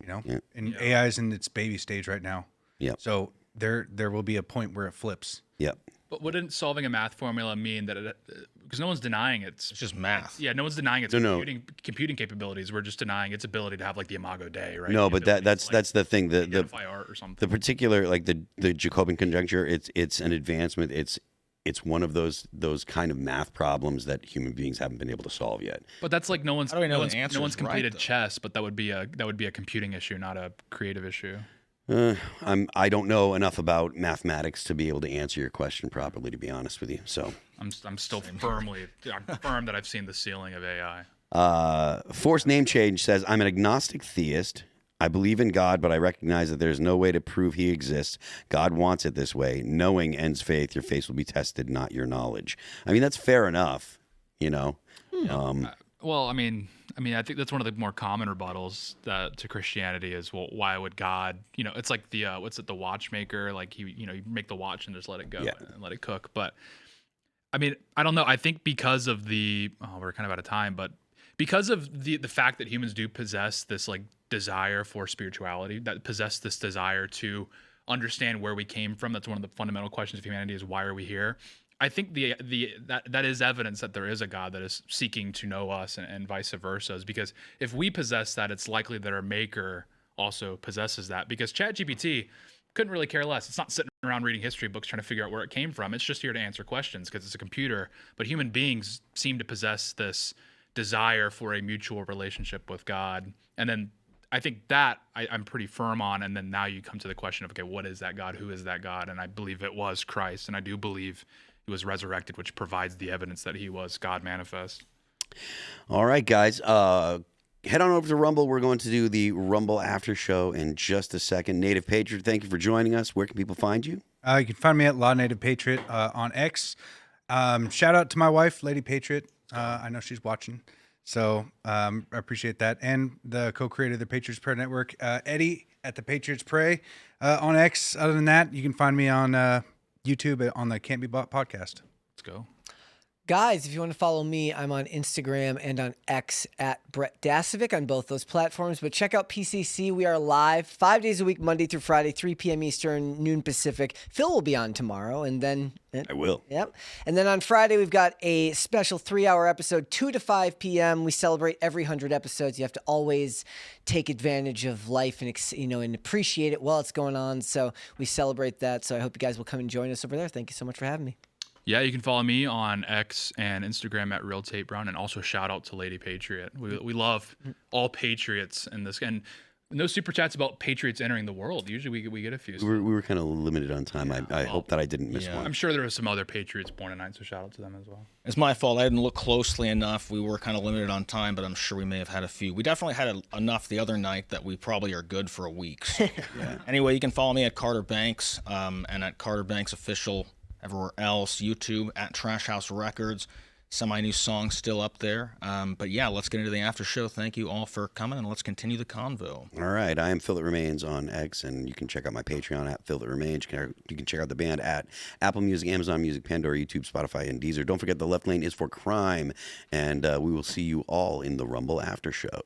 you know. Yeah. And AI is in its baby stage right now. Yeah. So there will be a point where it flips. Yep. But wouldn't solving a math formula mean that because no one's denying it's just math. no one's denying its No. computing capabilities. We're just denying its ability to have like the Imago Dei, right? No, The but ability that's to, like, the thing. The identify art or something. the particular like the Jacobian conjecture. It's an advancement. It's one of those kind of math problems that human beings haven't been able to solve yet. But that's like no one's How do we know no the one's, answer no one's is right, completed though? chess, but that would be a computing issue, not a creative issue. I don't know enough about mathematics to be able to answer your question properly. To be honest with you, so I'm still I'm firm that I've seen the ceiling of AI. Forced Name Change says I'm an agnostic theist. I believe in God, but I recognize that there's no way to prove he exists. God wants it this way. Knowing ends faith. Your faith will be tested, not your knowledge. I mean, that's fair enough, you know. Well, I mean, I think that's one of the more common rebuttals to Christianity is, well, why would God? You know, it's like the the watchmaker, like you make the watch and just let it go and let it cook. But I mean, I don't know. I think because of we're kind of out of time, but because of the fact that humans do possess this like desire for spirituality, that possess this desire to understand where we came from. That's one of the fundamental questions of humanity: is why are we here? I think that is evidence that there is a God that is seeking to know us and vice versa. Is because if we possess that, it's likely that our maker also possesses that. Because ChatGPT couldn't really care less. It's not sitting around reading history books trying to figure out where it came from. It's just here to answer questions because it's a computer. But human beings seem to possess this desire for a mutual relationship with God. And then I think that I'm pretty firm on. And then now you come to the question of, okay, what is that God? Who is that God? And I believe it was Christ. And I do believe he was resurrected, which provides the evidence that he was God manifest. All right, guys. Head on over to Rumble. We're going to do the Rumble after show in just a second. Native Patriot, thank you for joining us. Where can people find you? You can find me at Law Native Patriot on X. Shout out to my wife, Lady Patriot. I know she's watching, so I appreciate that. And the co-creator of the Patriots Prayer Network, Eddie at the Patriots Pray on X. Other than that, you can find me on YouTube on the Can't Be Bought podcast. Let's go. Guys, if you want to follow me, I'm on Instagram and on X at Brett Dasovic on both those platforms. But check out PCC. We are live 5 days a week, Monday through Friday, 3 p.m. Eastern, noon Pacific. Phil will be on tomorrow, and then I will. Yep. And then on Friday, we've got a special 3-hour episode, 2 to 5 p.m. We celebrate every 100 episodes. You have to always take advantage of life and and appreciate it while it's going on. So we celebrate that. So I hope you guys will come and join us over there. Thank you so much for having me. Yeah, you can follow me on X and Instagram at Real Tate Brown, and also shout out to Lady Patriot. We love all Patriots in this, and no super chats about Patriots entering the world. Usually we get a few. We were kind of limited on time. I hope that I didn't miss one. I'm sure there were some other Patriots born tonight, so shout out to them as well. It's my fault. I didn't look closely enough. We were kind of limited on time, but I'm sure we may have had a few. We definitely had enough the other night that we probably are good for a week. So. Anyway, you can follow me at Carter Banks and at Carter Banks Official everywhere else. YouTube at Trash House Records. semi-new song still up there. But yeah, let's get into the after show. Thank you all for coming, and let's continue the convo. All right, I am Phil That Remains on X, and you can check out my Patreon at Phil That Remains. You can check out the band at Apple Music, Amazon Music, Pandora, YouTube, Spotify, and Deezer. Don't forget the left lane is for crime, and we will see you all in the Rumble after show.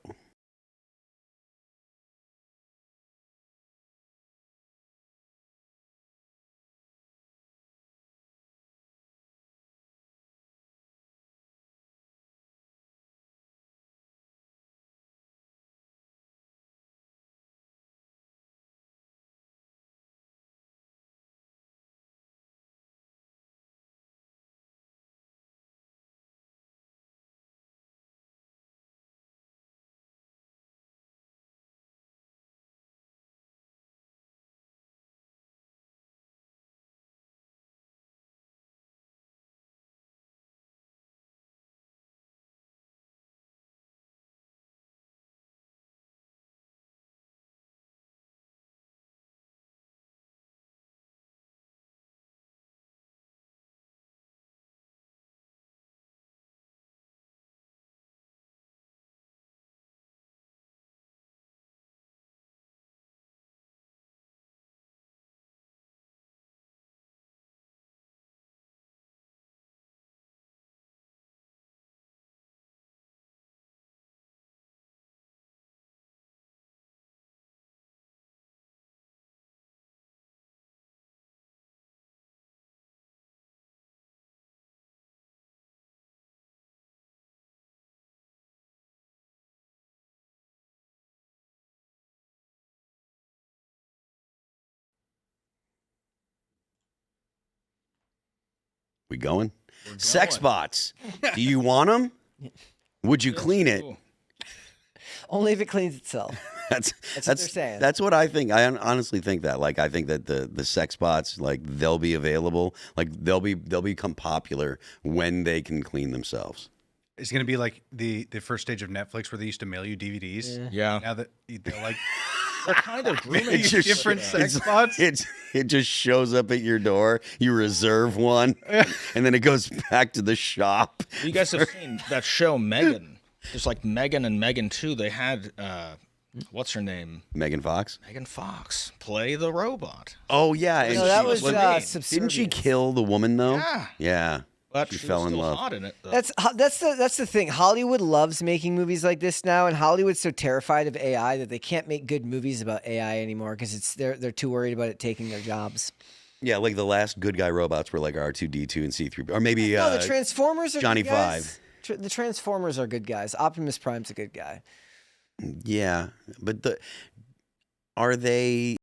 We going? Sex bots. Do you want them? Would you clean it? Only if it cleans itself. That's what they're saying. That's what I think. I honestly think that. Like, I think that the sex bots, like, they'll be available. Like, they'll become popular when they can clean themselves. It's going to be like the first stage of Netflix where they used to mail you DVDs. Yeah. Now that they're like They're kind of grooming It's just- different sex sex. bots. It just shows up at your door. You reserve one, and then it goes back to the shop. You guys have seen that show Megan. There's like Megan and Megan 2. They had what's her name? Megan Fox. Megan Fox play the robot. Oh yeah, and No, that she- was what- didn't she Subservience. kill the woman though? Yeah. Yeah. But She she fell was in still love. hot in it, though. That's the thing. Hollywood loves making movies like this now, and Hollywood's so terrified of AI that they can't make good movies about AI anymore because they're too worried about it taking their jobs. Yeah, like the last good guy robots were like R2D2 and C3, or maybe No, the Transformers are Johnny good guys. The Transformers are good guys. Optimus Prime's a good guy. yeah, but are they